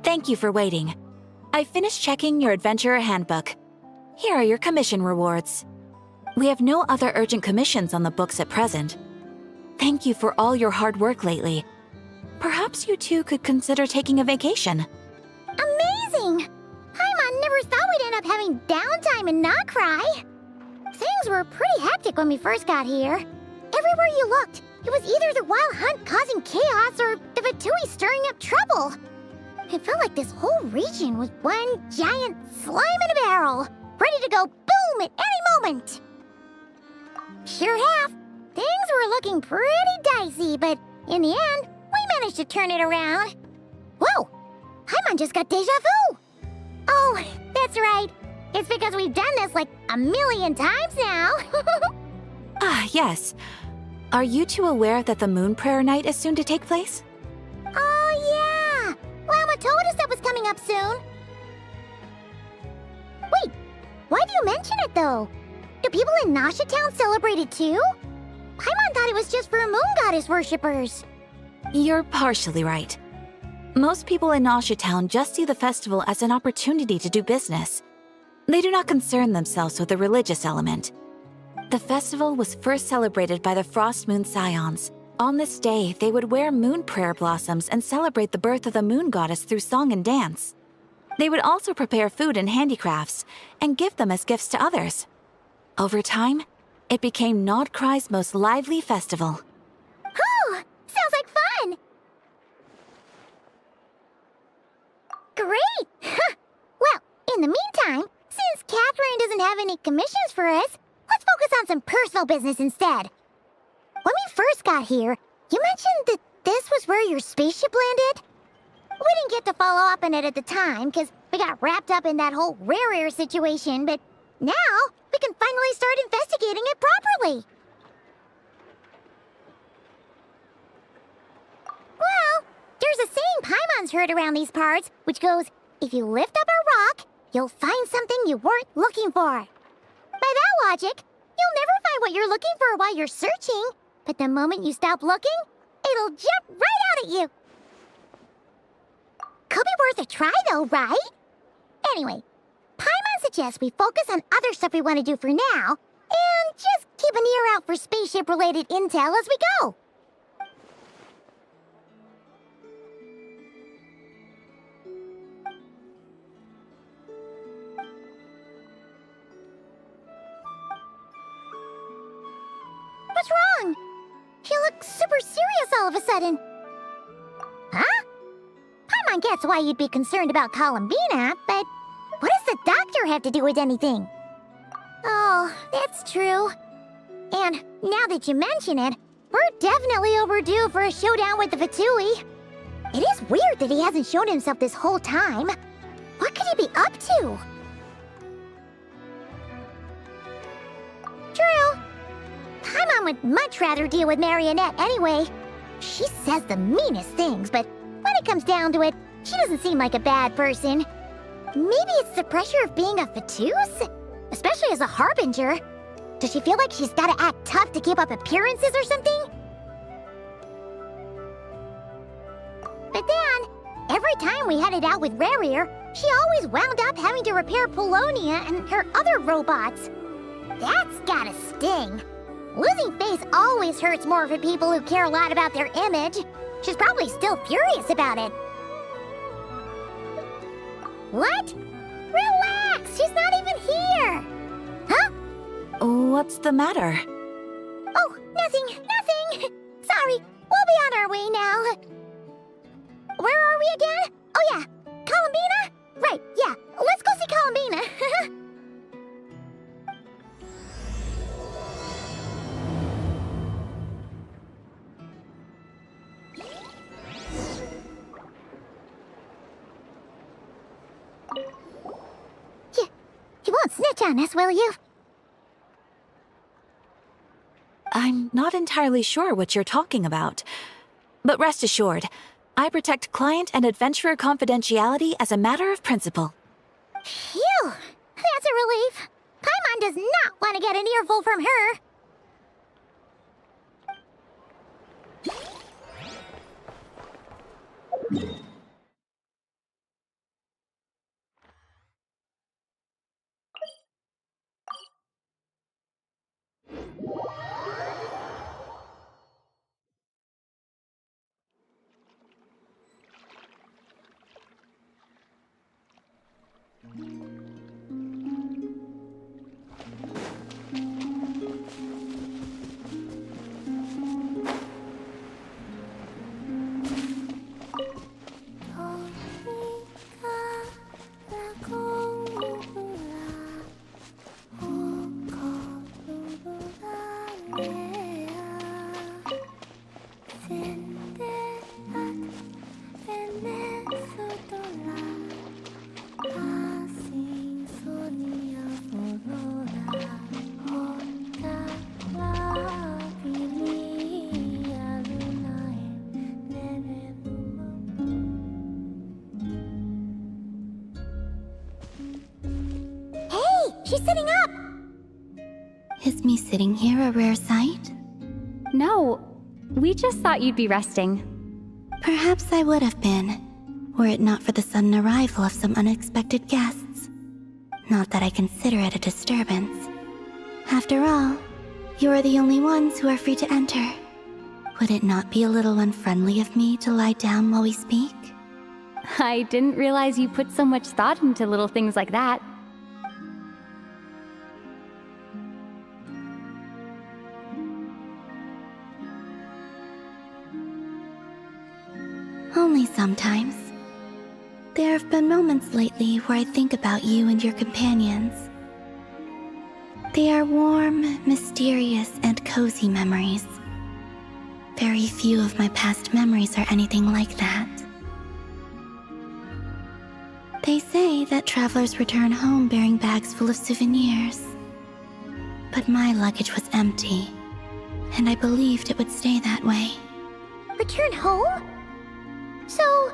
Thank you for waiting. I finished checking your adventurer handbook. Here are your commission rewards. We have no other urgent commissions on the books at present. Thank you for all your hard work lately. Perhaps you two could consider taking a vacation. Amazing! Paimon never thought we'd end up having downtime in Nocturne. Things were pretty hectic when we first got here. Everywhere you looked, it was either the Wild Hunt causing chaos or the Fatui stirring up trouble. It felt like this whole region was one giant slime in a barrel, ready to go boom at any moment. Sure have. Things were looking pretty dicey, but in the end, we managed to turn it around. Whoa! Paimon just got deja vu! Oh, that's right. It's because we've done this like a million times now. Yes. Are you two aware that the Moon Prayer Night is soon to take place? Oh, yeah! Llama told us that was coming up soon. Wait, why do you mention it, though? Do people in Nasha Town celebrate it, too? Paimon thought it was just for Moon Goddess worshippers. You're partially right. Most people in Nasha Town just see the festival as an opportunity to do business. They do not concern themselves with the religious element. The festival was first celebrated by the Frost Moon Scions. On this day, they would wear moon prayer blossoms and celebrate the birth of the moon goddess through song and dance. They would also prepare food and handicrafts and give them as gifts to others. Over time, it became Nocturne's most lively festival. Oh, sounds like fun! Great! Well, in the meantime, since Catherine doesn't have any commissions for us, let's focus on some personal business instead. When we first got here, you mentioned that this was where your spaceship landed? We didn't get to follow up on it at the time, because we got wrapped up in that whole rare air situation, but now we can finally start investigating it properly. Well, there's a saying Paimon's heard around these parts, which goes, if you lift up a rock, you'll find something you weren't looking for. By that logic, you'll never find what you're looking for while you're searching, but the moment you stop looking, it'll jump right out at you. Could be worth a try though, right? Anyway, Paimon suggests we focus on other stuff we want to do for now, and just keep an ear out for spaceship-related intel as we go. What's wrong? You look super serious all of a sudden. Huh? Paimon gets why you'd be concerned about Columbina, but what does the doctor have to do with anything? Oh, that's true. And now that you mention it, we're definitely overdue for a showdown with the Fatui. It is weird that he hasn't shown himself this whole time. What could he be up to? True. Paimon would much rather deal with Marionette anyway. She says the meanest things, but when it comes down to it, she doesn't seem like a bad person. Maybe it's the pressure of being a Fatus? Especially as a Harbinger. Does she feel like she's gotta act tough to keep up appearances or something? But then, every time we headed out with Rarir, she always wound up having to repair Polonia and her other robots. That's gotta sting. Losing face always hurts more for people who care a lot about their image. She's probably still furious about it. What? Relax! She's not even here! Huh? What's the matter? Oh, nothing! Sorry, we'll be on our way now. Where are we again? Oh yeah, Columbina? Right, yeah, let's go see Columbina. You won't snitch on us, will you? I'm not entirely sure what you're talking about. But rest assured, I protect client and adventurer confidentiality as a matter of principle. Phew! That's a relief. Paimon does not want to get an earful from her. She's sitting up! Is me sitting here a rare sight? No, we just thought you'd be resting. Perhaps I would have been, were it not for the sudden arrival of some unexpected guests. Not that I consider it a disturbance. After all, you are the only ones who are free to enter. Would it not be a little unfriendly of me to lie down while we speak? I didn't realize you put so much thought into little things like that. Only sometimes. There have been moments lately where I think about you and your companions. They are warm, mysterious, and cozy memories. Very few of my past memories are anything like that. They say that travelers return home bearing bags full of souvenirs. But my luggage was empty, and I believed it would stay that way. Return home? So,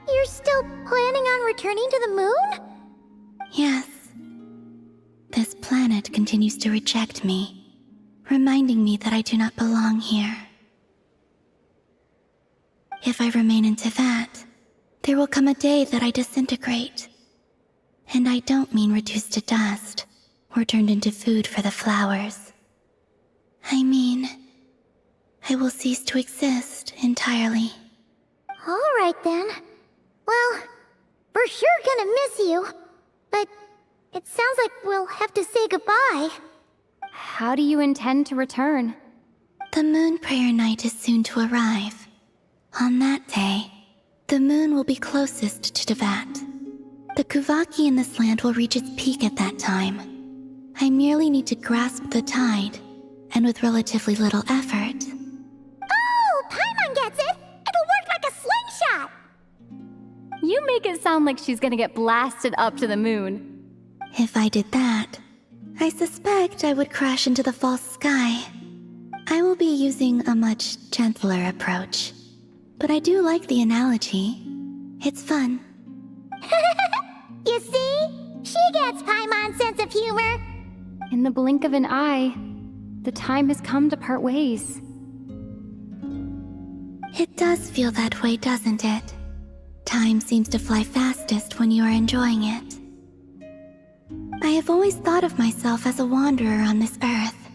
you're still planning on returning to the moon? Yes. This planet continues to reject me, reminding me that I do not belong here. If I remain into that, there will come a day that I disintegrate. And I don't mean reduced to dust, or turned into food for the flowers. I mean, I will cease to exist entirely. Alright then. Well, we're sure gonna miss you. But it sounds like we'll have to say goodbye. How do you intend to return? The moon prayer night is soon to arrive. On that day, the moon will be closest to Devat. The Kuvaki in this land will reach its peak at that time. I merely need to grasp the tide, and with relatively little effort. Oh, Paimon gets it! It'll work like a slingshot! You make it sound like she's gonna get blasted up to the moon. If I did that, I suspect I would crash into the false sky. I will be using a much gentler approach. But I do like the analogy. It's fun. You see? She gets Paimon's sense of humor. In the blink of an eye, the time has come to part ways. It does feel that way, doesn't it? Time seems to fly fastest when you are enjoying it. I have always thought of myself as a wanderer on this earth,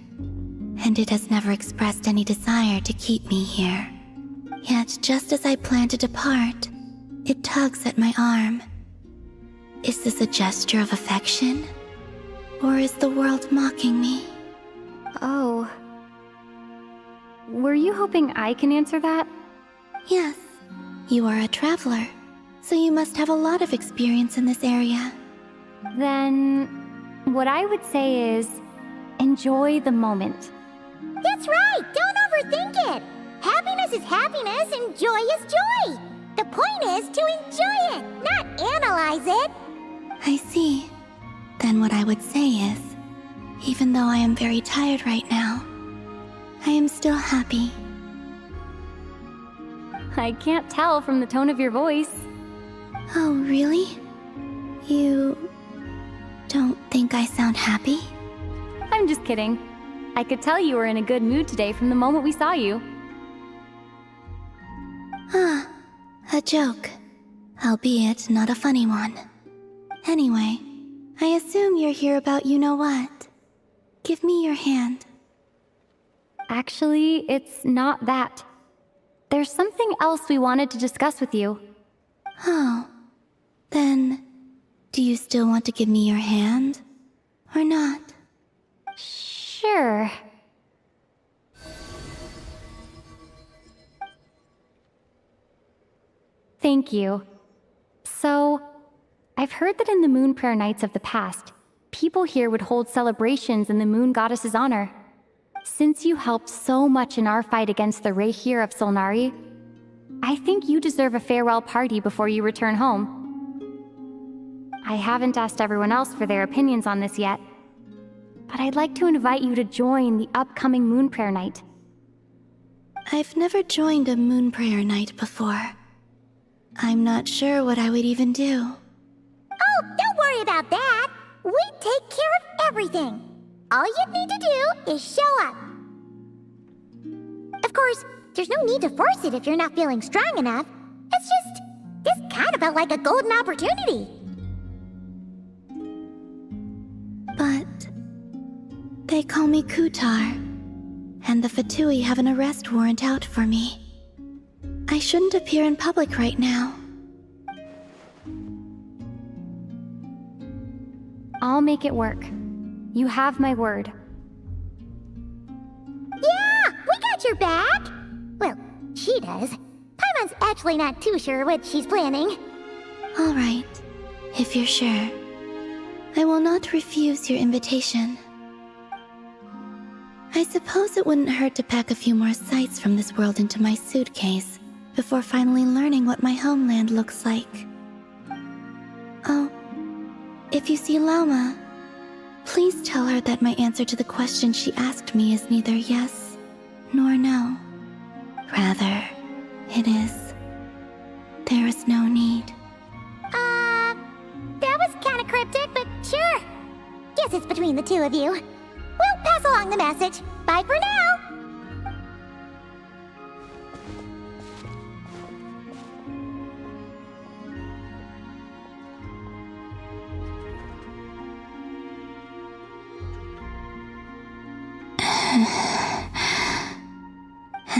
and it has never expressed any desire to keep me here. Yet, just as I plan to depart, it tugs at my arm. Is this a gesture of affection? Or is the world mocking me? Oh. Were you hoping I can answer that? Yes, you are a traveler, so you must have a lot of experience in this area. Then, what I would say is, enjoy the moment. That's right! Don't overthink it! Happiness is happiness and joy is joy! The point is to enjoy it, not analyze it! I see. Then what I would say is, even though I am very tired right now, I am still happy. I can't tell from the tone of your voice. Oh, really? You don't think I sound happy? I'm just kidding. I could tell you were in a good mood today from the moment we saw you. Ah, a joke. Albeit not a funny one. Anyway, I assume you're here about you-know-what. Give me your hand. Actually, it's not that. There's something else we wanted to discuss with you. Oh, then, do you still want to give me your hand? Or not? Sure. Thank you. So, I've heard that in the moon prayer nights of the past, people here would hold celebrations in the moon goddess's honor. Since you helped so much in our fight against the Rehir of Solnari, I think you deserve a farewell party before you return home. I haven't asked everyone else for their opinions on this yet, but I'd like to invite you to join the upcoming moon prayer night. I've never joined a moon prayer night before. I'm not sure what I would even do. Oh, don't worry about that! We take care of everything. All you need to do is show up. Of course, there's no need to force it if you're not feeling strong enough. It's just, this kind of felt like a golden opportunity. But they call me Kutar, and the Fatui have an arrest warrant out for me. I shouldn't appear in public right now. I'll make it work. You have my word. Yeah, we got your back. Well, she does. Paimon's actually not too sure what she's planning. All right, if you're sure. I will not refuse your invitation. I suppose it wouldn't hurt to pack a few more sights from this world into my suitcase before finally learning what my homeland looks like. Oh, if you see Lauma, please tell her that my answer to the question she asked me is neither yes nor no. Rather, it is, there is no need. That was kinda cryptic, but sure. Guess it's between the two of you. We'll pass along the message. Bye for now.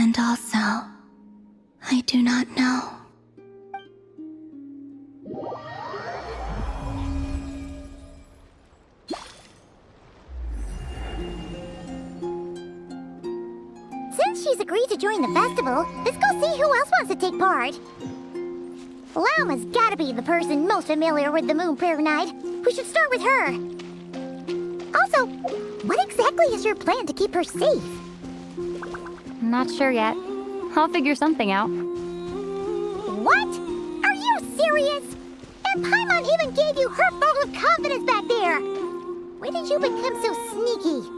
And also, I do not know. Since she's agreed to join the festival, let's go see who else wants to take part. Lauma's gotta be the person most familiar with the Moon Prayer Night. We should start with her. Also, what exactly is your plan to keep her safe? Not sure yet. I'll figure something out. What? Are you serious? And Paimon even gave you her vote of confidence back there. When did you become so sneaky?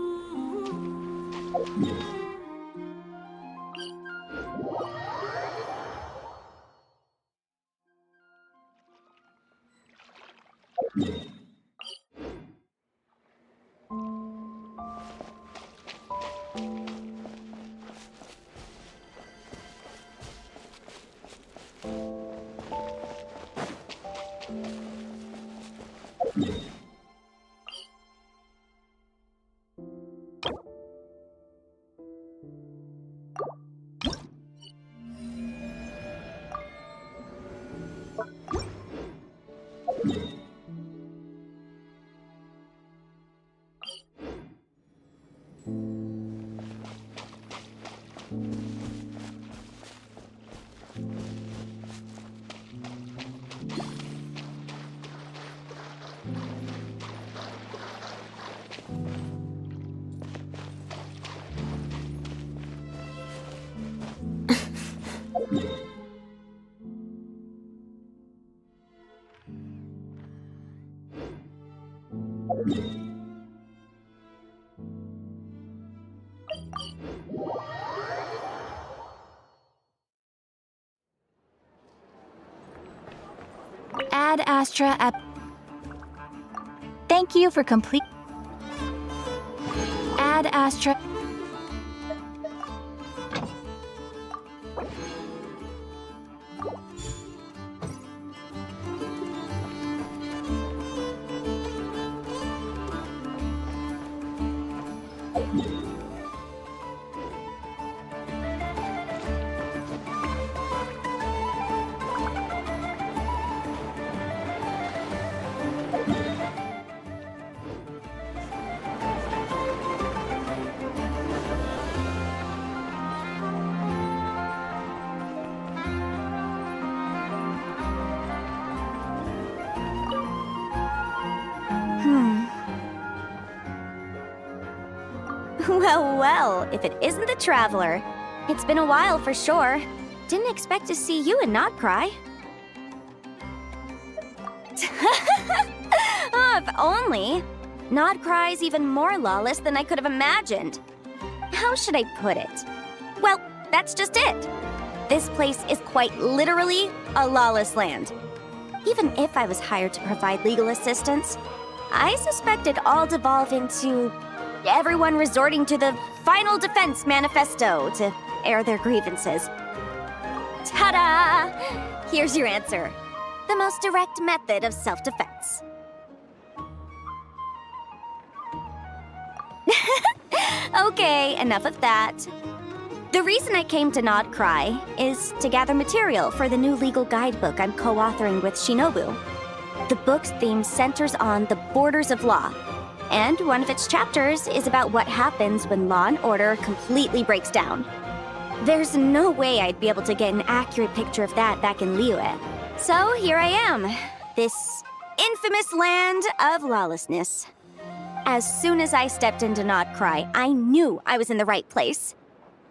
Ad Astra Ep. Thank you for complete. Ad Astra. Well, if it isn't the Traveler. It's been a while for sure. Didn't expect to see you and not cry. Oh, if only. Nod Cry's even more lawless than I could have imagined. How should I put it? Well, that's just it. This place is quite literally a lawless land. Even if I was hired to provide legal assistance, I suspect it all devolved into everyone resorting to the Final Defense Manifesto to air their grievances. Ta-da! Here's your answer. The most direct method of self-defense. Okay, enough of that. The reason I came to Nod Cry is to gather material for the new legal guidebook I'm co-authoring with Shinobu. The book's theme centers on the borders of law, and one of its chapters is about what happens when law and order completely breaks down. There's no way I'd be able to get an accurate picture of that back in Liyue. So here I am, this infamous land of lawlessness. As soon as I stepped into Nod Cry, I knew I was in the right place.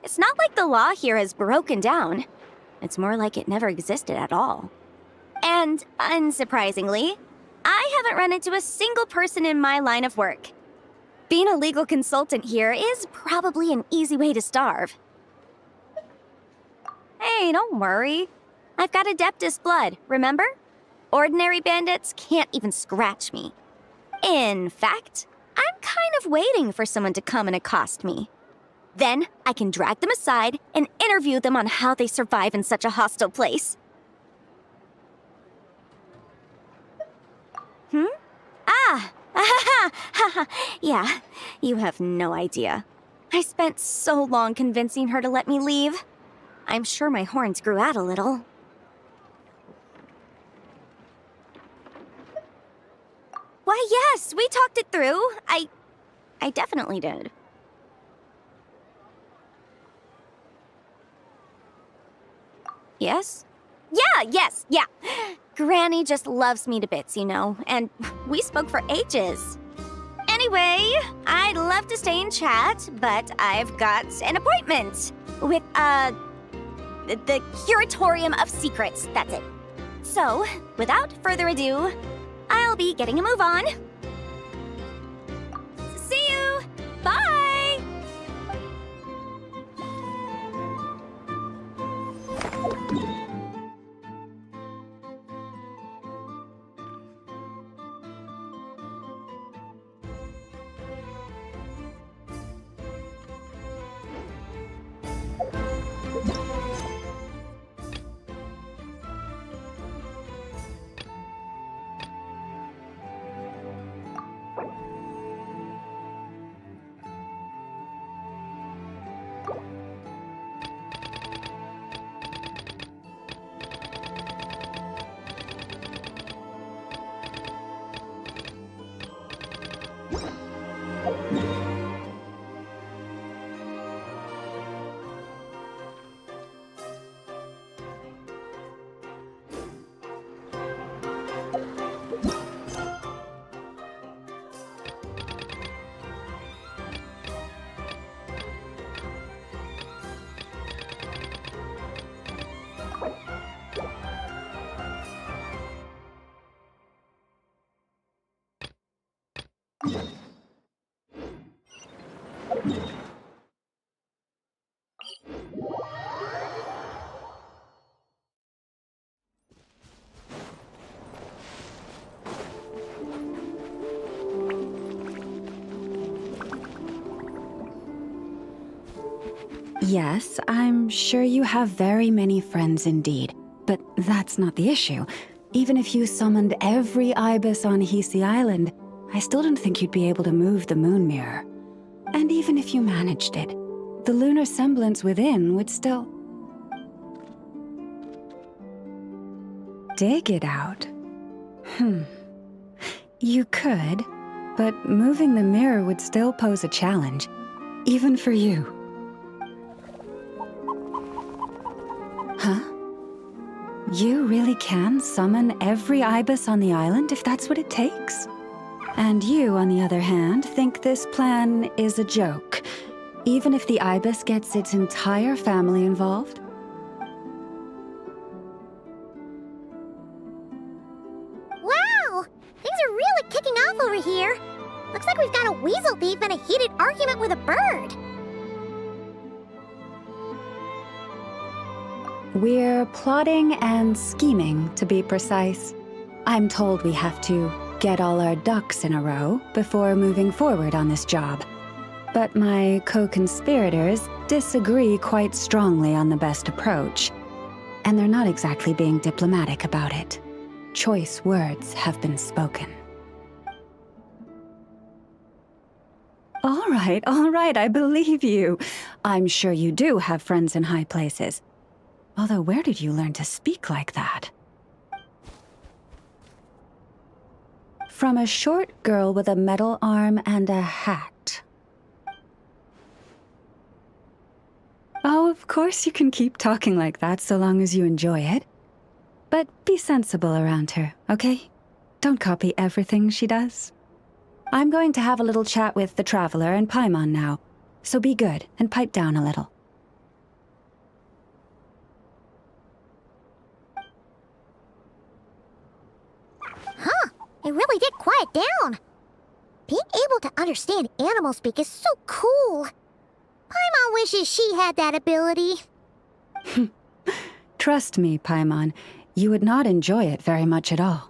It's not like the law here has broken down. It's more like it never existed at all. And, unsurprisingly, I haven't run into a single person in my line of work. Being a legal consultant here is probably an easy way to starve. Hey, don't worry. I've got Adeptus blood, remember? Ordinary bandits can't even scratch me. In fact, I'm kind of waiting for someone to come and accost me. Then I can drag them aside and interview them on how they survive in such a hostile place. Yeah, you have no idea. I spent so long convincing her to let me leave. I'm sure my horns grew out a little. Why, yes, we talked it through. I definitely did. Yes? Yeah. Granny just loves me to bits, you know, and we spoke for ages. Anyway, I'd love to stay and chat, but I've got an appointment with, the Curatorium of Secrets, that's it. So, without further ado, I'll be getting a move on. See you! Bye! Yes, I'm sure you have very many friends indeed, but that's not the issue. Even if you summoned every ibis on Hisi Island, I still don't think you'd be able to move the moon mirror. And even if you managed it, the lunar semblance within would still... dig it out. You could, but moving the mirror would still pose a challenge, even for you. Huh? You really can summon every ibis on the island if that's what it takes? And you, on the other hand, think this plan is a joke, even if the ibis gets its entire family involved? Wow! Things are really kicking off over here. Looks like we've got a weasel thief and a heated argument with a bird. We're plotting and scheming, to be precise. I'm told we have to get all our ducks in a row before moving forward on this job. But my co-conspirators disagree quite strongly on the best approach, and they're not exactly being diplomatic about it. Choice words have been spoken. All right, I believe you. I'm sure you do have friends in high places. Although, where did you learn to speak like that? From a short girl with a metal arm and a hat. Oh, of course you can keep talking like that so long as you enjoy it. But be sensible around her, okay? Don't copy everything she does. I'm going to have a little chat with the Traveler and Paimon now, so be good and pipe down a little. Huh, it really did quiet down. Being able to understand animal speak is so cool. Paimon wishes she had that ability. Trust me, Paimon, you would not enjoy it very much at all.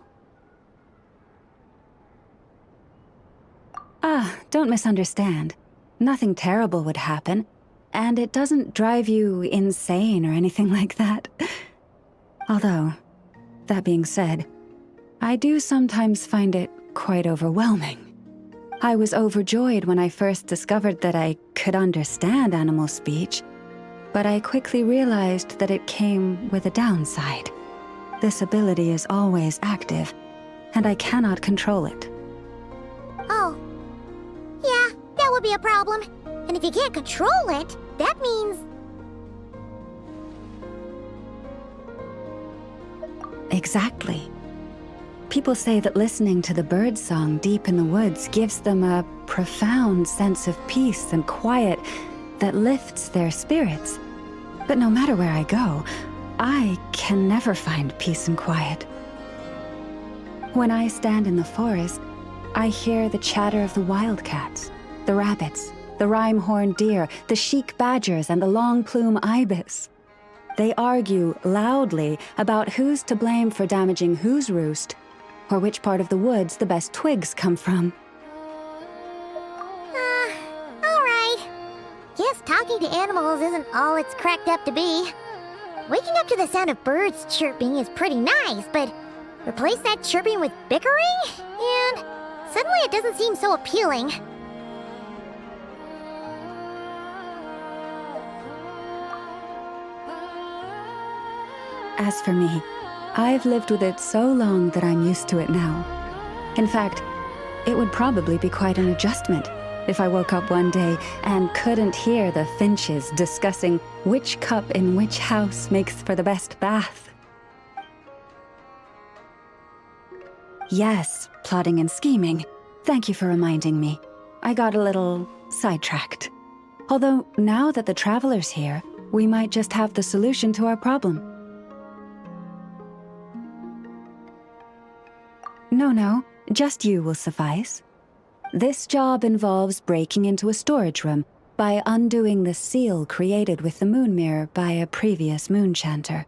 Don't misunderstand. Nothing terrible would happen, and it doesn't drive you insane or anything like that. Although, that being said, I do sometimes find it quite overwhelming. I was overjoyed when I first discovered that I could understand animal speech, but I quickly realized that it came with a downside. This ability is always active, and I cannot control it. Oh. Yeah, that would be a problem. And if you can't control it, that means... Exactly. People say that listening to the bird song deep in the woods gives them a profound sense of peace and quiet that lifts their spirits. But no matter where I go, I can never find peace and quiet. When I stand in the forest, I hear the chatter of the wildcats, the rabbits, the rhyme-horned deer, the chic badgers, and the long-plume ibis. They argue loudly about who's to blame for damaging whose roost, or which part of the woods the best twigs come from. Alright. Guess talking to animals isn't all it's cracked up to be. Waking up to the sound of birds chirping is pretty nice, but replace that chirping with bickering? And suddenly it doesn't seem so appealing. As for me, I've lived with it so long that I'm used to it now. In fact, it would probably be quite an adjustment if I woke up one day and couldn't hear the finches discussing which cup in which house makes for the best bath. Yes, plotting and scheming. Thank you for reminding me. I got a little sidetracked. Although, now that the Traveler's here, we might just have the solution to our problem. No, just you will suffice. This job involves breaking into a storage room by undoing the seal created with the moon mirror by a previous moon chanter.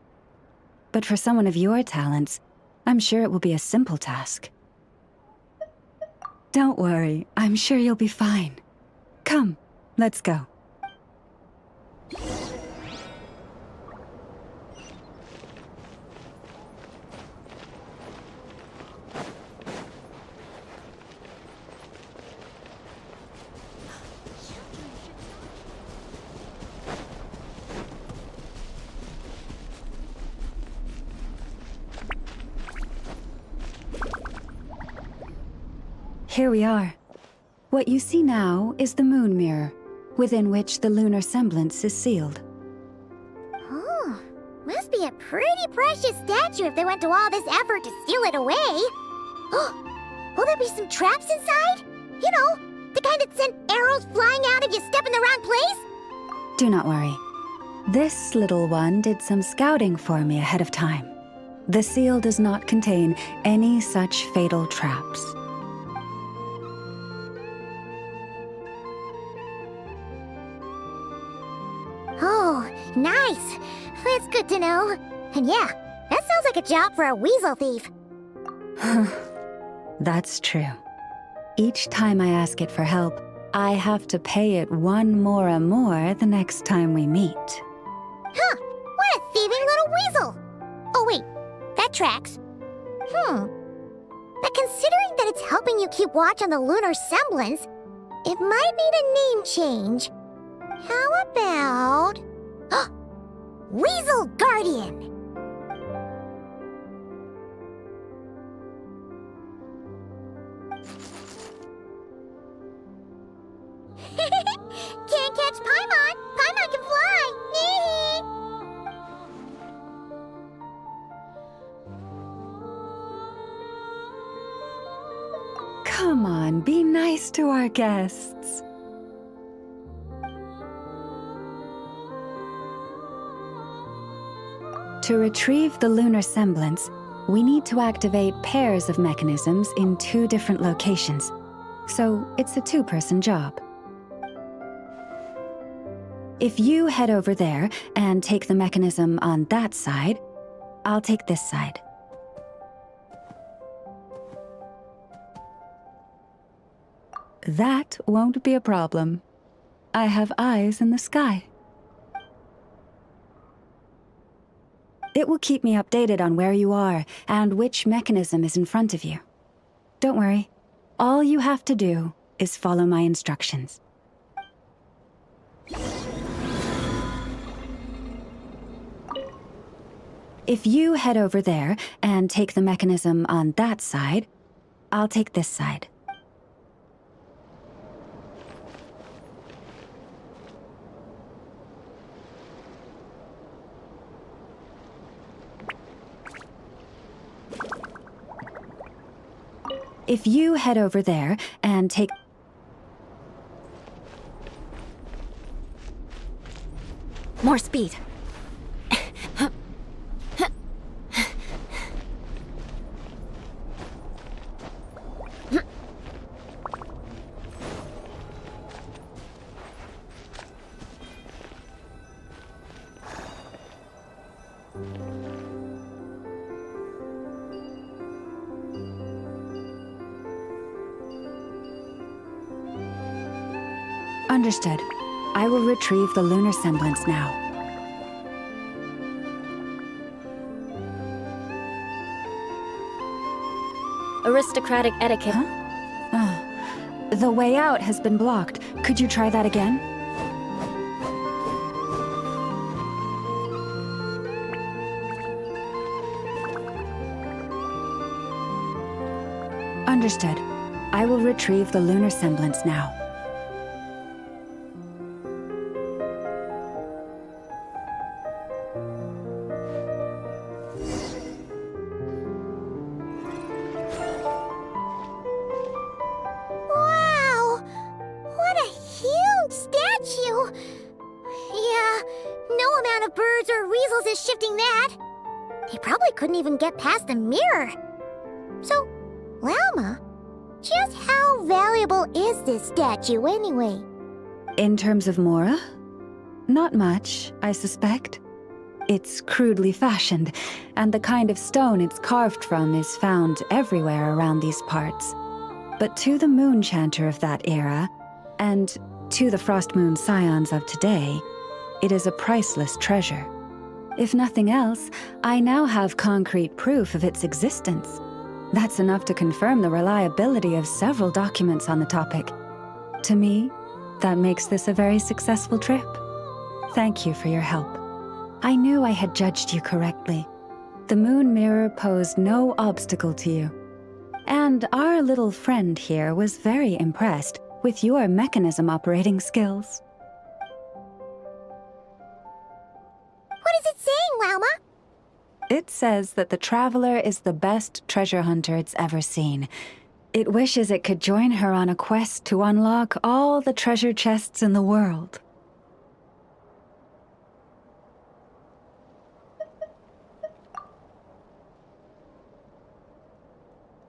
But for someone of your talents, I'm sure it will be a simple task. Don't worry, I'm sure you'll be fine. Come, let's go. Here we are. What you see now is the moon mirror, within which the lunar semblance is sealed. Oh, must be a pretty precious statue if they went to all this effort to steal it away. Will there be some traps inside? You know, the kind that send arrows flying out if you step in the wrong place? Do not worry. This little one did some scouting for me ahead of time. The seal does not contain any such fatal traps. Oh, nice. That's good to know. And yeah, that sounds like a job for a weasel thief. That's true. Each time I ask it for help, I have to pay it 1 mora more the next time we meet. Huh, what a thieving little weasel! Oh wait, that tracks. But considering that it's helping you keep watch on the lunar semblance, it might need a name change. How about... Weasel Guardian! Can't catch Paimon! Paimon can fly! Come on, be nice to our guests. To retrieve the lunar semblance, we need to activate pairs of mechanisms in 2 different locations. So it's a 2-person job. If you head over there and take the mechanism on that side, I'll take this side. That won't be a problem. I have eyes in the sky. It will keep me updated on where you are and which mechanism is in front of you. Don't worry. All you have to do is follow my instructions. If you head over there and take the mechanism on that side, I'll take this side. If you head over there and take... More speed. Understood. I will retrieve the lunar semblance now. Aristocratic etiquette. The way out has been blocked. Could you try that again? Understood. I will retrieve the lunar semblance now. Wow! What a huge statue! Yeah, no amount of birds or weasels is shifting that. They probably couldn't even get past the mirror. So, Lauma, just how valuable is this statue anyway? In terms of Mora? Not much, I suspect. It's crudely fashioned, and the kind of stone it's carved from is found everywhere around these parts. But to the moon chanter of that era, and to the Frost Moon scions of today, it is a priceless treasure. If nothing else, I now have concrete proof of its existence. That's enough to confirm the reliability of several documents on the topic. To me, that makes this a very successful trip. Thank you for your help. I knew I had judged you correctly. The moon mirror posed no obstacle to you. And our little friend here was very impressed with your mechanism operating skills. What is it saying, Lauma? It says that the Traveler is the best treasure hunter it's ever seen. It wishes it could join her on a quest to unlock all the treasure chests in the world.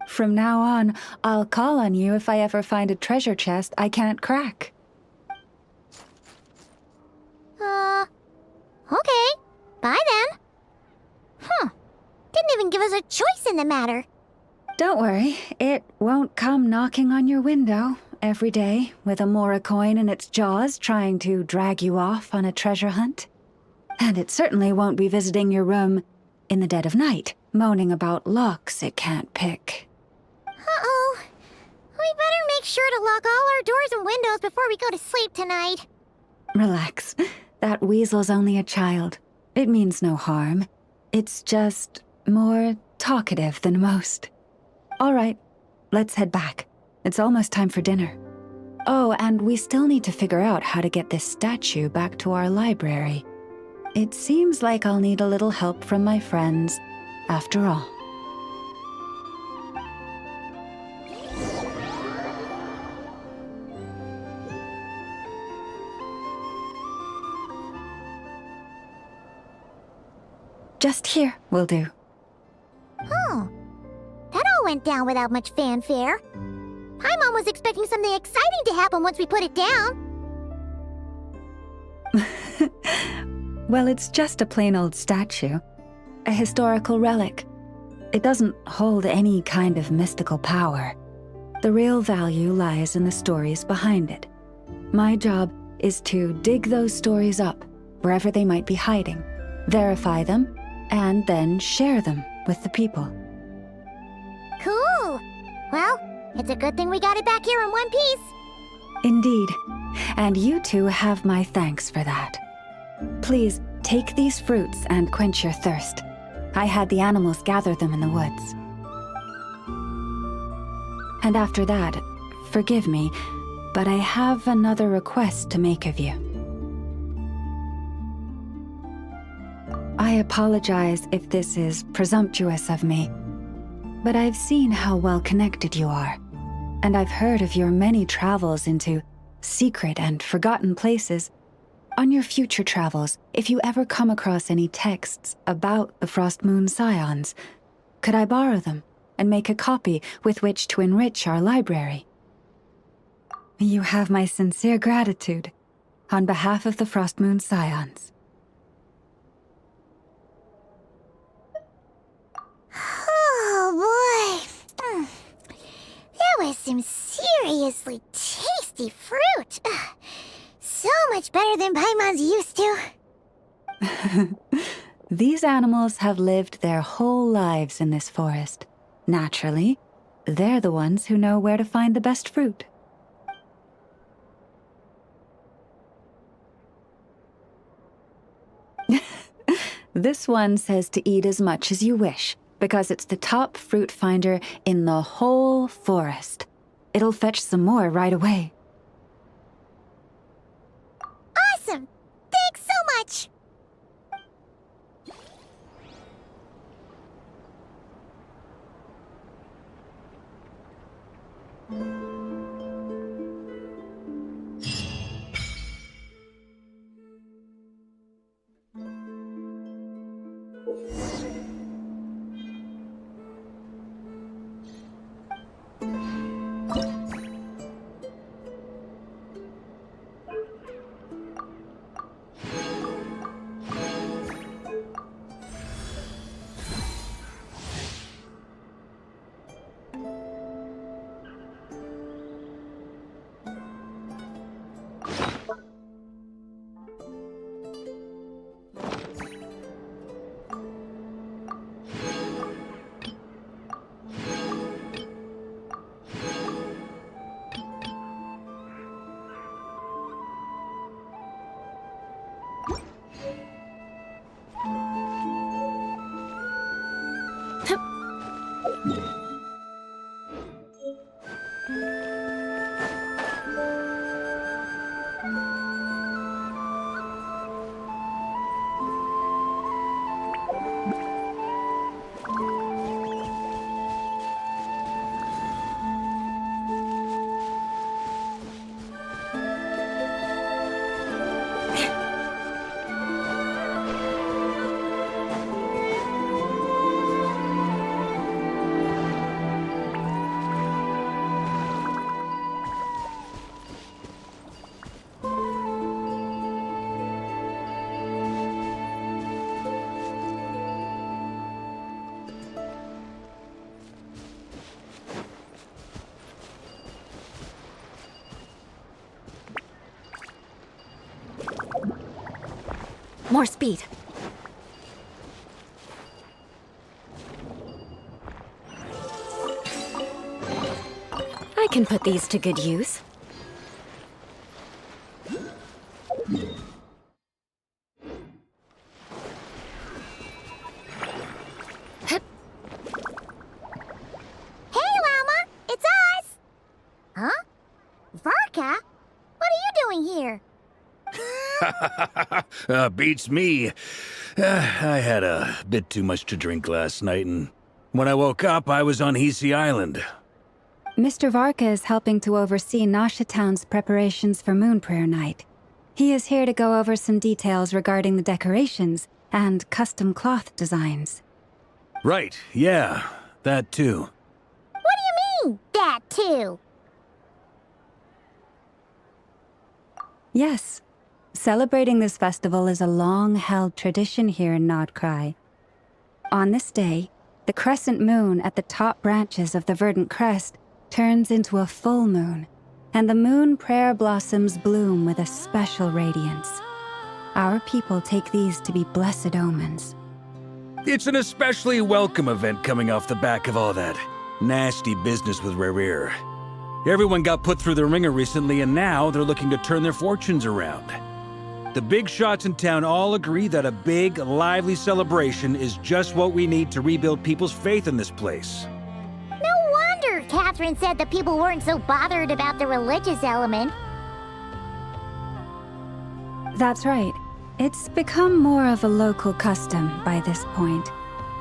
From now on, I'll call on you if I ever find a treasure chest I can't crack. Okay. Bye then. Didn't even give us a choice in the matter. Don't worry, it won't come knocking on your window every day with a Mora coin in its jaws trying to drag you off on a treasure hunt. And it certainly won't be visiting your room in the dead of night, moaning about locks it can't pick. Uh-oh. We better make sure to lock all our doors and windows before we go to sleep tonight. Relax. That weasel's only a child. It means no harm. It's just more talkative than most. All right, let's head back. It's almost time for dinner. Oh, and we still need to figure out how to get this statue back to our library. It seems like I'll need a little help from my friends, after all. Just here will do. Oh, that all went down without much fanfare. Paimon was expecting something exciting to happen once we put it down. Well, it's just a plain old statue. A historical relic. It doesn't hold any kind of mystical power. The real value lies in the stories behind it. My job is to dig those stories up, wherever they might be hiding, verify them, and then share them with the people. Cool. Well, it's a good thing we got it back here in one piece. Indeed. And you two have my thanks for that. Please, take these fruits and quench your thirst. I had the animals gather them in the woods. And after that, forgive me, but I have another request to make of you. I apologize if this is presumptuous of me, but I've seen how well connected you are, and I've heard of your many travels into secret and forgotten places. On your future travels, if you ever come across any texts about the Frost Moon Scions, could I borrow them and make a copy with which to enrich our library? You have my sincere gratitude on behalf of the Frost Moon Scions. Oh boy. That was some seriously tasty fruit. So much better than Paimon's used to. These animals have lived their whole lives in this forest. Naturally, they're the ones who know where to find the best fruit. This one says to eat as much as you wish, because it's the top fruit finder in the whole forest. It'll fetch some more right away. Awesome! Thanks so much! More speed. I can put these to good use. Hey, Llama! It's us! Huh? Varka? What are you doing here? Beats me. I had a bit too much to drink last night, and when I woke up, I was on Hisi Island. Mr. Varka is helping to oversee Nasha Town's preparations for Moon Prayer Night. He is here to go over some details regarding the decorations and custom cloth designs. Right, yeah, that too. What do you mean, that too? Yes. Celebrating this festival is a long-held tradition here in Nocturne. On this day, the crescent moon at the top branches of the verdant crest turns into a full moon, and the moon prayer blossoms bloom with a special radiance. Our people take these to be blessed omens. It's an especially welcome event coming off the back of all that nasty business with Rare. Everyone got put through the ringer recently, and now they're looking to turn their fortunes around. The big shots in town all agree that a big, lively celebration is just what we need to rebuild people's faith in this place. No wonder Catherine said that people weren't so bothered about the religious element. That's right. It's become more of a local custom by this point.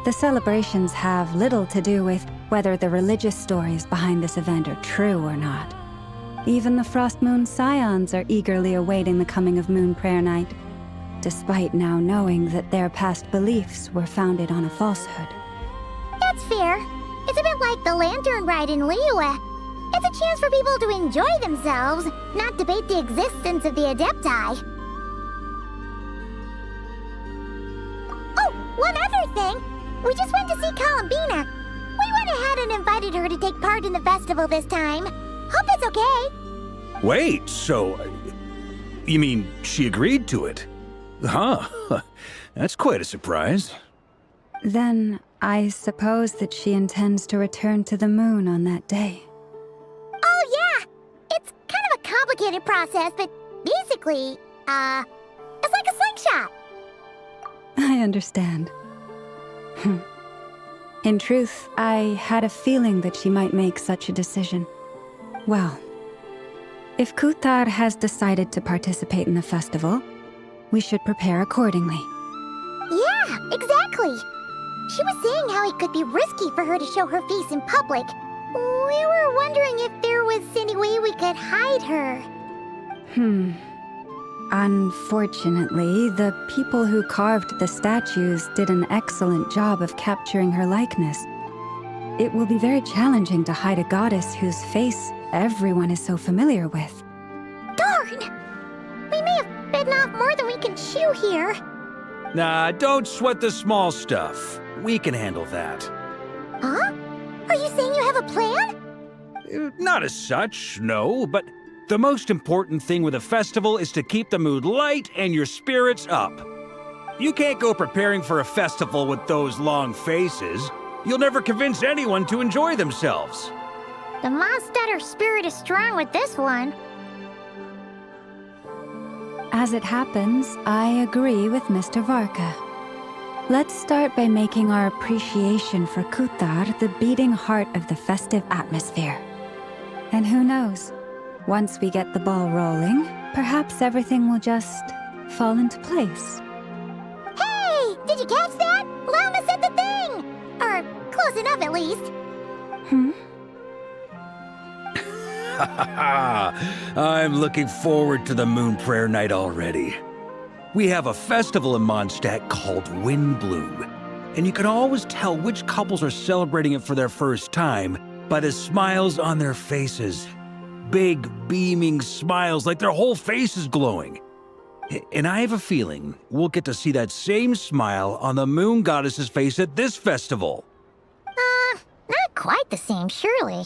The celebrations have little to do with whether the religious stories behind this event are true or not. Even the Frost Moon Scions are eagerly awaiting the coming of Moon Prayer Night, despite now knowing that their past beliefs were founded on a falsehood. That's fair. It's a bit like the Lantern Ride in Liyue. It's a chance for people to enjoy themselves, not debate the existence of the Adepti. Oh, one other thing! We just went to see Columbina. We went ahead and invited her to take part in the festival this time. Hope it's okay. Wait, so... you mean she agreed to it? Huh. That's quite a surprise. Then I suppose that she intends to return to the moon on that day. Oh, yeah! It's kind of a complicated process, but basically, it's like a slingshot. I understand. In truth, I had a feeling that she might make such a decision. Well, if Kuthar has decided to participate in the festival, we should prepare accordingly. Yeah, exactly. She was saying how it could be risky for her to show her face in public. We were wondering if there was any way we could hide her. Unfortunately, the people who carved the statues did an excellent job of capturing her likeness. It will be very challenging to hide a goddess whose face everyone is so familiar with. Darn! We may have bitten off more than we can chew here. Nah, don't sweat the small stuff. We can handle that. Huh? Are you saying you have a plan? Not as such, no, but the most important thing with a festival is to keep the mood light and your spirits up. You can't go preparing for a festival with those long faces. You'll never convince anyone to enjoy themselves. The Mondstatter spirit is strong with this one. As it happens, I agree with Mr. Varka. Let's start by making our appreciation for Kuthar the beating heart of the festive atmosphere. And who knows? Once we get the ball rolling, perhaps everything will just fall into place. Hey! Did you catch that? Llama said the thing! Or close enough at least. I'm looking forward to the Moon Prayer Night already. We have a festival in Mondstadt called Windbloom, and you can always tell which couples are celebrating it for their first time by the smiles on their faces. Big, beaming smiles like their whole face is glowing. And I have a feeling we'll get to see that same smile on the Moon Goddess's face at this festival. Not quite the same, surely.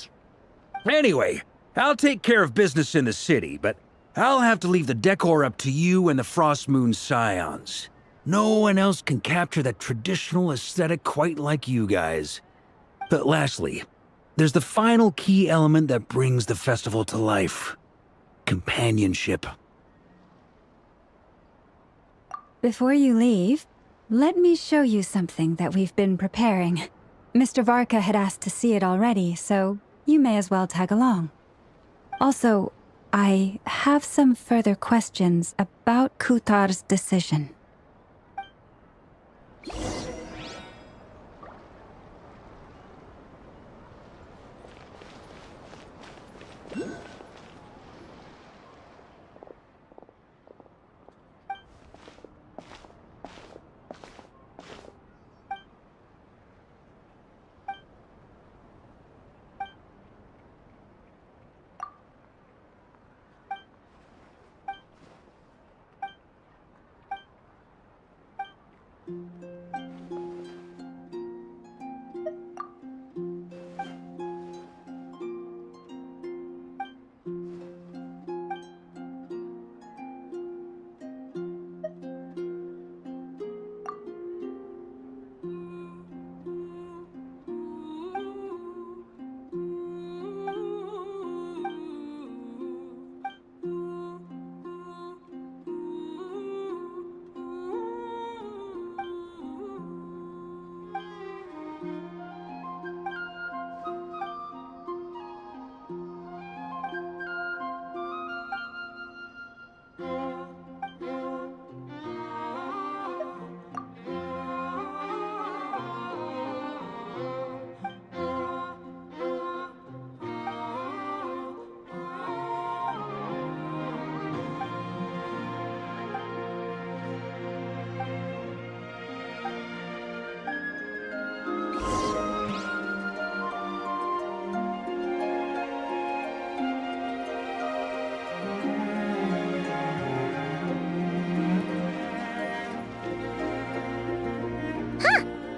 Anyway, I'll take care of business in the city, but I'll have to leave the decor up to you and the Frost Moon Scions. No one else can capture that traditional aesthetic quite like you guys. But lastly, there's the final key element that brings the festival to life. Companionship. Before you leave, let me show you something that we've been preparing. Mr. Varka had asked to see it already, so you may as well tag along. Also, I have some further questions about Kutar's decision.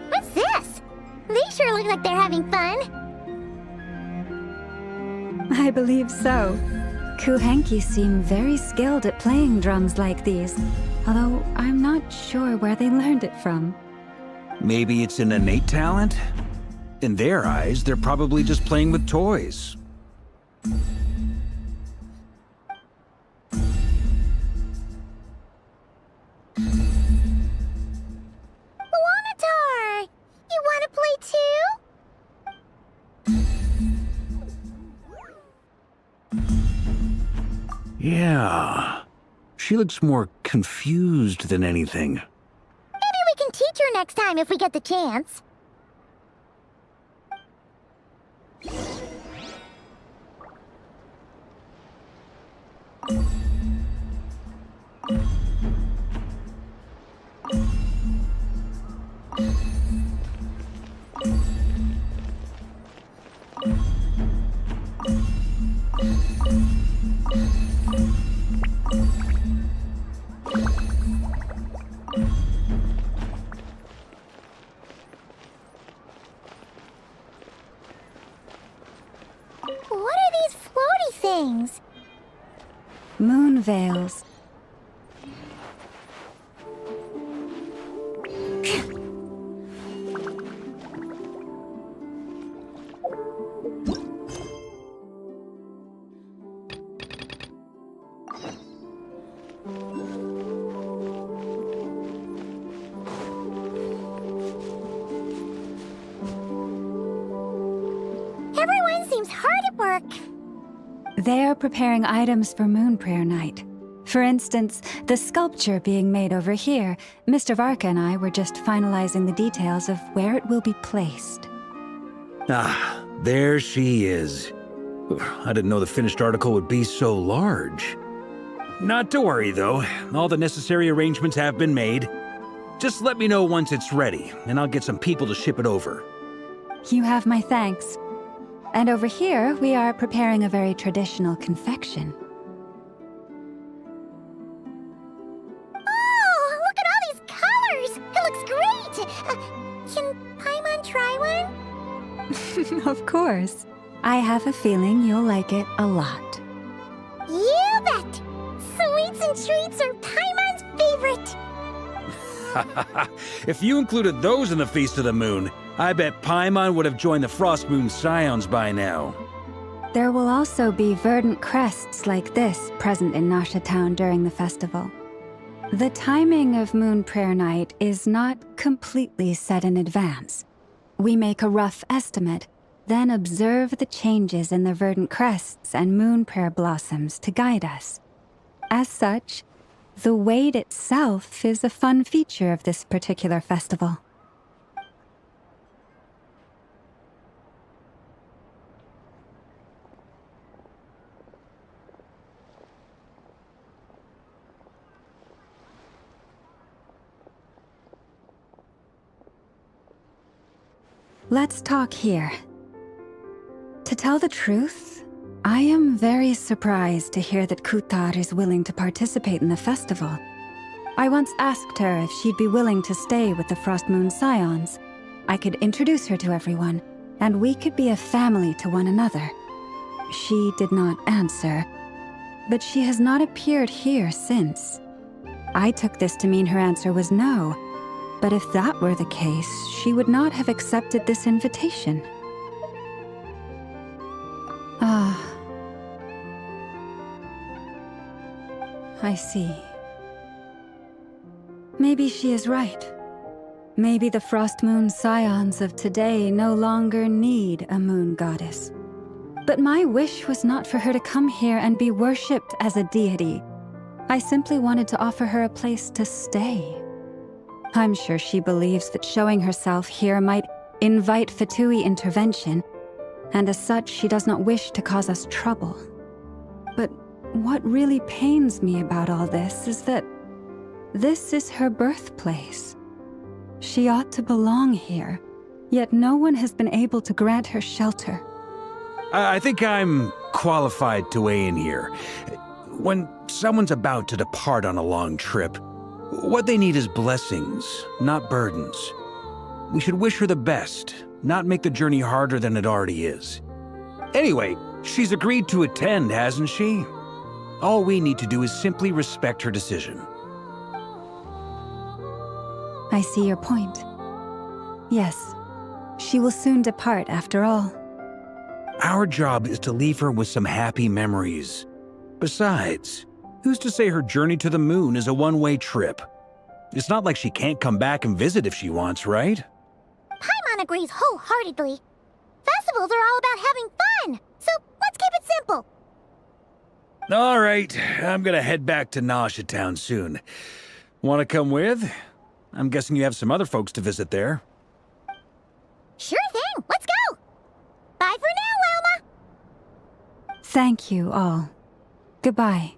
What's this? These sure look like they're having fun. I believe so. Kuhenki seem very skilled at playing drums like these, although I'm not sure where they learned it from. Maybe it's an innate talent? In their eyes, they're probably just playing with toys. Wanatar! You want to play too? Yeah. She looks more confused than anything. Maybe we can teach her next time if we get the chance. What are these floaty things? Moon veils. Everyone seems hard at work. They are preparing items for Moon Prayer Night. For instance, the sculpture being made over here, Mr. Varka and I were just finalizing the details of where it will be placed. Ah, there she is. I didn't know the finished article would be so large. Not to worry, though. All the necessary arrangements have been made. Just let me know once it's ready, and I'll get some people to ship it over. You have my thanks. And over here, we are preparing a very traditional confection. Oh, look at all these colors! It looks great! Can Paimon try one? Of course. I have a feeling you'll like it a lot. You bet! Sweets and treats are Paimon's favorite! If you included those in the Feast of the Moon, I bet Paimon would have joined the Frost Moon Scions by now. There will also be verdant crests like this present in Nasha Town during the festival. The timing of Moon Prayer Night is not completely set in advance. We make a rough estimate, then observe the changes in the verdant crests and moon prayer blossoms to guide us. As such, the wait itself is a fun feature of this particular festival. Let's talk here. To tell the truth, I am very surprised to hear that Kutar is willing to participate in the festival. I once asked her if she'd be willing to stay with the Frost Moon Scions. I could introduce her to everyone, and we could be a family to one another. She did not answer, but she has not appeared here since. I took this to mean her answer was no, but if that were the case, she would not have accepted this invitation. I see. Maybe she is right. Maybe the Frost Moon Scions of today no longer need a moon goddess. But my wish was not for her to come here and be worshipped as a deity. I simply wanted to offer her a place to stay. I'm sure she believes that showing herself here might invite Fatui intervention, and as such she does not wish to cause us trouble. But what really pains me about all this is that this is her birthplace. She ought to belong here, yet no one has been able to grant her shelter. I think I'm qualified to weigh in here. When someone's about to depart on a long trip, what they need is blessings, not burdens. We should wish her the best, not make the journey harder than it already is. Anyway, she's agreed to attend, hasn't she? All we need to do is simply respect her decision. I see your point. Yes, she will soon depart after all. Our job is to leave her with some happy memories. Besides, who's to say her journey to the moon is a one-way trip? It's not like she can't come back and visit if she wants, right? Paimon agrees wholeheartedly. Festivals are all about having fun, so let's keep it simple. All right, I'm gonna head back to Nasha Town soon. Want to come with? I'm guessing you have some other folks to visit there. Sure thing, let's go! Bye for now, Wilma! Thank you all. Goodbye.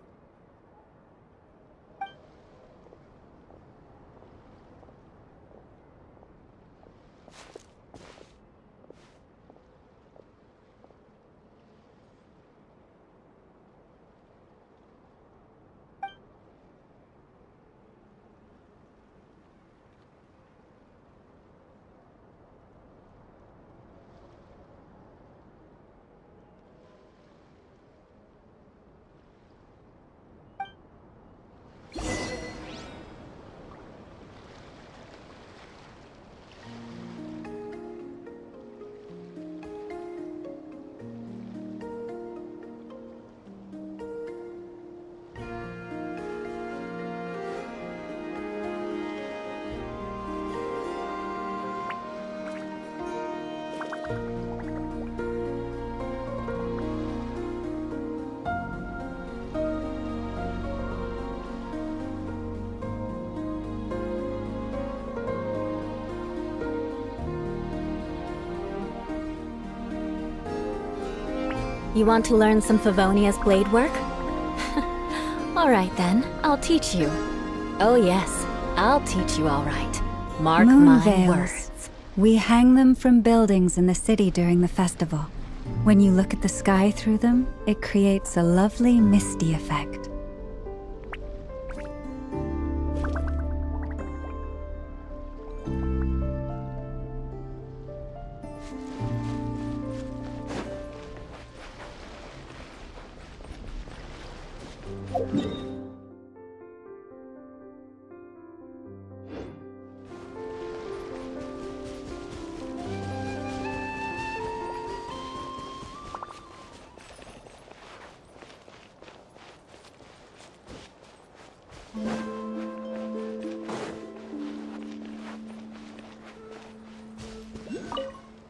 You want to learn some Favonia's blade work? All right then, I'll teach you. Oh yes, I'll teach you all right. Mark Moon my veils. words. We hang them from buildings in the city during the festival. When you look at the sky through them, it creates a lovely misty effect.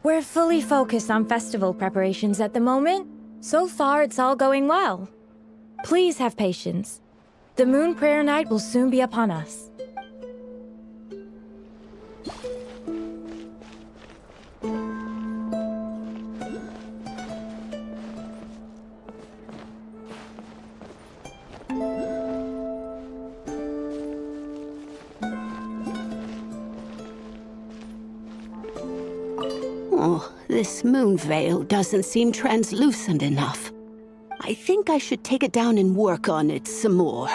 We're fully focused on festival preparations at the moment. So far, it's all going well. Please have patience. The Moon Prayer Night will soon be upon us. Oh, this moon veil doesn't seem translucent enough. I think I should take it down and work on it some more.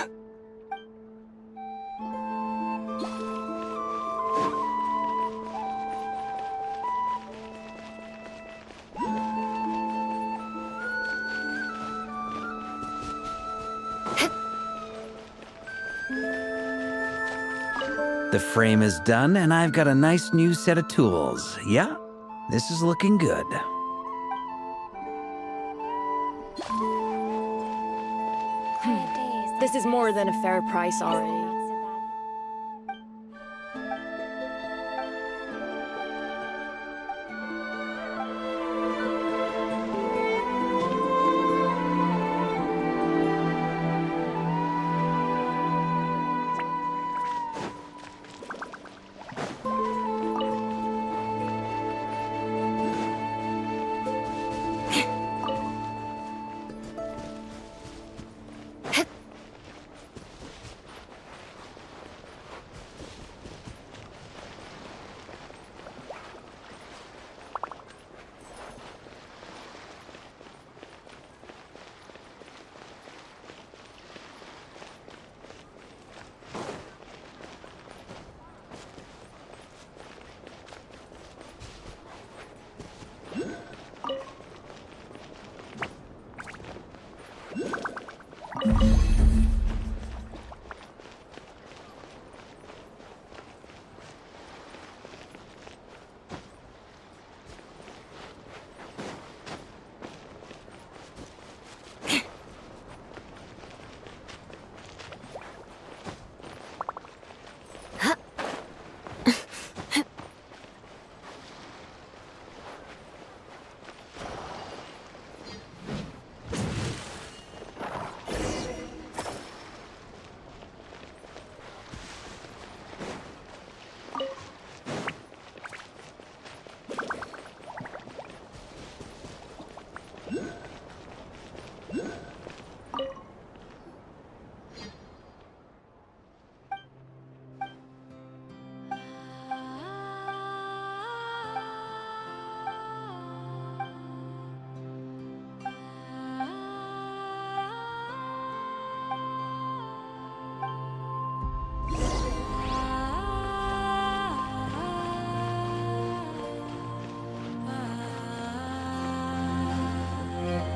The frame is done, and I've got a nice new set of tools. Yeah, this is looking good. This is more than a fair price already.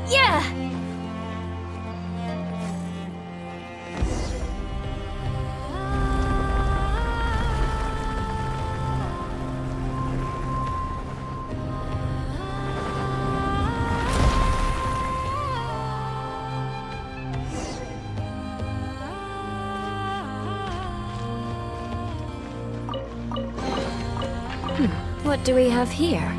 Yeah! What do we have here?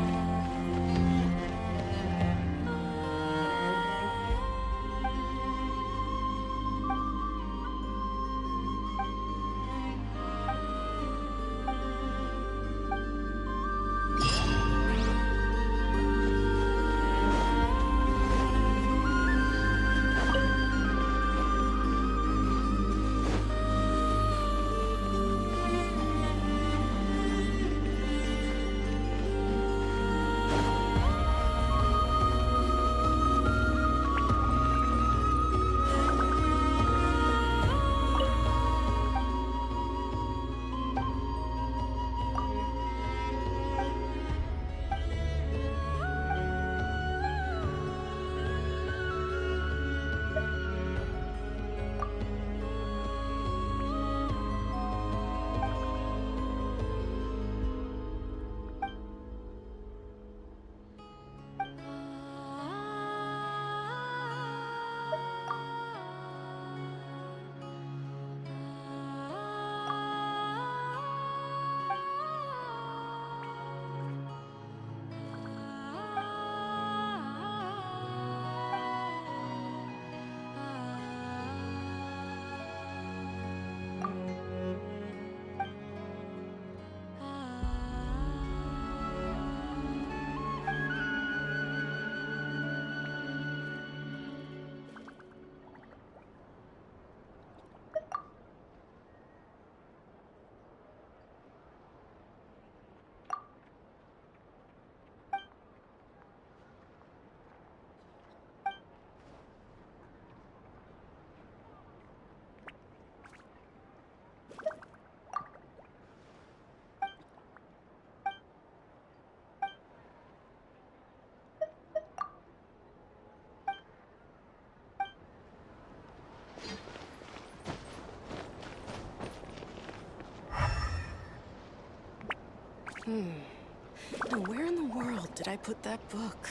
Now where in the world did I put that book?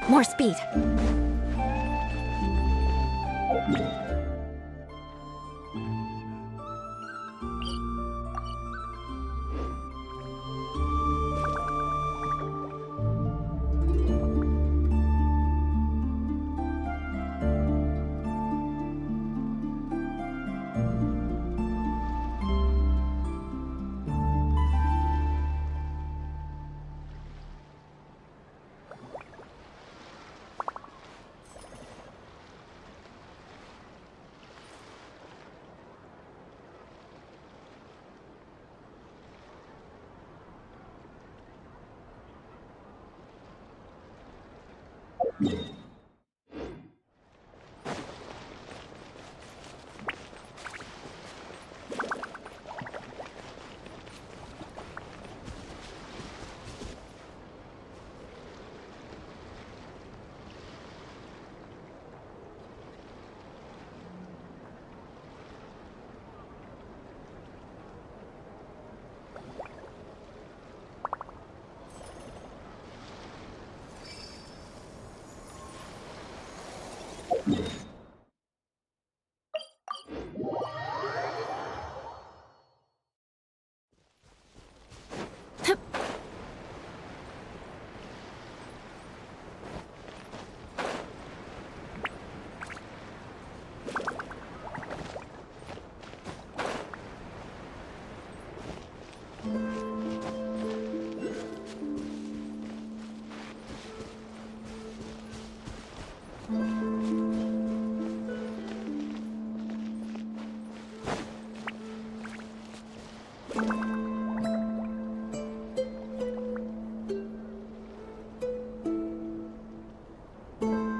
More speed.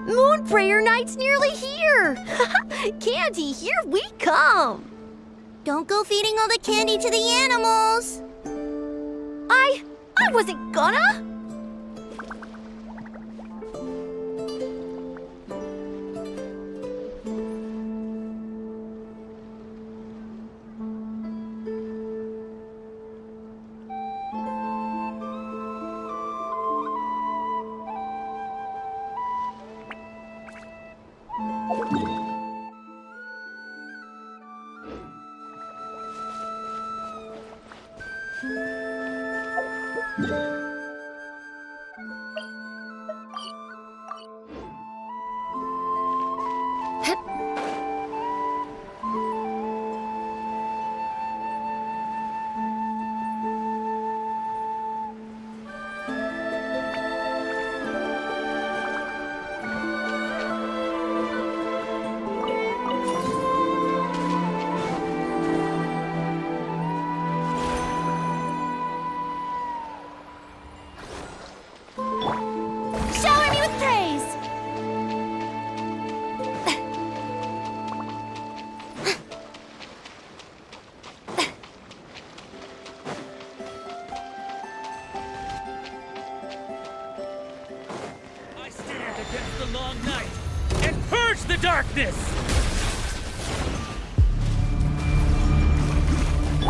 Moon Prayer Night's nearly here! Candy, here we come! Don't go feeding all the candy to the animals! I wasn't gonna! Shower me with praise! I stand against the long night and purge the darkness!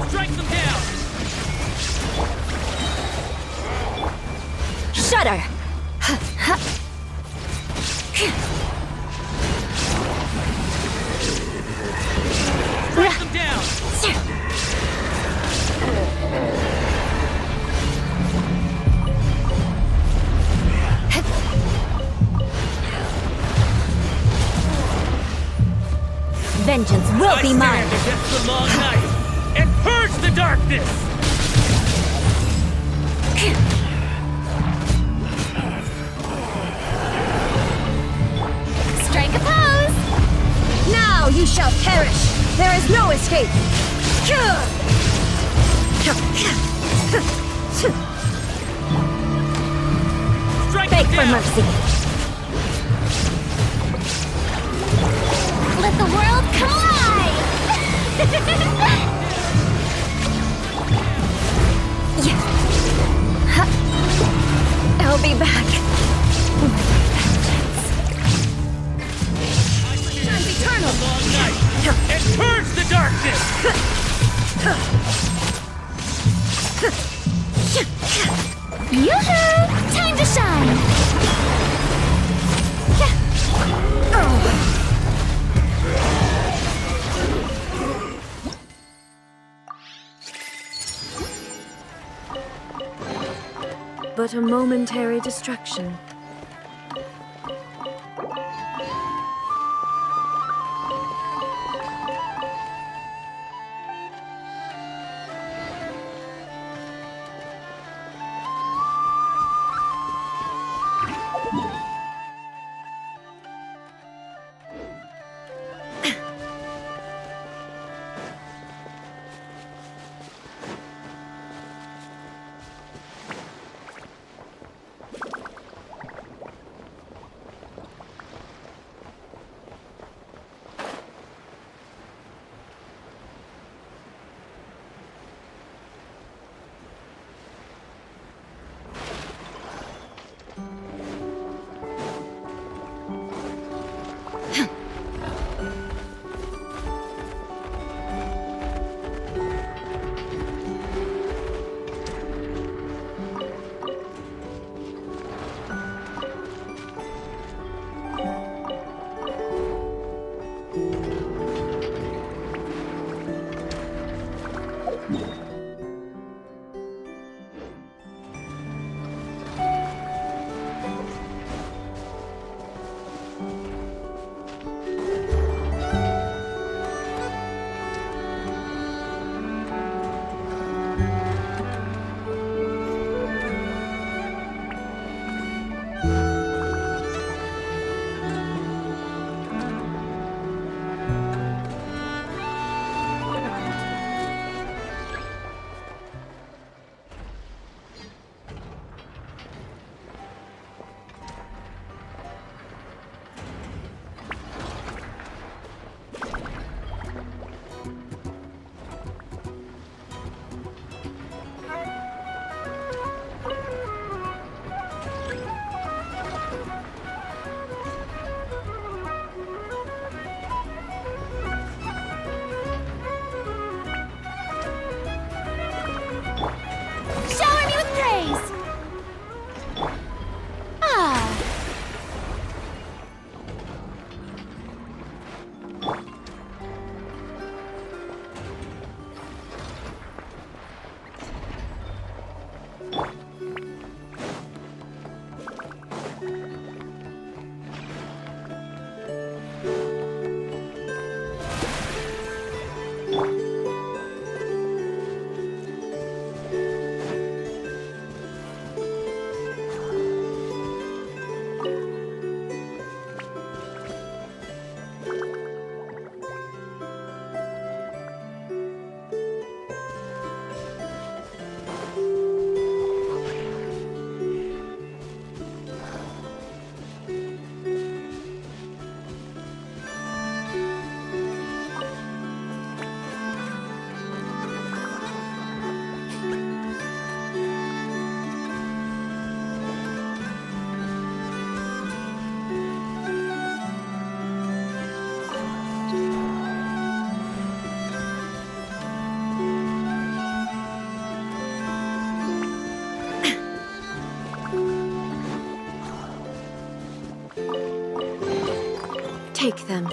Strike them down! Shudder! Strike them down! Vengeance will be mine! I stand against the long night and purge the darkness! Strike a pose! Now you shall perish! There is no escape! Strike Beg them for down! mercy! Let the world come alive! I'll be back. Time's eternal! The long night and purge the darkness! Yoo-hoo! Time to shine! But a momentary distraction. take them.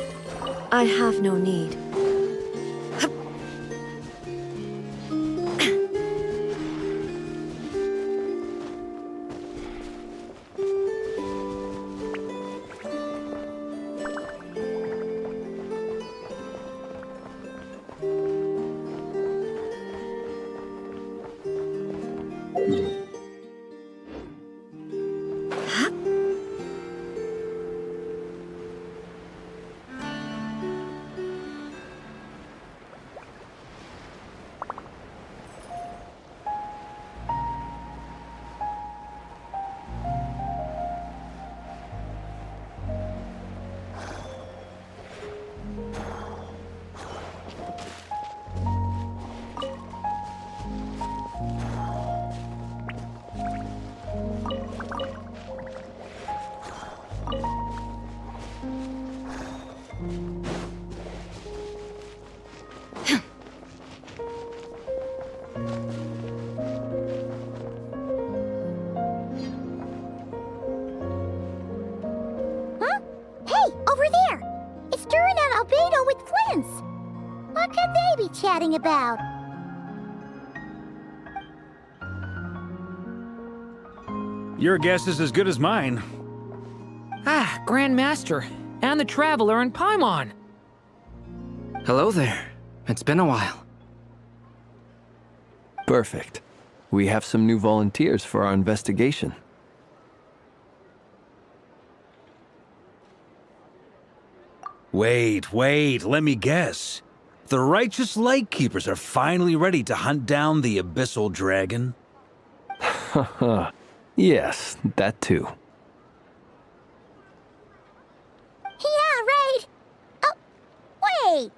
I have no need. Chatting about? Your guess is as good as mine. Ah, Grand Master, and the Traveler in Paimon. Hello there. It's been a while. Perfect. We have some new volunteers for our investigation. Wait, let me guess. The righteous Lightkeepers are finally ready to hunt down the Abyssal Dragon? Haha. Yes, that too. Yeah, right. Oh, wait.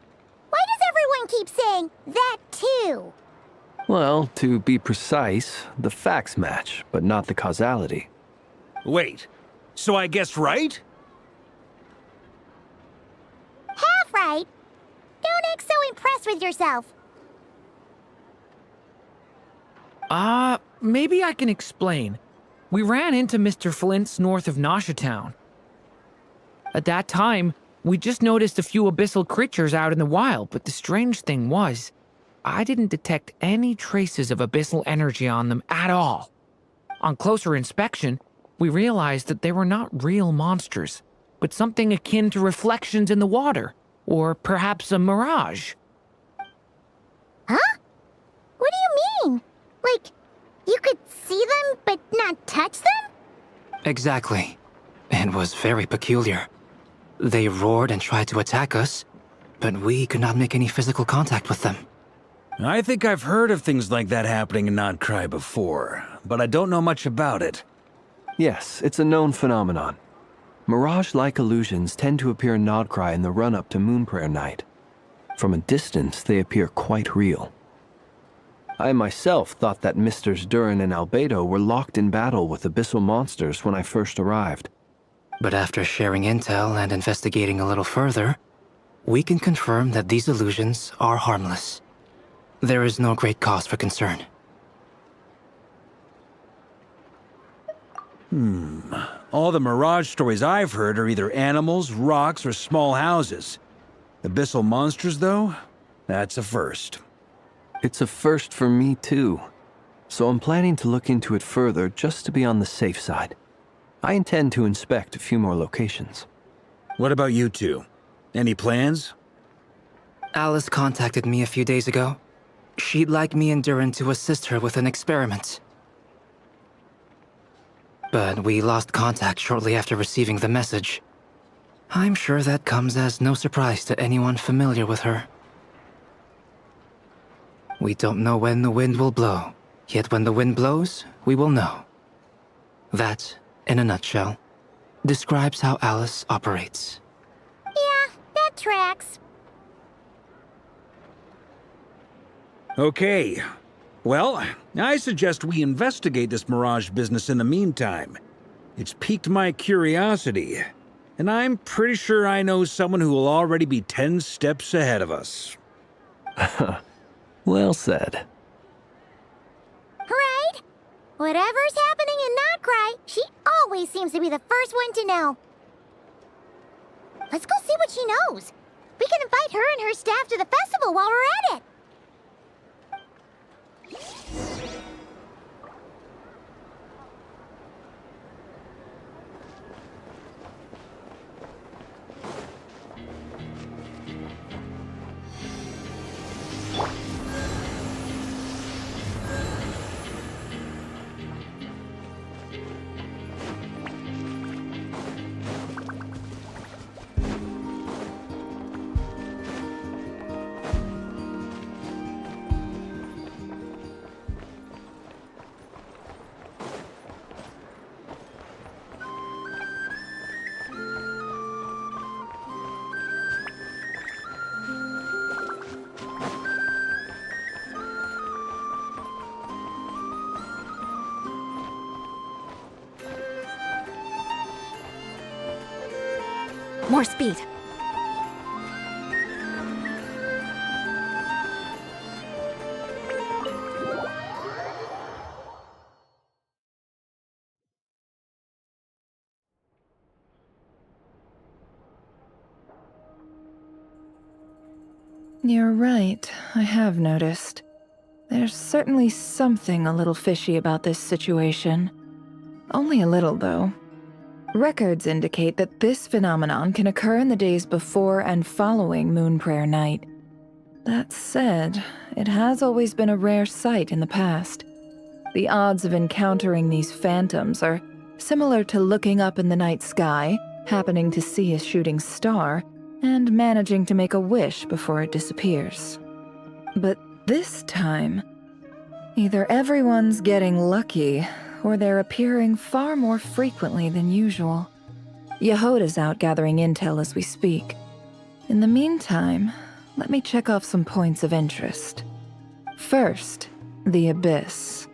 Why does everyone keep saying that too? Well, to be precise, the facts match, but not the causality. Wait, so I guessed right? Half right. Don't act so impressed with yourself. Maybe I can explain. We ran into Mr. Flint's north of Noshatown. At that time, we just noticed a few abyssal creatures out in the wild, but the strange thing was, I didn't detect any traces of abyssal energy on them at all. On closer inspection, we realized that they were not real monsters, but something akin to reflections in the water, or perhaps a mirage. Huh? What do you mean? Like, you could see them but not touch them? Exactly. It was very peculiar. They roared and tried to attack us, but we could not make any physical contact with them. I think I've heard of things like that happening in Nocturne before, but I don't know much about it. Yes, it's a known phenomenon. Mirage-like illusions tend to appear in Nocturne in the run-up to Moonprayer Night. From a distance, they appear quite real. I myself thought that Misters Durin and Albedo were locked in battle with abyssal monsters when I first arrived. But after sharing intel and investigating a little further, we can confirm that these illusions are harmless. There is no great cause for concern. All the Mirage stories I've heard are either animals, rocks, or small houses. Abyssal monsters, though? That's a first. It's a first for me, too. So I'm planning to look into it further just to be on the safe side. I intend to inspect a few more locations. What about you two? Any plans? Alice contacted me a few days ago. She'd like me and Durin to assist her with an experiment. But we lost contact shortly after receiving the message. I'm sure that comes as no surprise to anyone familiar with her. We don't know when the wind will blow, yet when the wind blows, we will know. That, in a nutshell, describes how Alice operates. Yeah, that tracks. Okay. Well, I suggest we investigate this Mirage business in the meantime. It's piqued my curiosity, and I'm pretty sure I know someone who will already be 10 steps ahead of us. Well said. Right? Whatever's happening in Nocturne, she always seems to be the first one to know. Let's go see what she knows. We can invite her and her staff to the festival while we're at it. More speed. You're right, I have noticed. There's certainly something a little fishy about this situation. Only a little, though. Records indicate that this phenomenon can occur in the days before and following Moon Prayer Night. That said, it has always been a rare sight in the past. The odds of encountering these phantoms are similar to looking up in the night sky, happening to see a shooting star, and managing to make a wish before it disappears. But this time, either everyone's getting lucky, or they're appearing far more frequently than usual. Yehoda's out gathering intel as we speak. In the meantime, let me check off some points of interest. First, the Abyss.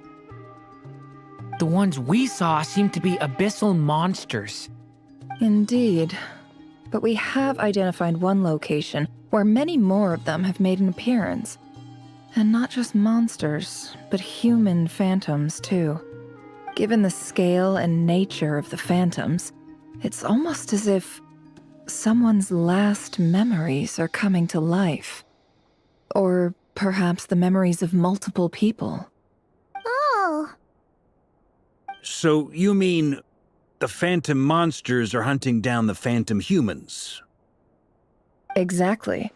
The ones we saw seem to be abyssal monsters. Indeed. But we have identified one location where many more of them have made an appearance. And not just monsters, but human phantoms, too. Given the scale and nature of the phantoms, it's almost as if someone's last memories are coming to life. Or perhaps the memories of multiple people. Oh. So you mean the phantom monsters are hunting down the phantom humans? Exactly.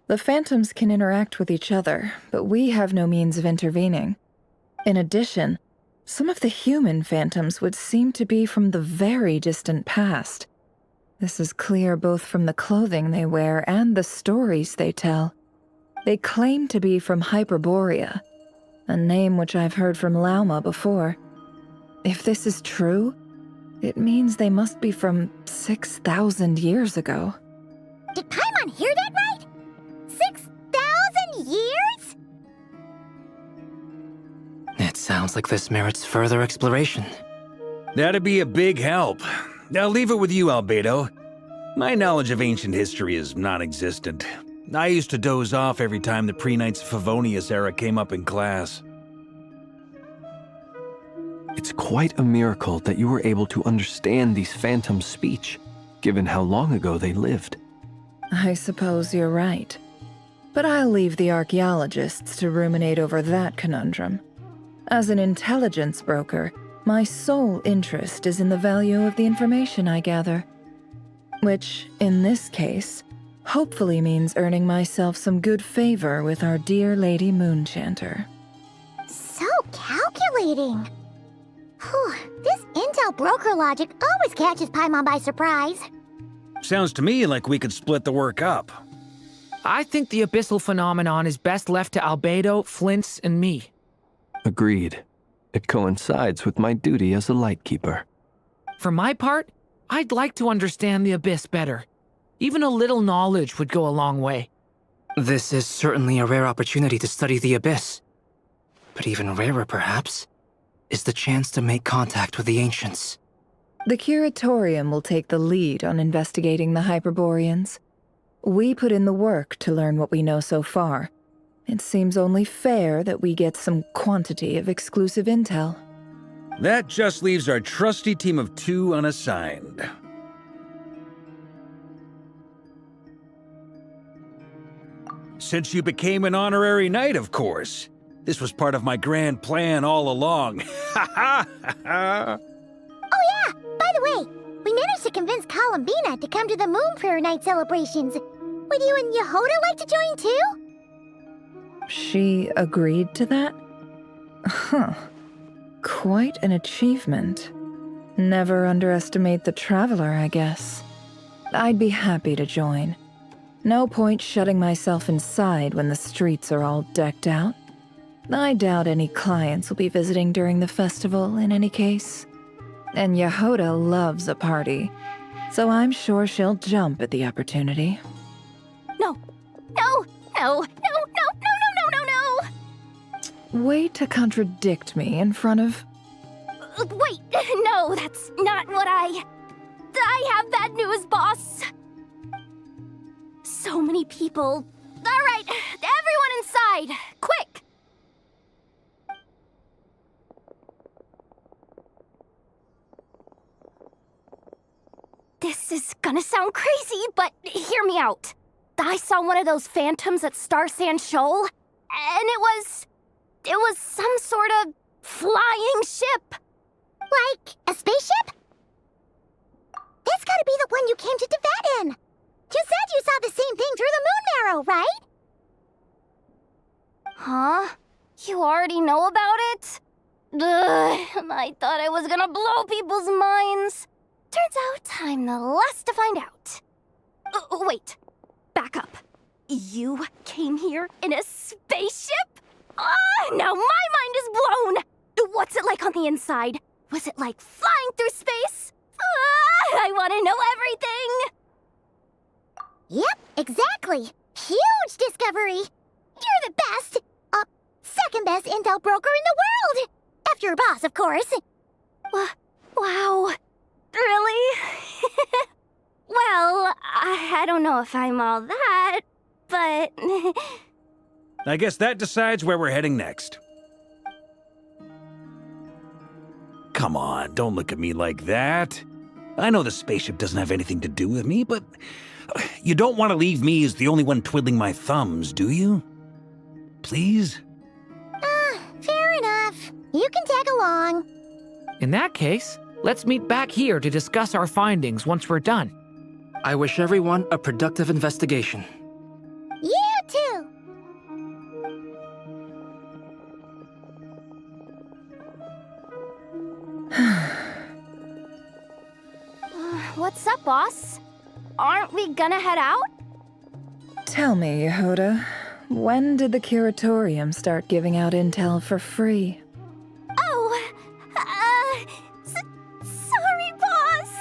The phantoms can interact with each other, but we have no means of intervening. In addition, some of the human phantoms would seem to be from the very distant past. This is clear both from the clothing they wear and the stories they tell. They claim to be from Hyperborea, a name which I've heard from Lauma before. If this is true, it means they must be from 6,000 years ago. Did Paimon hear that right? 6,000 years? It sounds like this merits further exploration. That'd be a big help. I'll leave it with you, Albedo. My knowledge of ancient history is non-existent. I used to doze off every time the pre-Knights of Favonius era came up in class. It's quite a miracle that you were able to understand these phantoms' speech, given how long ago they lived. I suppose you're right. But I'll leave the archaeologists to ruminate over that conundrum. As an intelligence broker, my sole interest is in the value of the information I gather. Which, in this case, hopefully means earning myself some good favor with our dear Lady Moonchanter. So calculating. Whew, this intel broker logic always catches Paimon by surprise. Sounds to me like we could split the work up. I think the abyssal phenomenon is best left to Albedo, Flint's, and me. Agreed. It coincides with my duty as a lightkeeper. For my part, I'd like to understand the abyss better. Even a little knowledge would go a long way. This is certainly a rare opportunity to study the abyss. But even rarer, perhaps, is the chance to make contact with the ancients. The Curatorium will take the lead on investigating the Hyperboreans. We put in the work to learn what we know so far. It seems only fair that we get some quantity of exclusive intel. That just leaves our trusty team of 2 unassigned. Since you became an honorary knight, of course. This was part of my grand plan all along. Ha ha ha! Oh yeah, by the way, we managed to convince Columbina to come to the Moon Prayer Night celebrations. Would you and Yehoda like to join too? She agreed to that? Huh. Quite an achievement. Never underestimate the traveler, I guess. I'd be happy to join. No point shutting myself inside when the streets are all decked out. I doubt any clients will be visiting during the festival in any case. And Yehoda loves a party, so I'm sure she'll jump at the opportunity. No, no, no, no, no, no, no, no, no, no! Way to contradict me in front of... Wait, no, that's not what I have bad news, boss! So many people. Alright, everyone inside! Quick! This is gonna sound crazy, but hear me out. I saw one of those phantoms at Star Sand Shoal, and it was some sort of flying ship. Like a spaceship? That's gotta be the one you came to Tibet in. You said you saw the same thing through the moon marrow, right? Huh? You already know about it? Ugh, I thought I was gonna blow people's minds. Turns out I'm the last to find out. Wait, back up. You came here in a spaceship? Now my mind is blown! What's it like on the inside? Was it like flying through space? I want to know everything! Yep, exactly. Huge discovery. You're the best, second best intel broker in the world. After your boss, of course. Wow. Really? Well, I don't know if I'm all that, but... I guess that decides where we're heading next. Come on, don't look at me like that. I know the spaceship doesn't have anything to do with me, but you don't want to leave me as the only one twiddling my thumbs, do you? Please? Fair enough. You can tag along. In that case, let's meet back here to discuss our findings once we're done. I wish everyone a productive investigation. You too. What's up, boss? Aren't we gonna head out? Tell me, Yehoda, when did the curatorium start giving out intel for free? Oh, sorry, boss.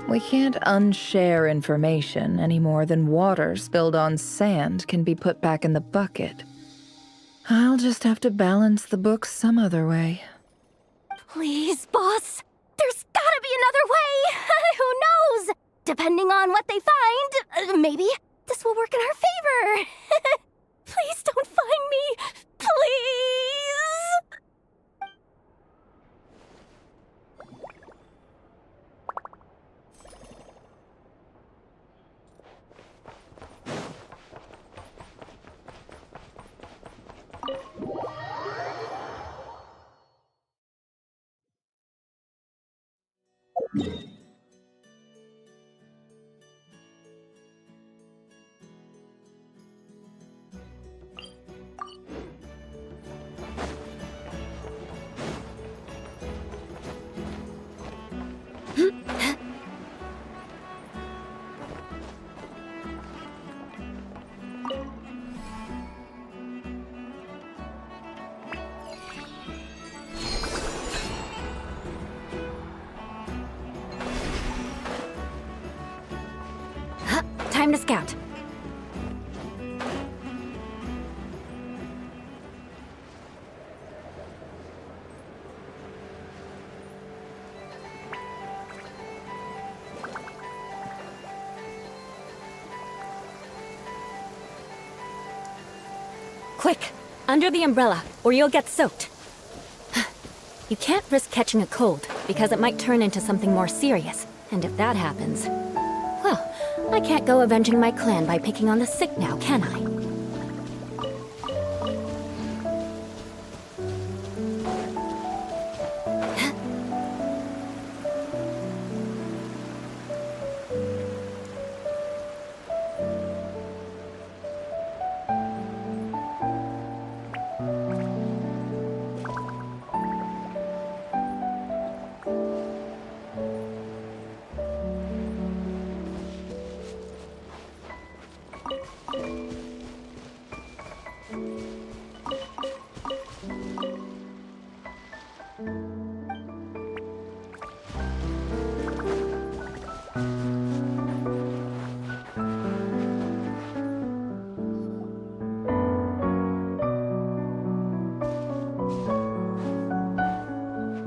We can't unshare information any more than water spilled on sand can be put back in the bucket. I'll just have to balance the books some other way. Please, boss. There's gotta be another way. Who knows? Depending on what they find, maybe this will work in our favor. Please don't find me. Please. Time to scout. Quick, Under the umbrella, or you'll get soaked. You can't risk catching a cold, because it might turn into something more serious. And if that happens, well, I can't go avenging my clan by picking on the sick now, can I?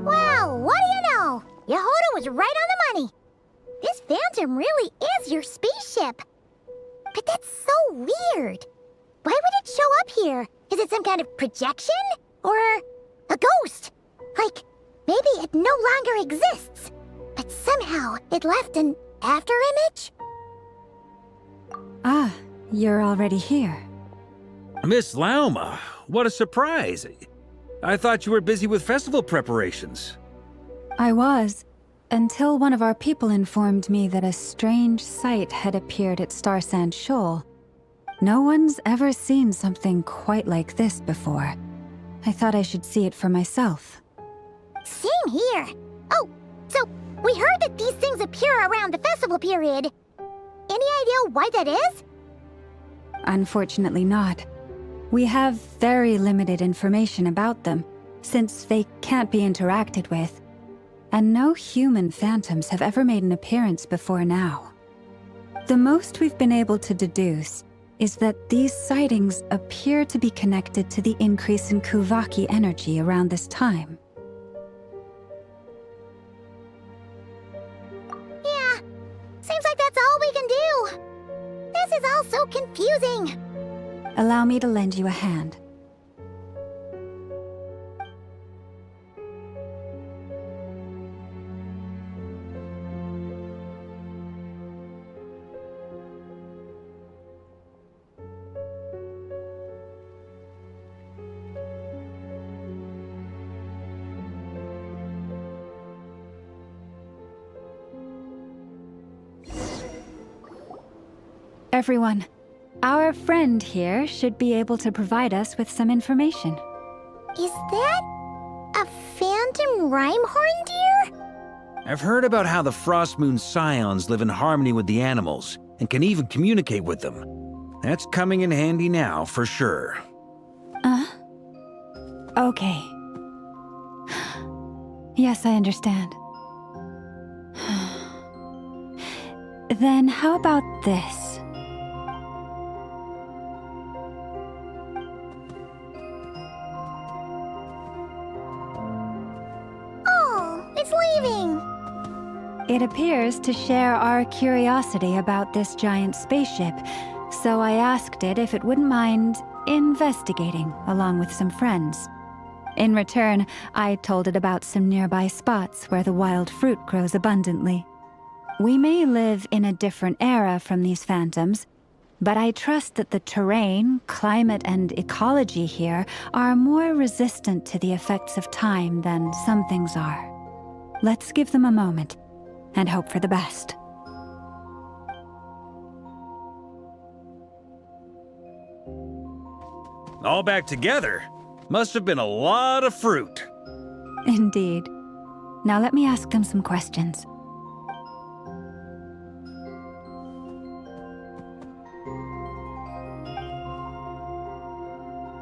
Well, what do you know? Yehoda was right on the money. This Phantom really is your spaceship. But that's so weird. Why would it show up here? Is it some kind of projection? Or a ghost? Like, maybe it no longer exists, but somehow it left an afterimage? Ah, you're already here. Miss Lauma, what a surprise. I thought you were busy with festival preparations. I was, until one of our people informed me that a strange sight had appeared at Starsand Shoal. No one's ever seen something quite like this before. I thought I should see it for myself. Same here. Oh, so we heard that these things appear around the festival period. Any idea why that is? Unfortunately not. We have very limited information about them, since they can't be interacted with. And no human phantoms have ever made an appearance before now. The most we've been able to deduce is that these sightings appear to be connected to the increase in Kuvaki energy around this time. Yeah, seems like that's all we can do. This is all so confusing. Allow me to lend you a hand. Everyone, our friend here should be able to provide us with some information. Is that a phantom rhymehorn deer? I've heard about how the Frost Moon Scions live in harmony with the animals and can even communicate with them. That's coming in handy now, for sure. Okay. Yes, I understand. Then how about this? Oh, it's leaving. It appears to share our curiosity about this giant spaceship, so I asked it if it wouldn't mind investigating along with some friends. In return, I told it about some nearby spots where the wild fruit grows abundantly. We may live in a different era from these phantoms, but I trust that the terrain, climate, and ecology here are more resistant to the effects of time than some things are. Let's give them a moment and hope for the best. All back together? Must have been a lot of fruit. Indeed. Now let me ask them some questions.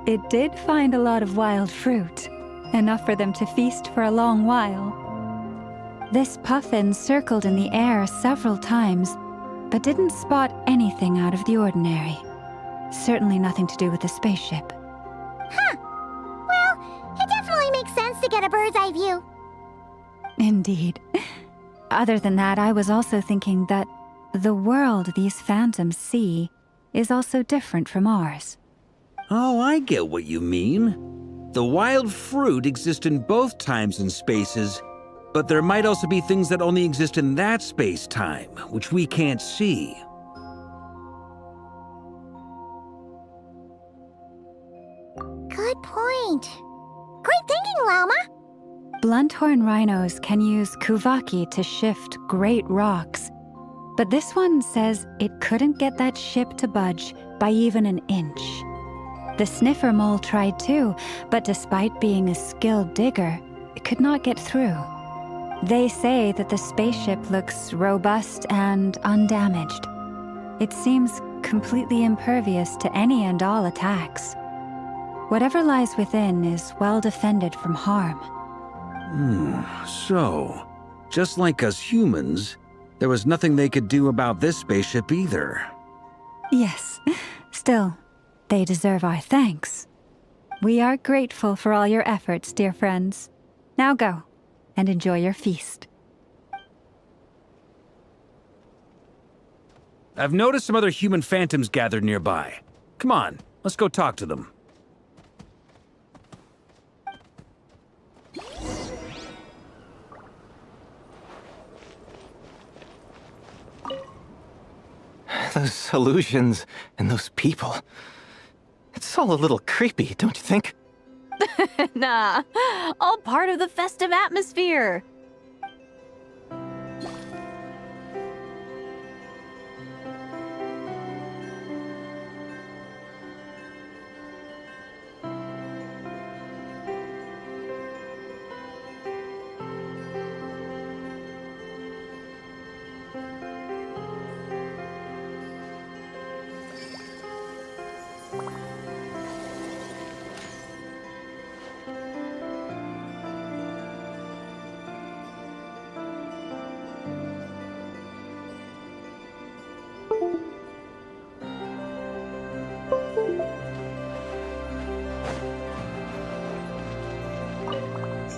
It did find a lot of wild fruit, enough for them to feast for a long while. This puffin circled in the air several times, but didn't spot anything out of the ordinary. Certainly nothing to do with the spaceship. Huh. Well, it definitely makes sense to get a bird's eye view. Indeed. Other than that, I was also thinking that the world these phantoms see is also different from ours. Oh, I get what you mean. The wild fruit exists in both times and spaces, but there might also be things that only exist in that space-time, which we can't see. Good point. Great thinking, Llama. Blunthorn rhinos can use kuvaki to shift great rocks, but this one says it couldn't get that ship to budge by even an inch. The sniffer mole tried too, but despite being a skilled digger, it could not get through. They say that the spaceship looks robust and undamaged. It seems completely impervious to any and all attacks. Whatever lies within is well defended from harm. So, just like us humans, there was nothing they could do about this spaceship either. Yes, still, they deserve our thanks. We are grateful for all your efforts, dear friends. Now go, and enjoy your feast. I've noticed some other human phantoms gathered nearby. Come on, let's go talk to them. Those illusions and those people. It's all a little creepy, don't you think? Nah, all part of the festive atmosphere.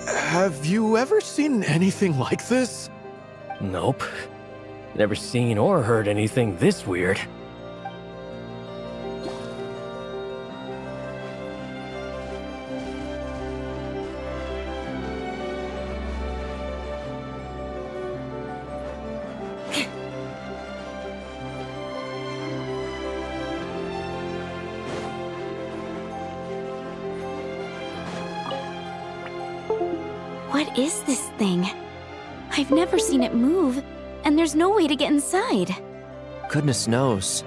Have you ever seen anything like this? Nope. Never seen or heard anything this weird. What is this thing? I've never seen it move, and there's no way to get inside. Goodness knows.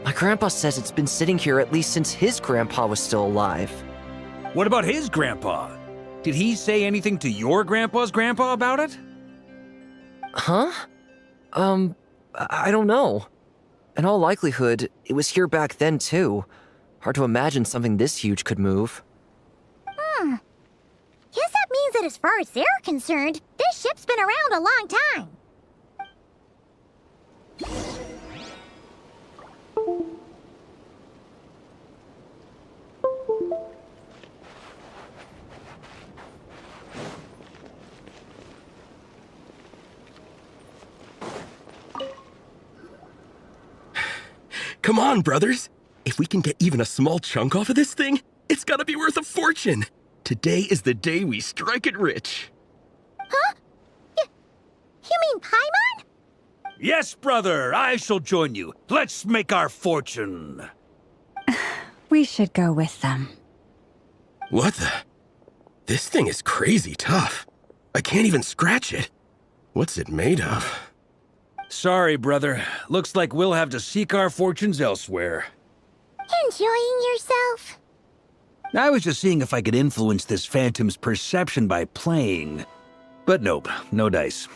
My grandpa says it's been sitting here at least since his grandpa was still alive. What about his grandpa? Did he say anything to your grandpa's grandpa about it? Huh? I don't know. In all likelihood, it was here back then too. Hard to imagine something this huge could move. Guess that means that as far as they're concerned, this ship's been around a long time. Come on, brothers. If we can get even a small chunk off of this thing, it's gotta be worth a fortune. Today is the day we strike it rich. Huh? You mean Paimon? Yes, brother, I shall join you. Let's make our fortune. We should go with them. What the? This thing is crazy tough. I can't even scratch it. What's it made of? Sorry, brother. Looks like we'll have to seek our fortunes elsewhere. Enjoying yourself? I was just seeing if I could influence this phantom's perception by playing. But nope, no dice.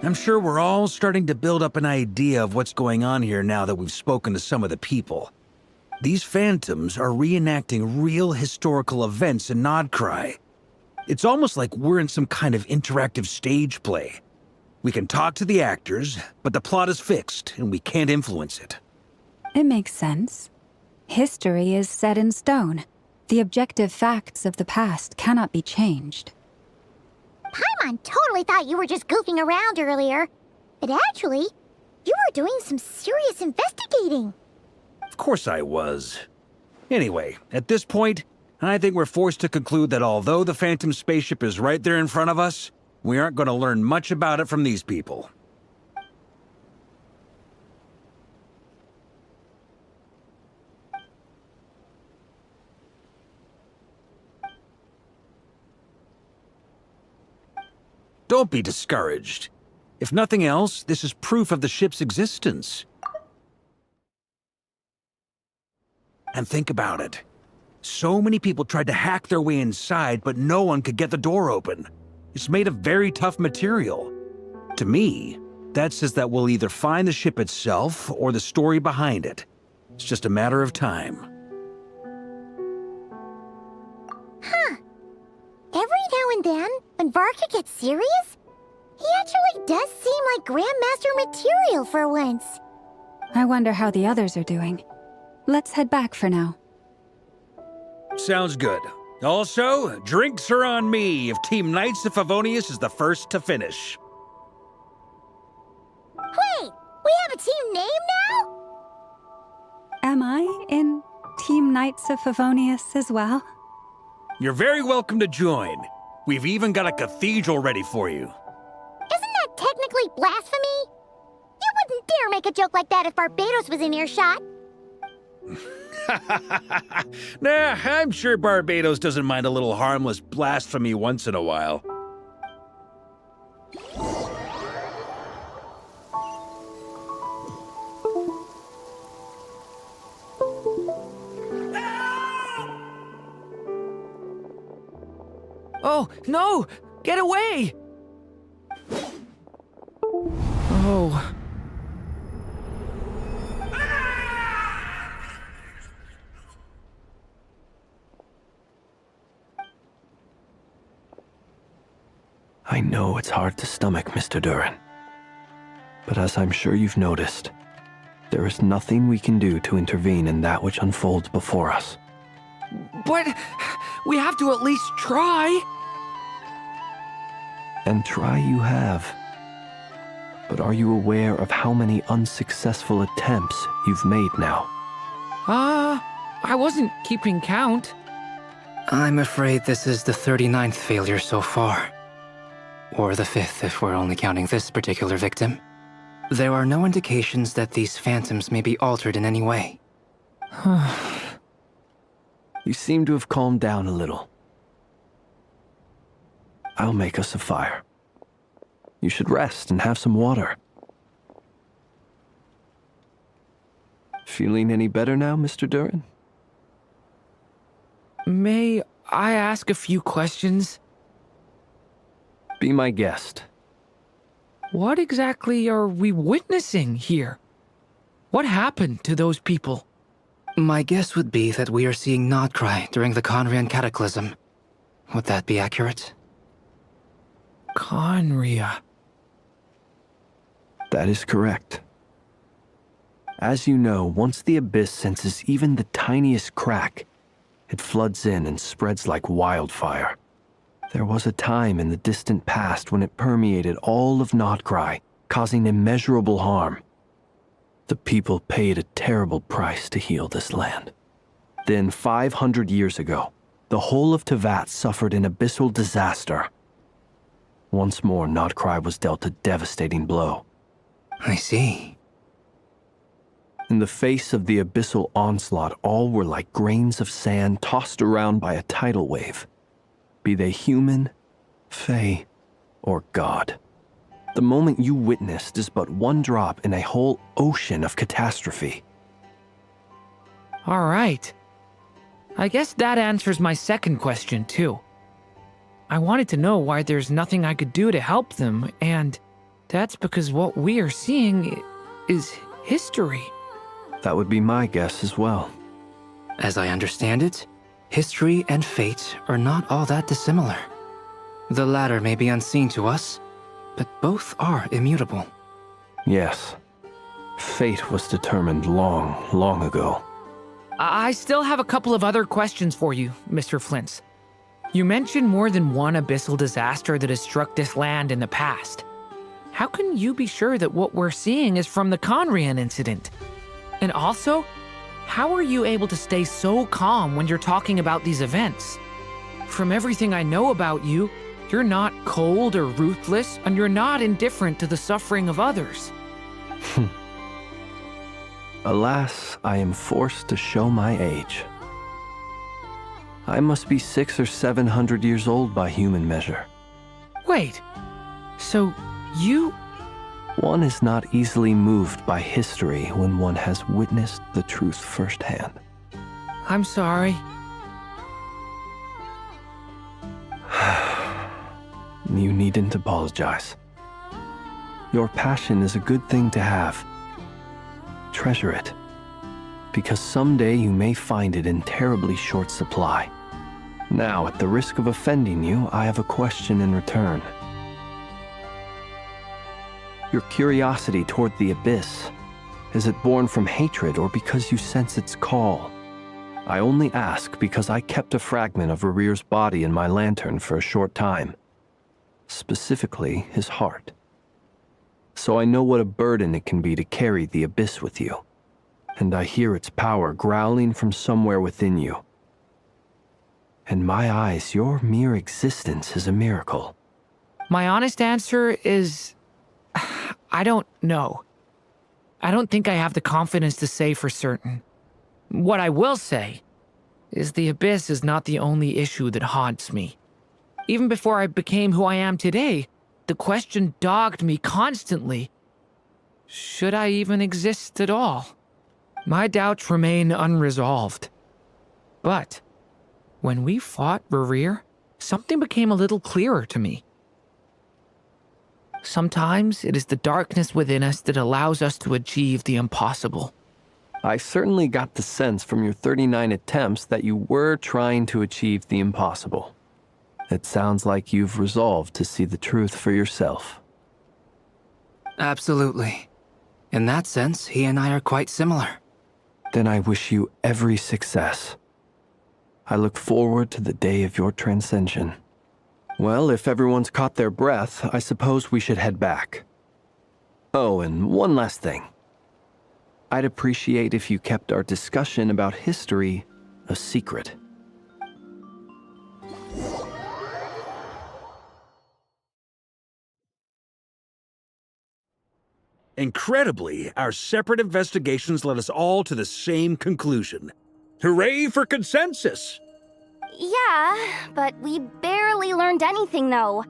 I'm sure we're all starting to build up an idea of what's going on here now that we've spoken to some of the people. These phantoms are reenacting real historical events in Nodcry. It's almost like we're in some kind of interactive stage play. We can talk to the actors, but the plot is fixed, and we can't influence it. It makes sense. History is set in stone. The objective facts of the past cannot be changed. Paimon totally thought you were just goofing around earlier. But actually, You were doing some serious investigating. Of course I was. Anyway, at this point, I think we're forced to conclude that although the Phantom spaceship is right there in front of us, we aren't going to learn much about it from these people. Don't be discouraged. If nothing else, this is proof of the ship's existence. And think about it. So many people tried to hack their way inside, but no one could get the door open. It's made of very tough material. To me, that says that we'll either find the ship itself or the story behind it. It's just a matter of time. Huh. Every now and then, when Varka gets serious, he actually does seem like Grandmaster material for once. I wonder how the others are doing. Let's head back for now. Sounds good. Also, drinks are on me if Team Knights of Favonius is the first to finish. Wait, we have a team name now? Am I in Team Knights of Favonius as well? You're very welcome to join. We've even got a cathedral ready for you. Isn't that technically blasphemy? You wouldn't dare make a joke like that if Barbados was in earshot. Nah, I'm sure Barbados doesn't mind a little harmless blasphemy once in a while. Oh, no! Get away! Oh. I know it's hard to stomach, Mr. Duran. But as I'm sure you've noticed, there is nothing we can do to intervene in that which unfolds before us. But we have to at least try. And try you have. But are you aware of how many unsuccessful attempts you've made now? I wasn't keeping count. I'm afraid this is the 39th failure so far. Or the 5th if we're only counting this particular victim. There are no indications that these phantoms may be altered in any way. You seem to have calmed down a little. I'll make us a fire. You should rest and have some water. Feeling any better now, Mr. Duran? May I ask a few questions? Be my guest. What exactly are we witnessing here? What happened to those people? My guess would be that we are seeing Nocturne during the Conrian Cataclysm. Would that be accurate? Conria. That is correct. As you know, once the Abyss senses even the tiniest crack, it floods in and spreads like wildfire. There was a time in the distant past when it permeated all of Nocturne, causing immeasurable harm. The people paid a terrible price to heal this land. Then, 500 years ago, the whole of Tevat suffered an abyssal disaster. Once more, Nocturne was dealt a devastating blow. I see. In the face of the abyssal onslaught, all were like grains of sand tossed around by a tidal wave. Be they human, fae, or god. The moment you witnessed is but one drop in a whole ocean of catastrophe. All right. I guess that answers my second question, too. I wanted to know why there's nothing I could do to help them, and that's because what we are seeing is history. That would be my guess as well. As I understand it, history and fate are not all that dissimilar. The latter may be unseen to us, but both are immutable. Yes. Fate was determined long, long ago. I still have a couple of other questions for you, Mr. Flint's. You mentioned more than one abyssal disaster that has struck this land in the past. how can you be sure that what we're seeing is from the Conrian incident? And also, how are you able to stay so calm when you're talking about these events? From everything I know about you, you're not cold or ruthless, and you're not indifferent to the suffering of others. Alas, I am forced to show my age. I must be 600 or 700 years old by human measure. Wait, so you... One is not easily moved by history when one has witnessed the truth firsthand. I'm sorry. You needn't apologize. Your passion is a good thing to have. Treasure it, because someday you may find it in terribly short supply. Now, at the risk of offending you, I have a question in return. Your curiosity toward the abyss, is it born from hatred or because you sense its call? I only ask because I kept a fragment of Rere's body in my lantern for a short time. Specifically, his heart. So I know what a burden it can be to carry the abyss with you. And I hear its power growling from somewhere within you. In my eyes, your mere existence is a miracle. My honest answer is... I don't know. I don't think I have the confidence to say for certain. What I will say is the abyss is not the only issue that haunts me. Even before I became who I am today, the question dogged me constantly. Should I even exist at all? My doubts remain unresolved. But when we fought Rerir, something became a little clearer to me. Sometimes it is the darkness within us that allows us to achieve the impossible. I certainly got the sense from your 39 attempts that you were trying to achieve the impossible. It sounds like you've resolved to see the truth for yourself. Absolutely. In that sense, he and I are quite similar. Then I wish you every success. I look forward to the day of your transcension. Well, if everyone's caught their breath, I suppose we should head back. Oh, and one last thing. I'd appreciate if you kept our discussion about history a secret. Incredibly, our separate investigations led us all to the same conclusion. Hooray for consensus! Yeah, but we barely learned anything, though.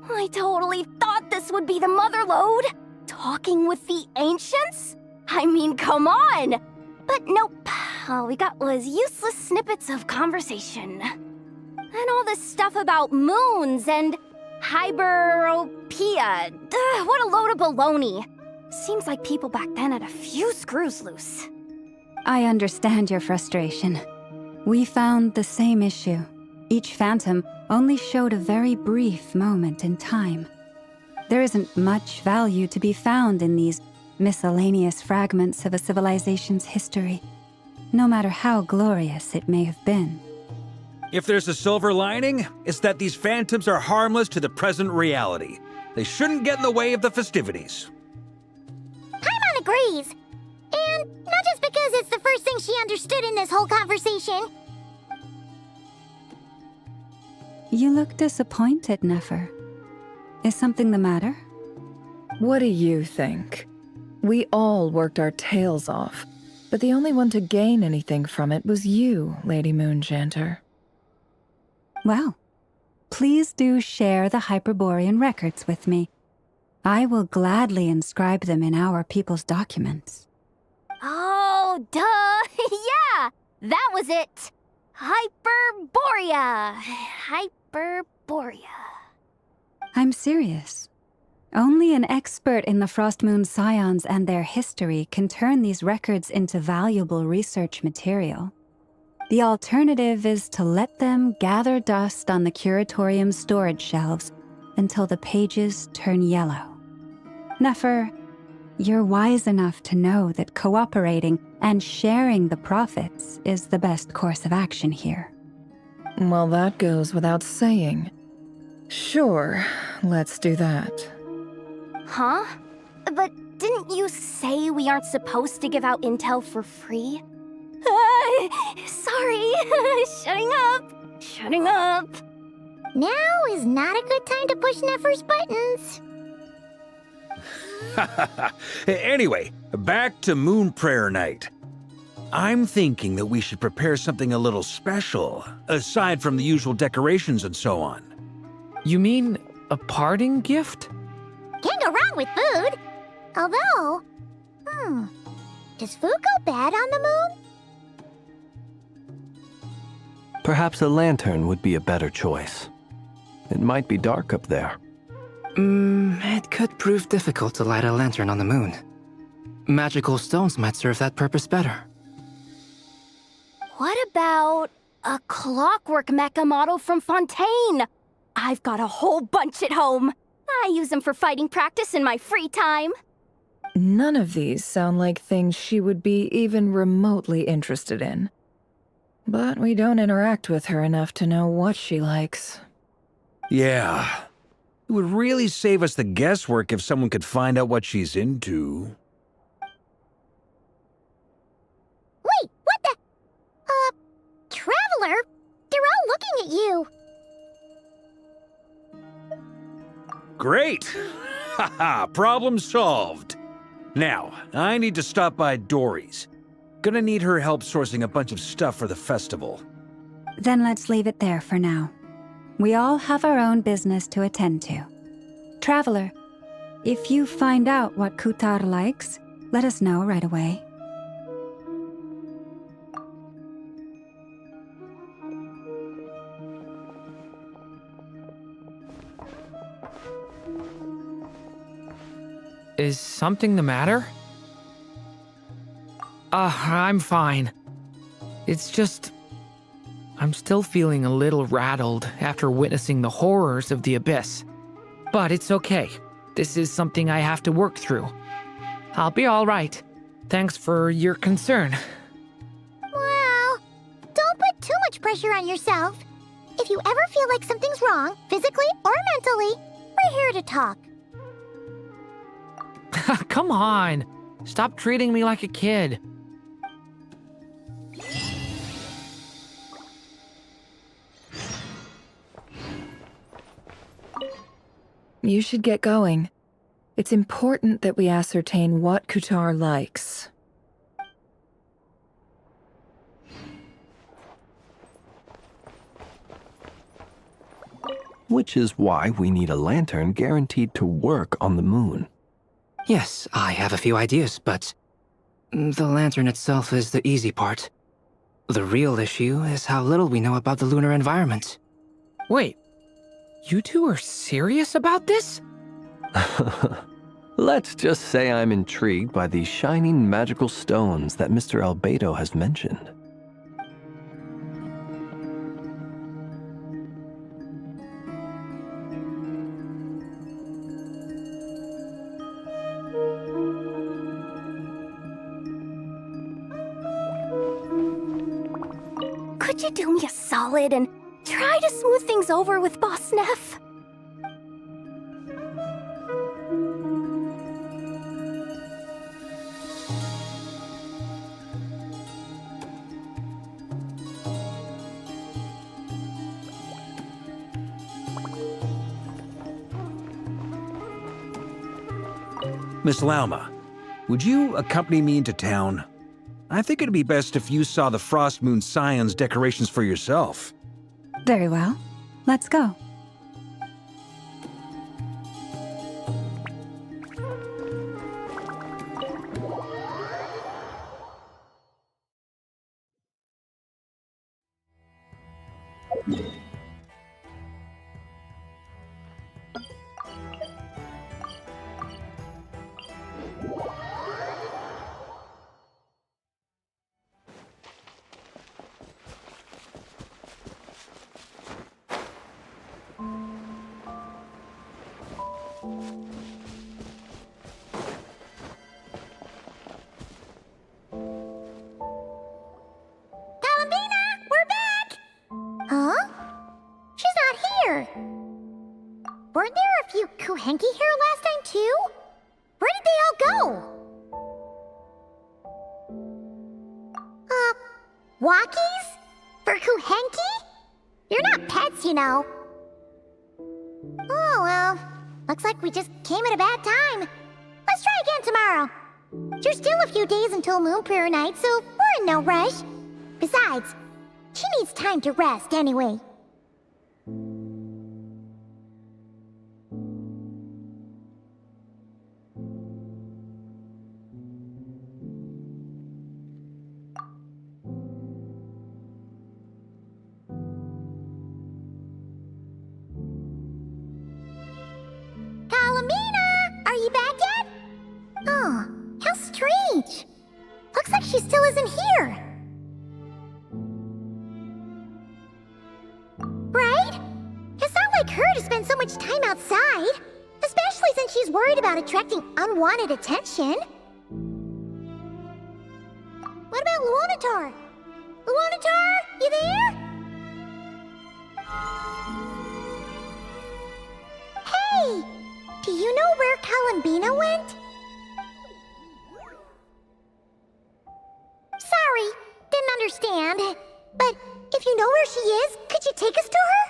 I totally thought this would be the mother lode. Talking with the ancients? I mean, come on! But nope. All we got was useless snippets of conversation. And all this stuff about moons and hyperopia. What a load of baloney. Seems like people back then had a few screws loose. I understand your frustration. We found the same issue. Each phantom only showed a very brief moment in time. There isn't much value to be found in these miscellaneous fragments of a civilization's history, no matter how glorious it may have been. If there's a silver lining, it's that these phantoms are harmless to the present reality. They shouldn't get in the way of the festivities. Paimon agrees. And not just because it's the first thing she understood in this whole conversation. You look disappointed, Nefer. Is something the matter? What do you think? We all worked our tails off, but the only one to gain anything from it was you, Lady Moonjanter. Well, please do share the Hyperborean records with me. I will gladly inscribe them in our people's documents. Oh, duh! Yeah! That was it! Hyperborea! Hyperborea. I'm serious. Only an expert in the Frostmoon Scions and their history can turn these records into valuable research material. The alternative is to let them gather dust on the Curatorium's storage shelves until the pages turn yellow. Nefer, you're wise enough to know that cooperating and sharing the profits is the best course of action here. Well, that goes without saying. Sure, let's do that. Huh? But didn't you say we aren't supposed to give out intel for free? Sorry. Shutting up. Shutting up. Now is not a good time to push Nefer's buttons. Anyway, back to Moon Prayer Night. I'm thinking that we should prepare something a little special, aside from the usual decorations and so on. You mean a parting gift? Can't go wrong with food. Although, does food go bad on the moon? Perhaps a lantern would be a better choice. It might be dark up there. It could prove difficult to light a lantern on the moon. Magical stones might serve that purpose better. What about a clockwork mecha model from Fontaine? I've got a whole bunch at home. I use them for fighting practice in my free time. None of these sound like things she would be even remotely interested in. But we don't interact with her enough to know what she likes. Yeah. It would really save us the guesswork if someone could find out what she's into. Wait, what the? Traveler? They're all looking at you. Great! Haha, problem solved. Now, I need to stop by Dory's. Gonna need her help sourcing a bunch of stuff for the festival. Then let's leave it there for now. We all have our own business to attend to. Traveler, if you find out what Kutar likes, let us know right away. Is something the matter? I'm fine. It's just... I'm still feeling a little rattled after witnessing the horrors of the Abyss. But it's okay. This is something I have to work through. I'll be all right. Thanks for your concern. Well, don't put too much pressure on yourself. If you ever feel like something's wrong, physically or mentally, we're here to talk. Come on. Stop treating me like a kid. You should get going. It's important that we ascertain what Kutar likes. Which is why we need a lantern guaranteed to work on the moon. Yes, I have a few ideas, but the lantern itself is the easy part. The real issue is how little we know about the lunar environment. Wait, you two are serious about this? Let's just say I'm intrigued by these shining magical stones that Mr. Albedo has mentioned. Could you do me a solid and try to smooth things over with Boss Neff? Miss Lauma, would you accompany me into town? I think it'd be best if you saw the Frost Moon Scion's decorations for yourself. Very well. Let's go. Huh? She's not here. Weren't there a few Kuhenki here last time, too? Walkies? For Kuhenki? You're not pets, you know. Oh, well. Looks like we just came at a bad time. Let's try again tomorrow. There's still a few days until Moon Prayer Night, so we're in no rush. Besides, she needs time to rest anyway. Kalamina! Are you back yet? Oh, how strange. Looks like she still isn't here. Right? It's not like her to spend so much time outside, especially since she's worried about attracting unwanted attention. What about Luonatar? Luonatar, you there? Hey! Do you know where Kalambina went? Sorry, didn't understand. But if you know where she is, could you take us to her?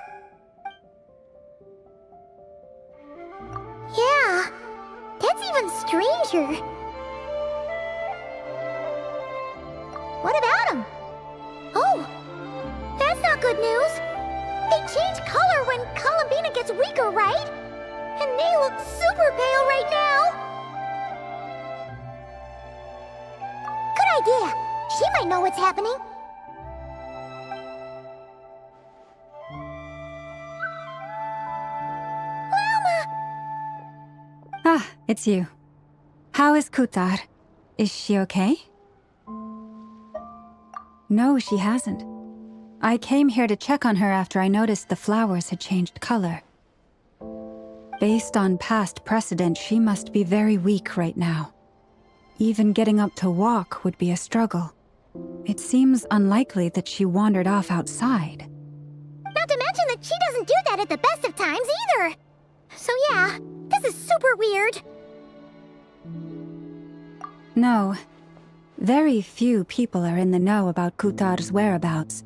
Yeah, that's even stranger. What about him? Oh, that's not good news. They change color when Kalambina gets weaker, right? And they look super pale right now. Good idea. She might know what's happening. Ah, it's you. How is Kutar? Is she okay? No, she hasn't. I came here to check on her after I noticed the flowers had changed color. Based on past precedent, she must be very weak right now. Even getting up to walk would be a struggle. It seems unlikely that she wandered off outside. Not to mention that she doesn't do that at the best of times either. So yeah, this is super weird. No. Very few people are in the know about Kutar's whereabouts.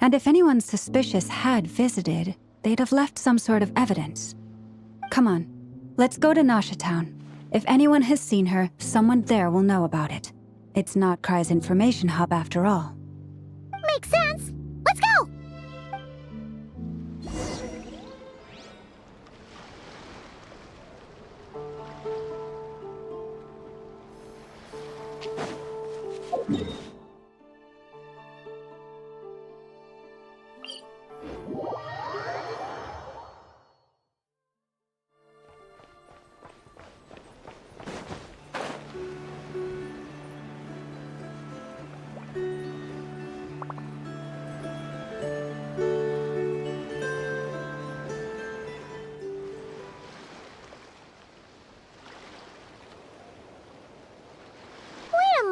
And if anyone suspicious had visited, they'd have left some sort of evidence. Come on, let's go to Nasha Town. If anyone has seen her, someone there will know about it. It's not Cry's information hub after all. Makes sense. Let's go!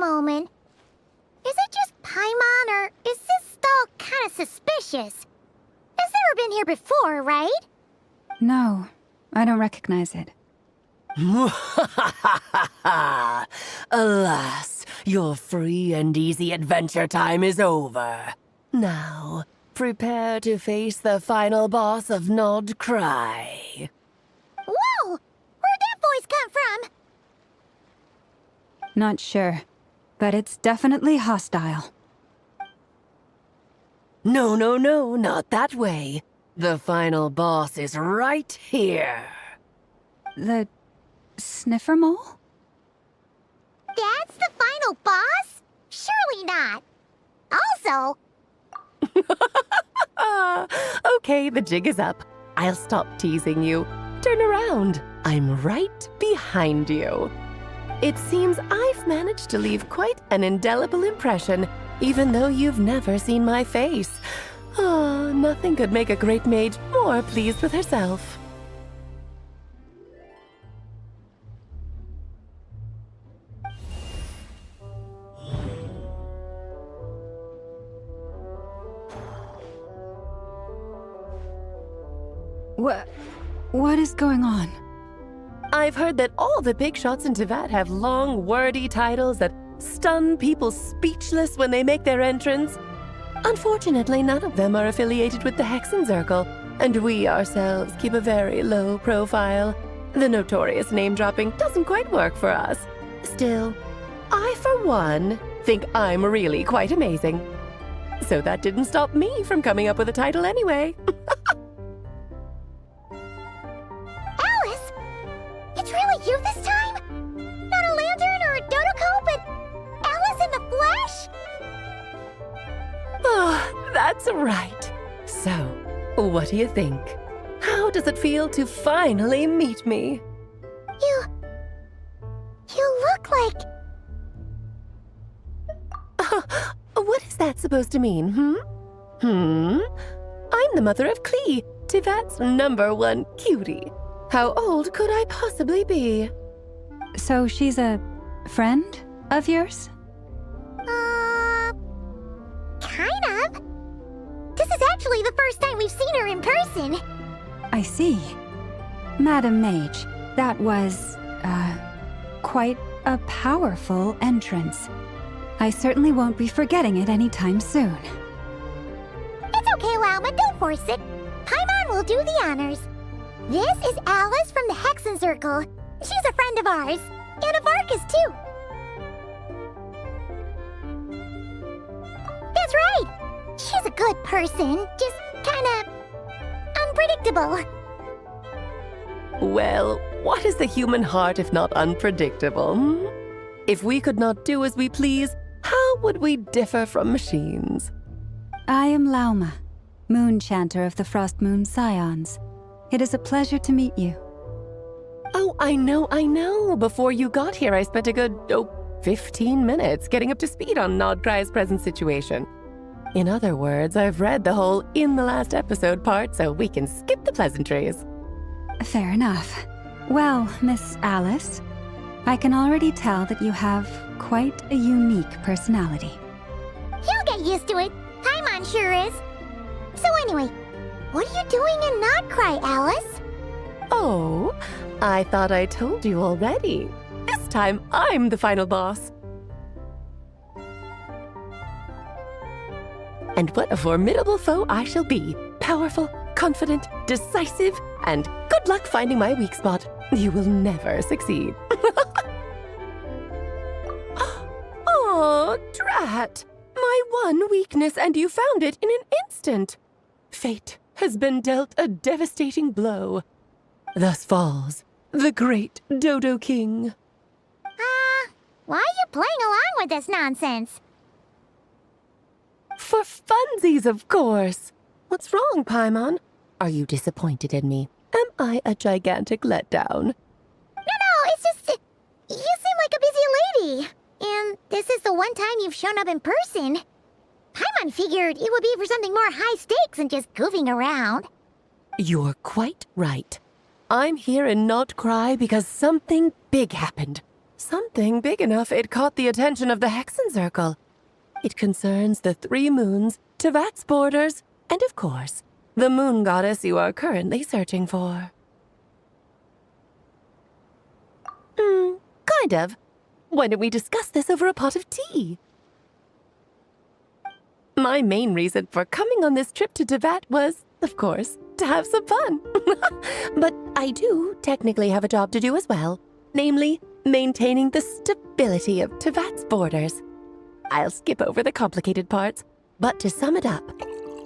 Moment. Is it just Paimon, or is this stall kind of suspicious? It's never been here before, right? No, I don't recognize it. Alas, your free and easy adventure time is over. Now, prepare to face the final boss of Nod Cry. Whoa! Where'd that voice come from? Not sure, but it's definitely hostile. No, no, no, not that way. The final boss is right here. The sniffer mole? That's the final boss? Surely not. Also... Okay, the jig is up. I'll stop teasing you. Turn around. I'm right behind you. It seems I've managed to leave quite an indelible impression, even though you've never seen my face. Oh, nothing could make a great maid more pleased with herself. What is going on? I've heard that all the big shots in Tevat have long, wordy titles that stun people speechless when they make their entrance. Unfortunately, none of them are affiliated with the Hexen Circle, and we ourselves keep a very low profile. The notorious name-dropping doesn't quite work for us. Still, I, for one, think I'm really quite amazing. So that didn't stop me from coming up with a title anyway. Alice! It's really you this time? Not a lantern or a Dodoko, but Alice in the flesh? Oh, that's right. So, what do you think? How does it feel to finally meet me? You look like... What is that supposed to mean, I'm the mother of Klee, Tivat's #1 cutie. How old could I possibly be? So she's a friend of yours? Kind of. This is actually the first time we've seen her in person. I see. Madam Mage, that was, quite a powerful entrance. I certainly won't be forgetting it anytime soon. It's okay, Lauma, don't force it. Paimon will do the honors. This is Alice from the Hexen Circle. She's a friend of ours, and of Arcus, too. That's right. She's a good person, just kinda unpredictable. Well, what is the human heart if not unpredictable? If we could not do as we please, how would we differ from machines? I am Lauma, Moon Chanter of the Frost Moon Scions. It is a pleasure to meet you. Oh, I know. Before you got here, I spent a good, 15 minutes getting up to speed on Nodcry's present situation. In other words, I've read the whole in the last episode part, so we can skip the pleasantries. Fair enough. Well, Miss Alice, I can already tell that you have quite a unique personality. He'll get used to it. Paimon sure is. So anyway, what are you doing in Nodcry, Alice? Oh, I thought I told you already. This time, I'm the final boss. And what a formidable foe I shall be. Powerful, confident, decisive, and good luck finding my weak spot. You will never succeed. Oh, drat! My one weakness, and you found it in an instant. Fate has been dealt a devastating blow. Thus falls the great Dodo King. Why are you playing along with this nonsense? For funsies, of course. What's wrong, Paimon? Are you disappointed in me? Am I a gigantic letdown? No, it's just... you seem like a busy lady. And this is the one time you've shown up in person. Paimon figured it would be for something more high stakes than just goofing around. You're quite right. I'm here in Nocturne because something big happened. Something big enough it caught the attention of the Hexen Circle. It concerns the 3 moons, Tivat's borders, and of course, the moon goddess you are currently searching for. Kind of. Why don't we discuss this over a pot of tea? My main reason for coming on this trip to Tivat was, of course, to have some fun. But I do technically have a job to do as well, namely, maintaining the stability of Tivat's borders. I'll skip over the complicated parts, but to sum it up,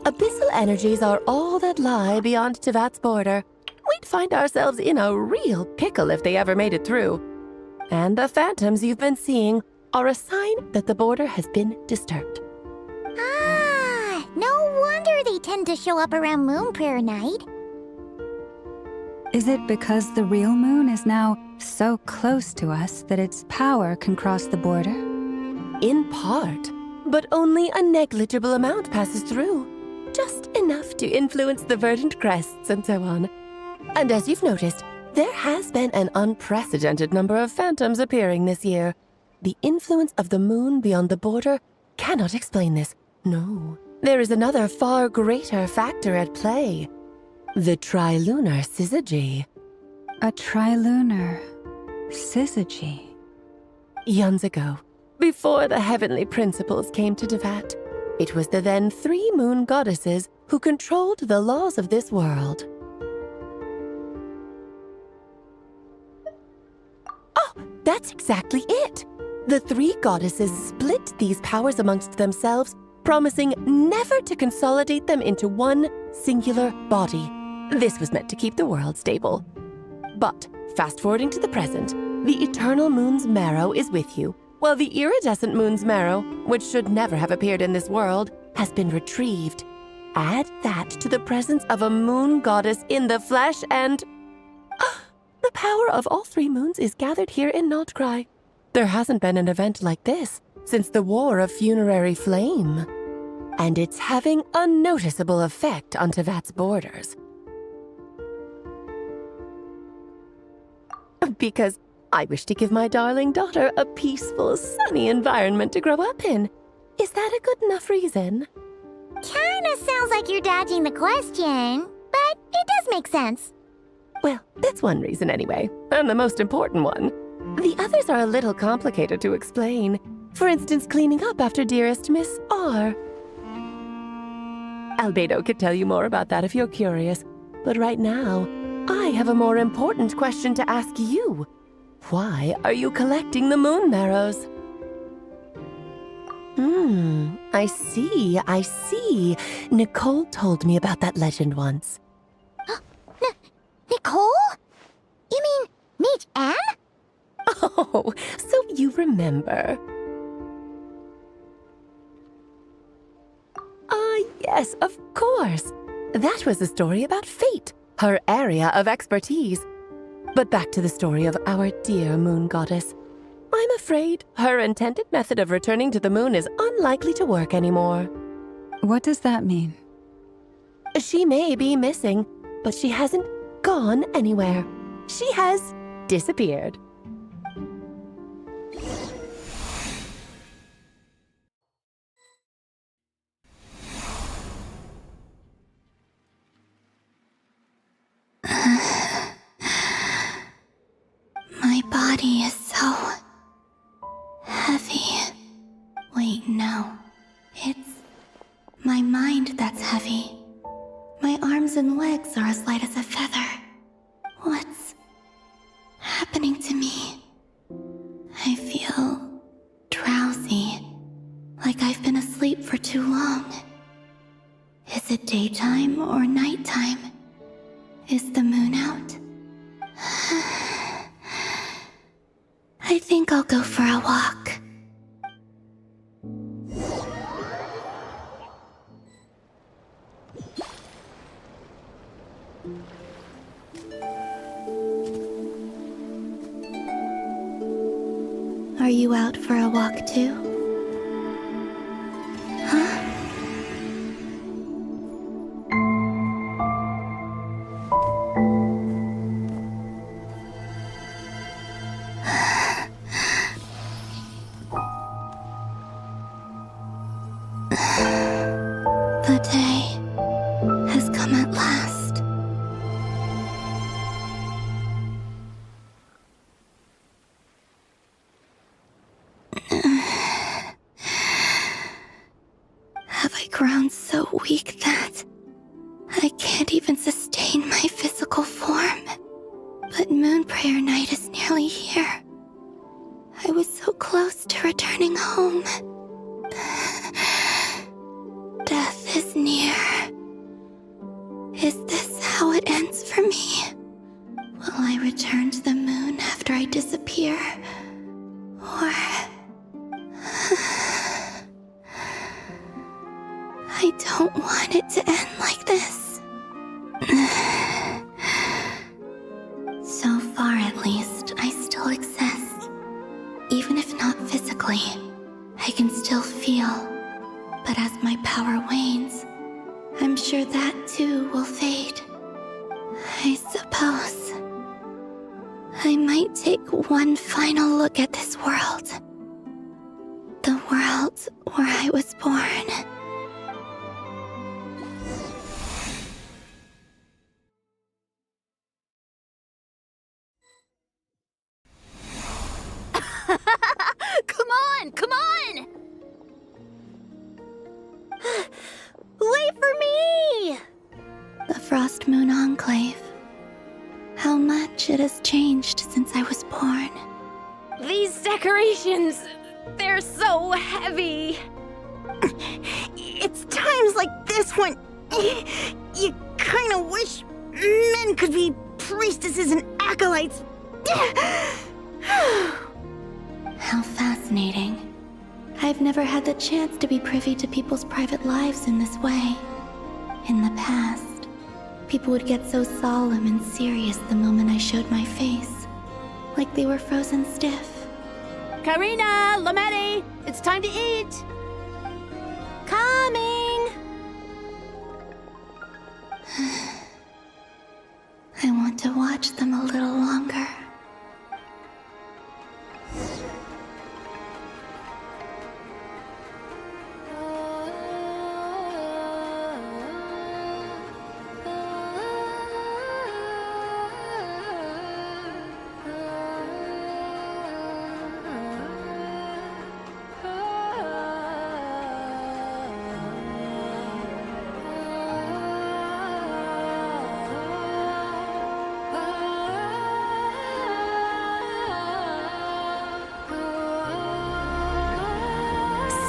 abyssal energies are all that lie beyond Tivat's border. We'd find ourselves in a real pickle if they ever made it through. And the phantoms you've been seeing are a sign that the border has been disturbed. No wonder they tend to show up around Moon Prayer Night. Is it because the real moon is now so close to us that its power can cross the border? In part, but only a negligible amount passes through. Just enough to influence the verdant crests and so on. And as you've noticed, there has been an unprecedented number of phantoms appearing this year. The influence of the moon beyond the border cannot explain this. No, there is another far greater factor at play. The trilunar syzygy. A trilunar syzygy? Eons ago, before the heavenly principles came to Tivat, It was the then 3 moon goddesses who controlled the laws of this world. Oh, that's exactly it! The 3 goddesses split these powers amongst themselves, promising never to consolidate them into one singular body. This was meant to keep the world stable. But, fast-forwarding to the present, the eternal moon's marrow is with you, while the iridescent moon's marrow, which should never have appeared in this world, has been retrieved. Add that to the presence of a moon goddess in the flesh and... the power of all 3 moons is gathered here in Nocturne. There hasn't been an event like this since the War of Funerary Flame. And it's having a noticeable effect on Tevat's borders. Because I wish to give my darling daughter a peaceful, sunny environment to grow up in. Is that a good enough reason? Kinda sounds like you're dodging the question, but it does make sense. Well, that's one reason anyway, and the most important one. The others are a little complicated to explain. For instance, cleaning up after dearest Miss R. Albedo could tell you more about that if you're curious, but right now, I have a more important question to ask you. Why are you collecting the moon marrows? I see. Nicole told me about that legend once. Nicole? You mean Mage Anne? Oh, so you remember. Yes, of course. That was a story about fate, her area of expertise. But back to the story of our dear moon goddess. I'm afraid her intended method of returning to the moon is unlikely to work anymore. What does that mean? She may be missing, but she hasn't gone anywhere. She has disappeared. My body is so heavy. Wait, no. It's my mind that's heavy. My arms and legs are as light as a feather. What's happening to me? I feel drowsy, like I've been asleep for too long. Is it daytime or nighttime? Is the moon out? I think I'll go for a walk. Are you out for a walk too? Huh? The day has come at last. Have I grown so weak that I can't even sustain my physical form? But Moon Prayer Night is nearly here. I was so close to returning home. Death is near. Is this how it ends for me? Will I return to the moon after I disappear? Or... I don't want it to end like this. So far, at least, I still exist. Even if not physically, I can still feel. But as my power wanes, I'm sure that too will fade. I suppose I might take one final look at this world. The world where I was born. Come on! Come on! this one. You kind of wish men could be priestesses and acolytes. How fascinating. I've never had the chance to be privy to people's private lives in this way. In the past, people would get so solemn and serious the moment I showed my face, like they were frozen stiff. Karina, Lametti, it's time to eat. Coming! I want to watch them a little longer.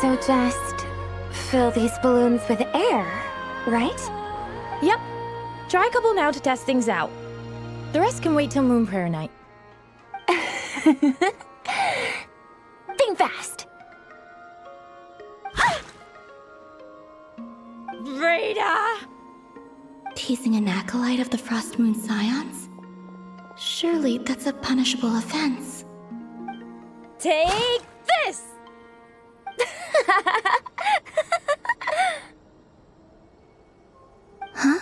So just fill these balloons with air, right? Yep. Try a couple now to test things out. The rest can wait till Moon Prayer Night. Think fast. Rita! Teasing an acolyte of the Frost Moon Scions? Surely that's a punishable offense. Take this! Huh?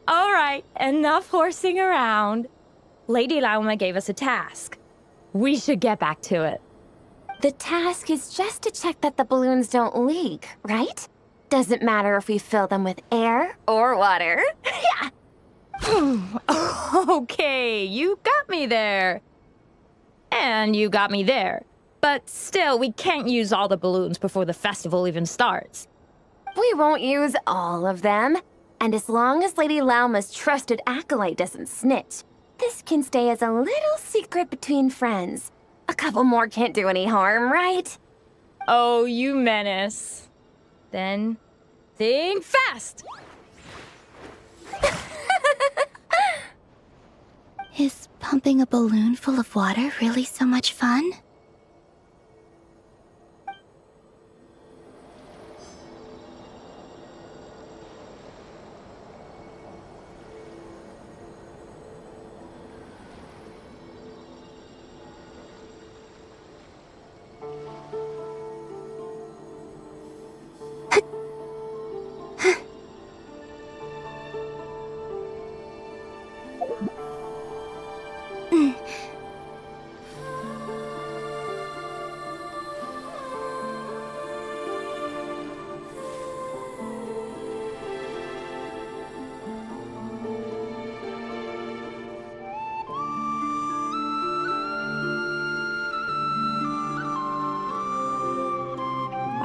All right, enough horsing around. Lady Lauma gave us a task. We should get back to it. The task is just to check that the balloons don't leak, right? Doesn't matter if we fill them with air or water. Yeah. Okay, you got me there. And you got me there. But still, we can't use all the balloons before the festival even starts. We won't use all of them. And as long as Lady Lauma's trusted acolyte doesn't snitch, this can stay as a little secret between friends. A couple more can't do any harm, right? Oh, you menace. Then, think fast! Is pumping a balloon full of water really so much fun?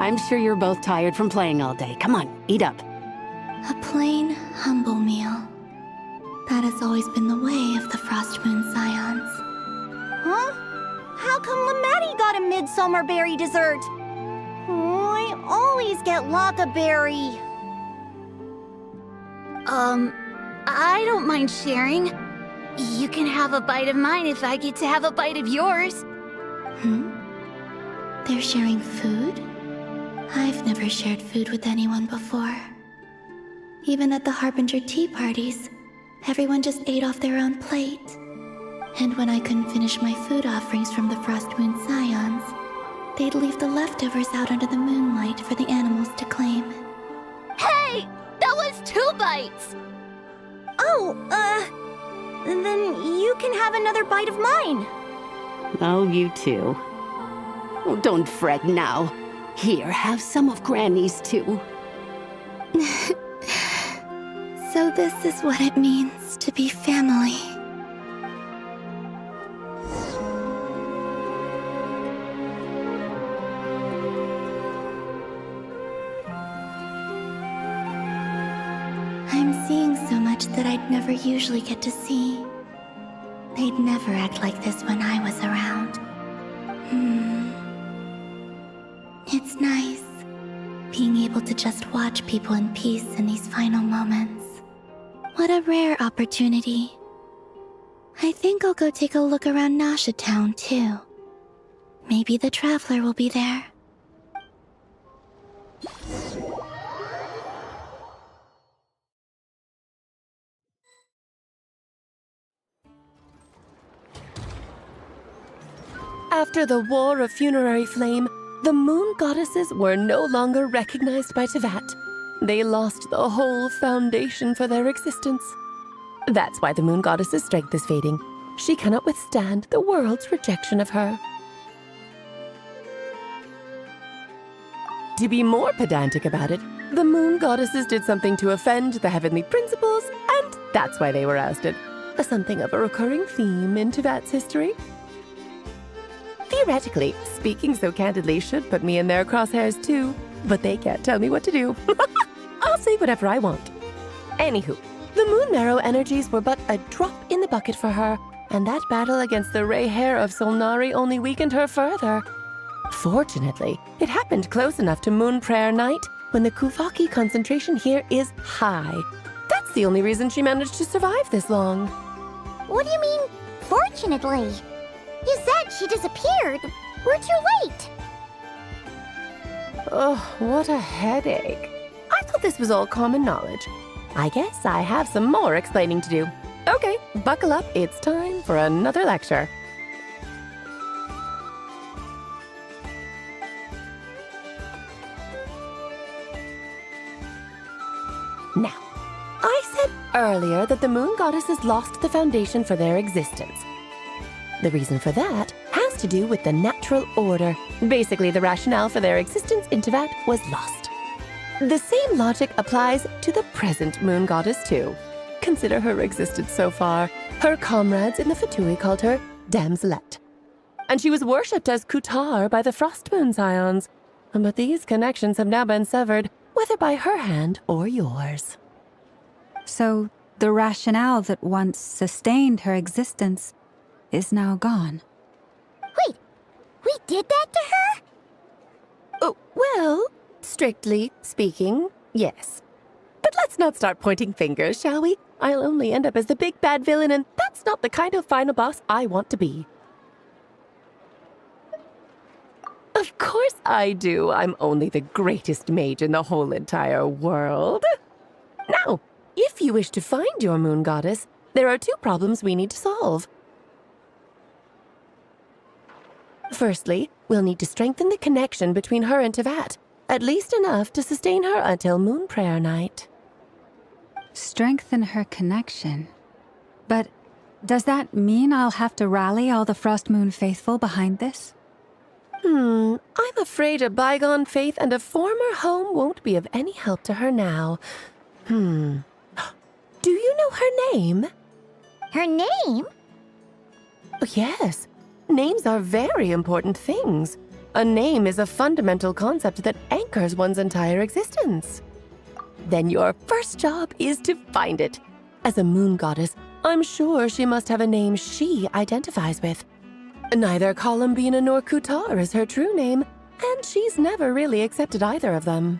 I'm sure you're both tired from playing all day. Come on, eat up. A plain, humble meal. That has always been the way of the Frost Moon Scions. Huh? How come Lametti got a midsummer berry dessert? Oh, I always get Lockaberry. I don't mind sharing. You can have a bite of mine if I get to have a bite of yours. They're sharing food? I've never shared food with anyone before. Even at the Harbinger tea parties, everyone just ate off their own plate. And when I couldn't finish my food offerings from the Frost Moon Scions, they'd leave the leftovers out under the moonlight for the animals to claim. Hey! That was 2 bites! Oh, then you can have another bite of mine. Oh, you too. Oh, don't fret now. Here, have some of Granny's too. So this is what it means to be family. I'm seeing so much that I'd never usually get to see. They'd never act like this when I was around. It's nice. being able to just watch people in peace in these final moments. What a rare opportunity. I think I'll go take a look around Nasha Town, too. Maybe the Traveler will be there. After the War of Funerary Flame, the moon goddesses were no longer recognized by Teyvat. They lost the whole foundation for their existence. That's why the moon goddess's strength is fading. She cannot withstand the world's rejection of her. To be more pedantic about it, the moon goddesses did something to offend the heavenly principles, and that's why they were ousted. Something of a recurring theme in Teyvat's history. Theoretically, speaking so candidly should put me in their crosshairs too, but they can't tell me what to do. I'll say whatever I want. Anywho, the Moon Marrow energies were but a drop in the bucket for her, and that battle against the Ray Hair of Solnari only weakened her further. Fortunately, it happened close enough to Moon Prayer Night when the Kuvaki concentration here is high. That's the only reason she managed to survive this long. What do you mean, fortunately? You said she disappeared. We're too late. Oh, what a headache. I thought this was all common knowledge. I guess I have some more explaining to do. Okay, buckle up. It's time for another lecture. Now, I said earlier that the moon goddesses lost the foundation for their existence. The reason for that has to do with the natural order. Basically, the rationale for their existence in Teyvat was lost. The same logic applies to the present moon goddess too. Consider her existence so far. Her comrades in the Fatui called her Damselette. And she was worshipped as Kutar by the Frost Moon Scions. But these connections have now been severed, whether by her hand or yours. So, the rationale that once sustained her existence is now gone. Wait, we did that to her? Oh, well, strictly speaking, yes. But let's not start pointing fingers, shall we? I'll only end up as the big bad villain, and that's not the kind of final boss I want to be. Of course I do. I'm only the greatest mage in the whole entire world. Now, if you wish to find your moon goddess, there are two problems we need to solve. Firstly, we'll need to strengthen the connection between her and Teyvat, at least enough to sustain her until Moon Prayer Night. Strengthen her connection? But does that mean I'll have to rally all the Frost Moon faithful behind this? I'm afraid a bygone faith and a former home won't be of any help to her now. Do you know her name? Her name? Oh, yes. Names are very important things. A name is a fundamental concept that anchors one's entire existence. Then your first job is to find it. As a moon goddess, I'm sure she must have a name she identifies with. Neither Columbina nor Kutar is her true name, and she's never really accepted either of them.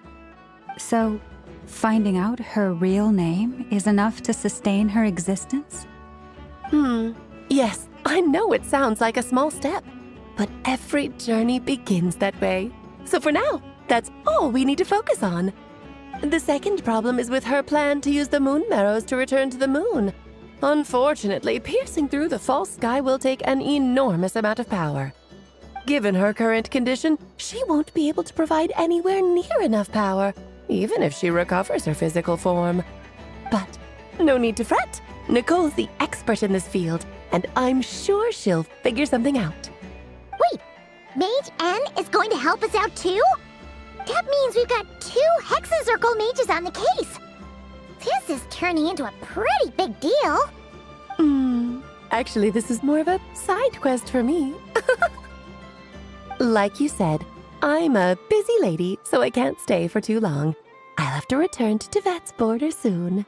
So, finding out her real name is enough to sustain her existence? Yes, I know it sounds like a small step, but every journey begins that way. So for now, that's all we need to focus on. The second problem is with her plan to use the moon marrows to return to the moon. Unfortunately, piercing through the false sky will take an enormous amount of power. Given her current condition, she won't be able to provide anywhere near enough power, even if she recovers her physical form. But no need to fret. Nicole's the expert in this field, and I'm sure she'll figure something out. Wait, Mage N is going to help us out too? That means we've got 2 Hexacircle mages on the case. This is turning into a pretty big deal. Actually, this is more of a side quest for me. Like you said, I'm a busy lady, so I can't stay for too long. I'll have to return to Teyvat's border soon.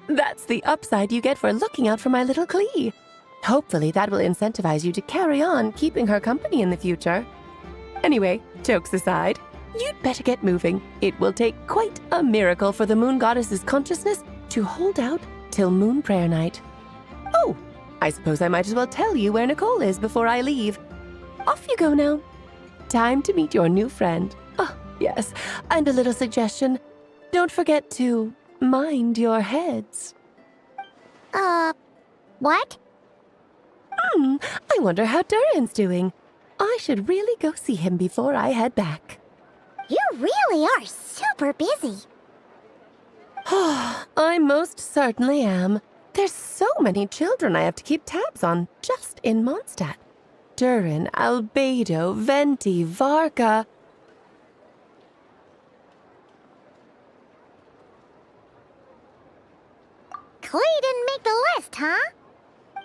That's the upside you get for looking out for my little Klee. Hopefully that will incentivize you to carry on keeping her company in the future. Anyway, jokes aside, you'd better get moving. It will take quite a miracle for the moon goddess's consciousness to hold out till moon prayer night. Oh, I suppose I might as well tell you where Nicole is before I leave. Off you go now. Time to meet your new friend. Oh, yes, and a little suggestion. Don't forget to mind your heads. What? I wonder how Durin's doing. I should really go see him before I head back. You really are super busy. I most certainly am. There's so many children I have to keep tabs on just in Mondstadt. Durin, Albedo, Venti, Varka. Klee didn't make the list, huh?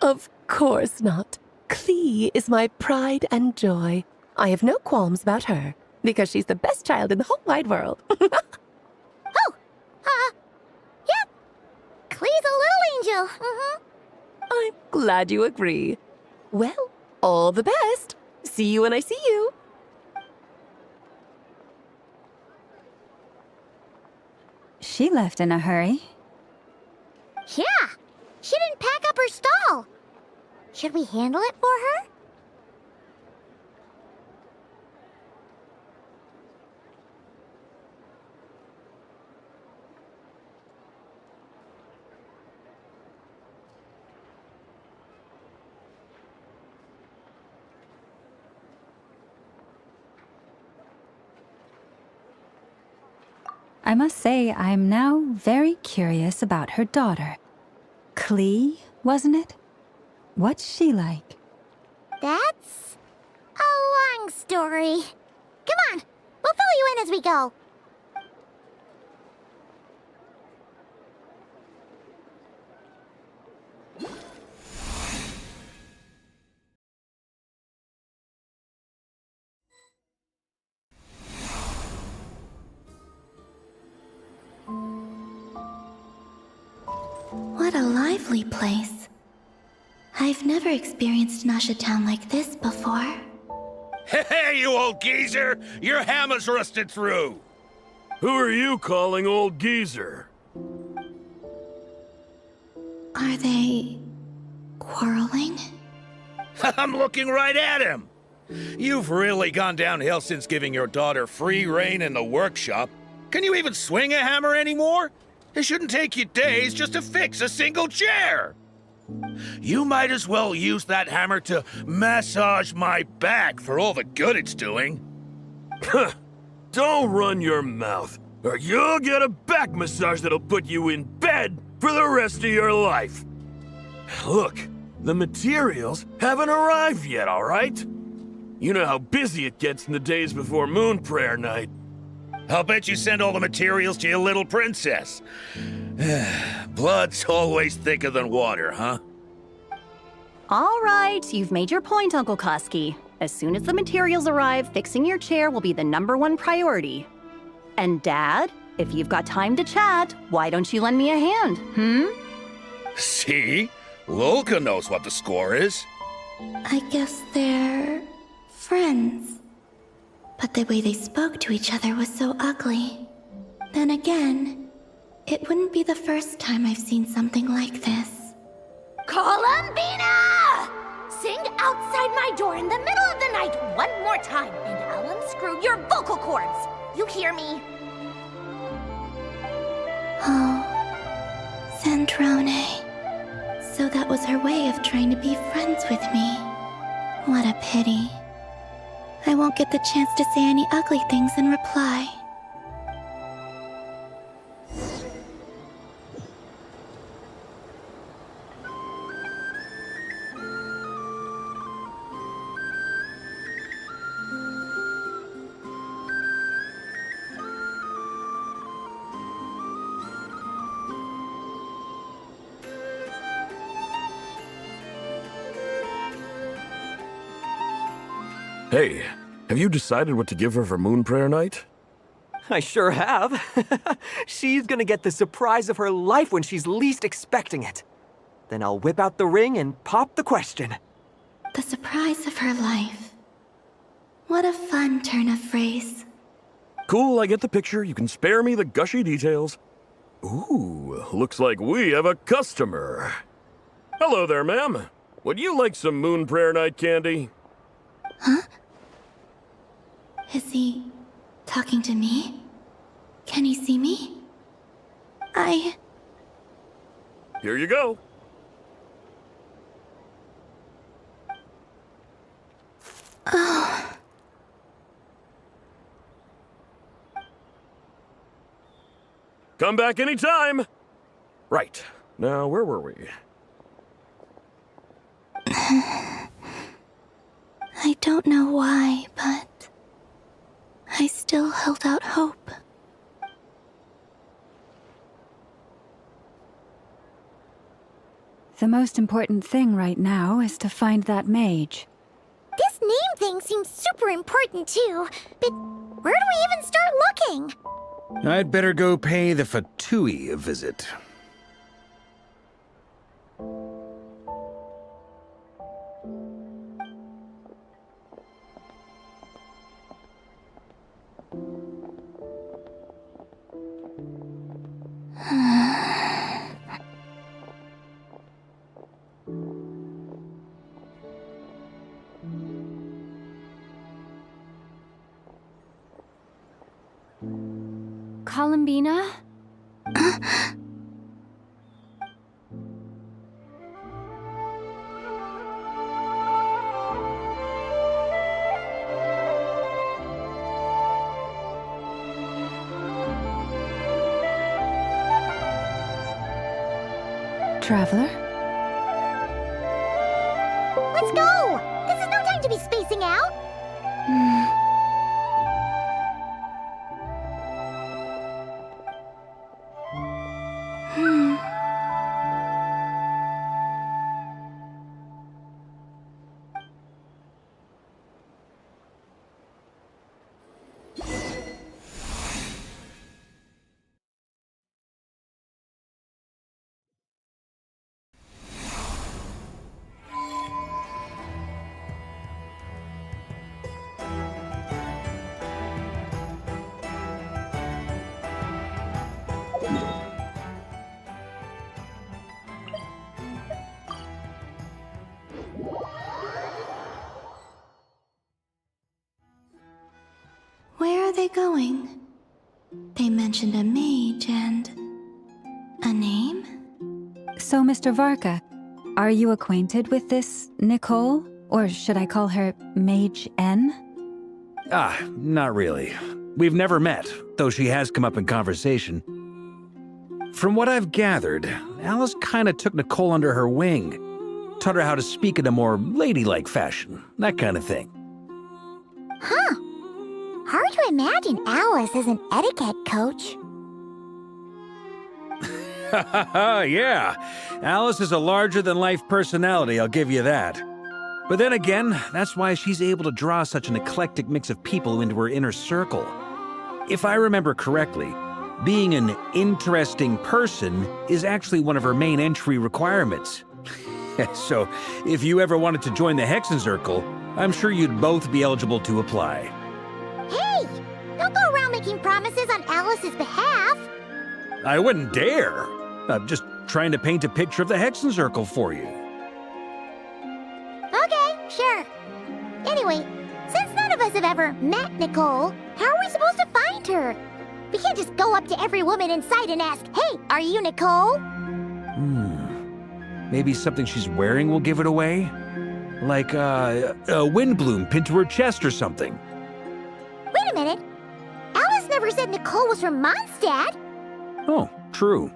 Of course not. Klee is my pride and joy. I have no qualms about her, because she's the best child in the whole wide world. Yep. Klee's a little angel. I'm glad you agree. Well, all the best. See you when I see you. She left in a hurry. Yeah, she didn't pack up her stall. Should we handle it for her? I must say, I'm now very curious about her daughter. Klee, wasn't it? What's she like? That's a long story. Come on, we'll fill you in as we go. What a lively place. I've never experienced Noshatown like this before. Hey, you old geezer! Your hammer's rusted through! Who are you calling old geezer? Are they quarreling? I'm looking right at him! You've really gone downhill since giving your daughter free rein in the workshop. Can you even swing a hammer anymore? It shouldn't take you days just to fix a single chair. You might as well use that hammer to massage my back for all the good it's doing. Don't run your mouth, or you'll get a back massage that'll put you in bed for the rest of your life. Look, the materials haven't arrived yet, all right? You know how busy it gets in the days before Moon Prayer Night. I'll bet you send all the materials to your little princess. Blood's always thicker than water, huh? All right, you've made your point, Uncle Koski. As soon as the materials arrive, fixing your chair will be the #1 priority. And Dad, if you've got time to chat, why don't you lend me a hand, See? Lolka knows what the score is. I guess they're friends. But the way they spoke to each other was so ugly. Then again, it wouldn't be the first time I've seen something like this. Columbina! Sing outside my door in the middle of the night one more time, and I'll unscrew your vocal cords. You hear me? Oh, Zandrone. So that was her way of trying to be friends with me. What a pity. I won't get the chance to say any ugly things in reply. Hey, have you decided what to give her for Moon Prayer Night? I sure have. She's gonna get the surprise of her life when she's least expecting it. Then I'll whip out the ring and pop the question. The surprise of her life. What a fun turn of phrase. Cool, I get the picture. You can spare me the gushy details. Ooh, looks like we have a customer. Hello there, ma'am. Would you like some Moon Prayer Night candy? Huh? Is he talking to me? Can he see me? Here you go. Oh. Come back anytime. Right. Now, where were we? I don't know why, but I still held out hope. The most important thing right now is to find that mage. This name thing seems super important too, but where do we even start looking? I'd better go pay the Fatui a visit. Columbina? Traveler? Let's go! This is no time to be spacing out! Where are they going? They mentioned a mage and a name? So, Mr. Varka, are you acquainted with this Nicole? Or should I call her Mage N? Not really. We've never met, though she has come up in conversation. From what I've gathered, Alice kinda took Nicole under her wing. Taught her how to speak in a more ladylike fashion, that kind of thing. Huh. Hard to imagine Alice as an etiquette coach. Yeah, Alice is a larger-than-life personality, I'll give you that. But then again, that's why she's able to draw such an eclectic mix of people into her inner circle. If I remember correctly, being an interesting person is actually one of her main entry requirements. So, if you ever wanted to join the Hexenzirkel, I'm sure you'd both be eligible to apply. Hey! Don't go around making promises on Alice's behalf! I wouldn't dare. I'm just trying to paint a picture of the Hexenzirkel for you. Okay, sure. Anyway, since none of us have ever met Nicole, how are we supposed to find her? We can't just go up to every woman in sight and ask, "Hey, are you Nicole?" Maybe something she's wearing will give it away? Like, a windbloom pinned to her chest or something. Wait a minute. Alice never said Nicole was from Mondstadt. Oh, true.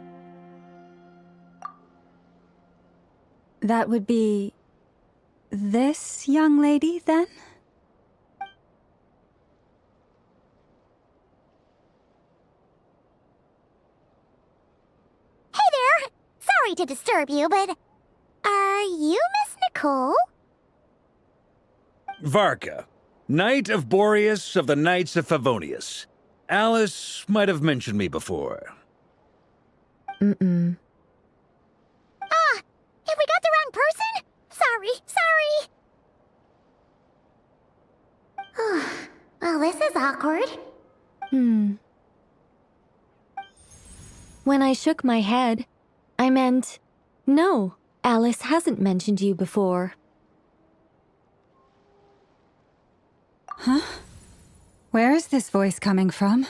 That would be... this young lady, then? Hey there! Sorry to disturb you, but... are you Miss Nicole? Varka, Knight of Boreas of the Knights of Favonius. Alice might have mentioned me before. Mm-mm. Ah! Have we got the wrong person? Sorry. Well, this is awkward. When I shook my head, I meant, no, Alice hasn't mentioned you before. Huh? Where is this voice coming from?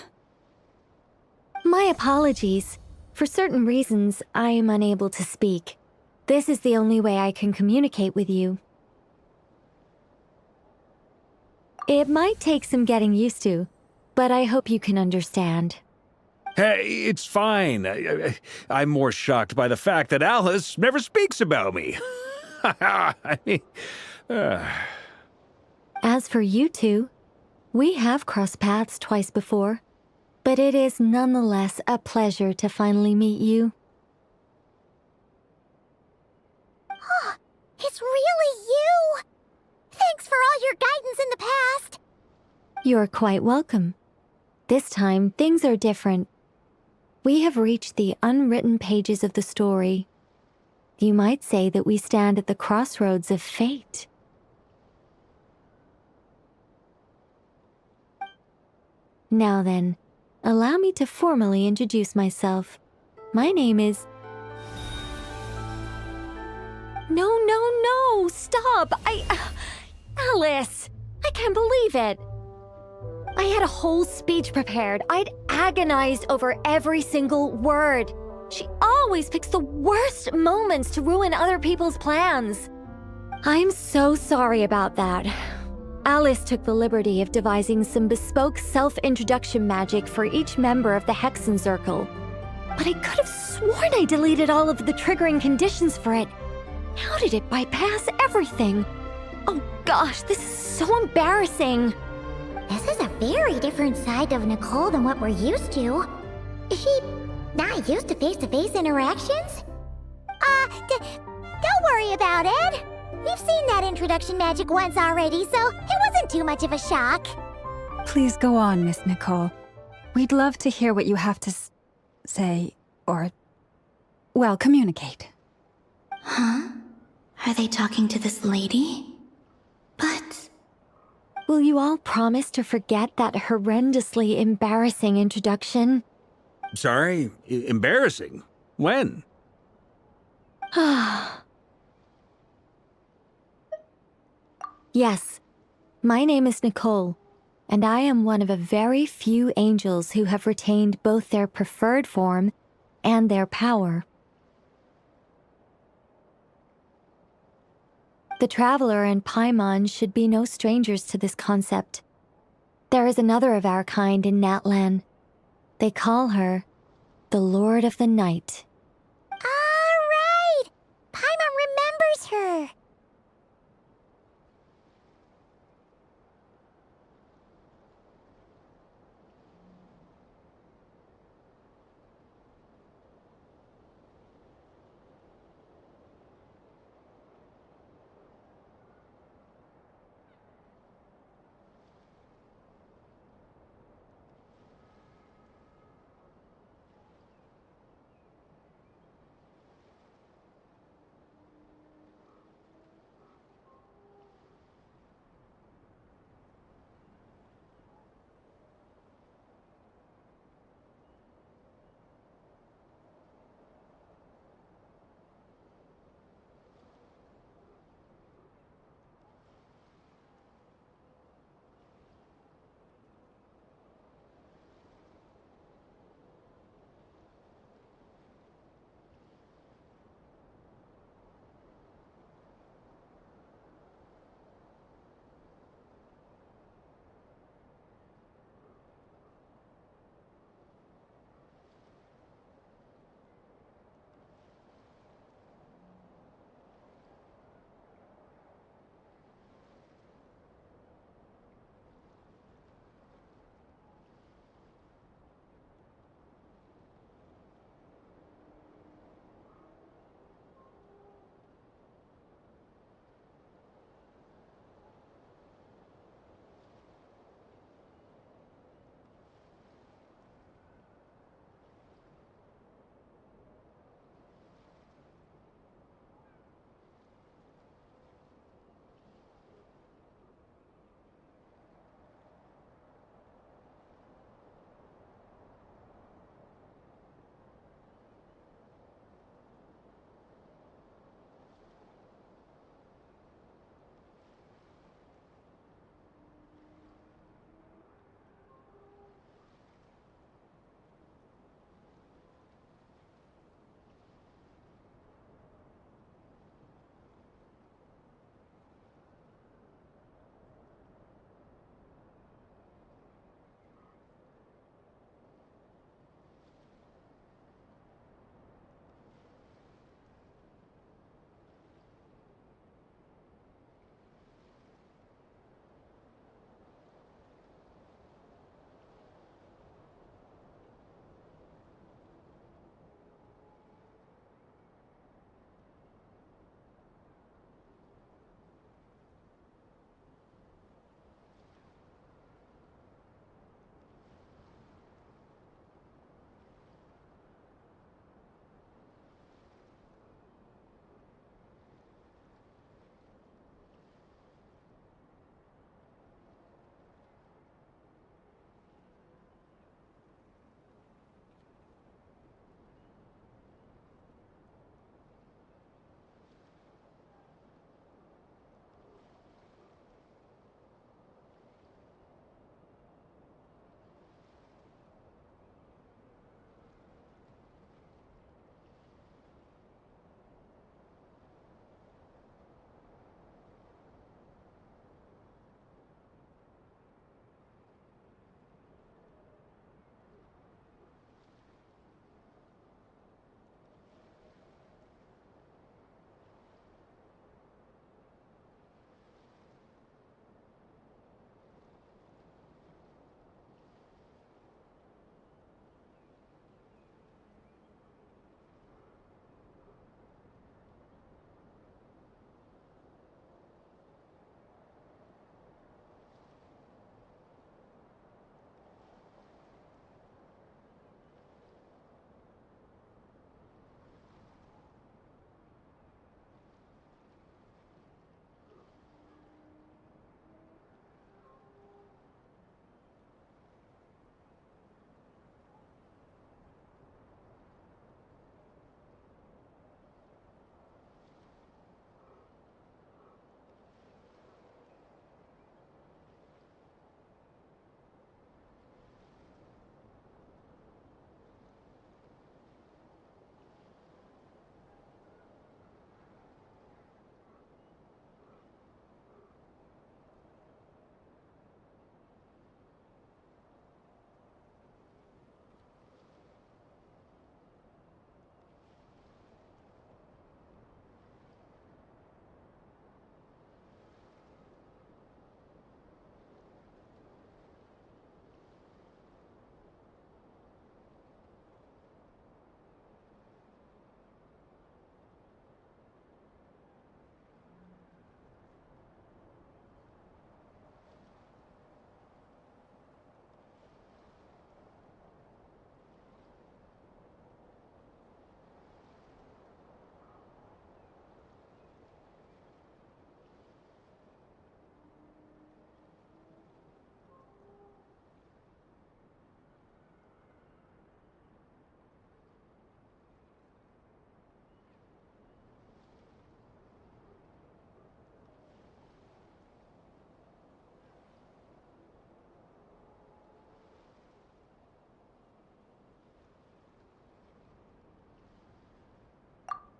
My apologies. For certain reasons, I am unable to speak. This is the only way I can communicate with you. It might take some getting used to, but I hope you can understand. Hey, it's fine. I'm more shocked by the fact that Alice never speaks about me. I mean, As for you two, we have crossed paths twice before, but it is nonetheless a pleasure to finally meet you. It's really you! Thanks for all your guidance in the past! You're quite welcome. This time, things are different. We have reached the unwritten pages of the story. You might say that we stand at the crossroads of fate. Now then, allow me to formally introduce myself. My name is... No, stop! Alice! I can't believe it! I had a whole speech prepared. I'd agonized over every single word. She always picks the worst moments to ruin other people's plans. I'm so sorry about that. Alice took the liberty of devising some bespoke self-introduction magic for each member of the Hexen Circle. But I could have sworn I deleted all of the triggering conditions for it. How did it bypass everything? Oh gosh, this is so embarrassing. This is a very different side of Nicole than what we're used to. Is she not used to face-to-face interactions? Don't worry about it. We've seen that introduction magic once already, so it wasn't too much of a shock. Please go on, Miss Nicole. We'd love to hear what you have to say, or, well, communicate. Huh? Are they talking to this lady? But... Will you all promise to forget that horrendously embarrassing introduction? sorry, embarrassing. When? Yes, my name is Nicole, and I am one of a very few angels who have retained both their preferred form and their power. The Traveler and Paimon should be no strangers to this concept. There is another of our kind in Natlan. They call her the Lord of the Night. All right! Paimon remembers her.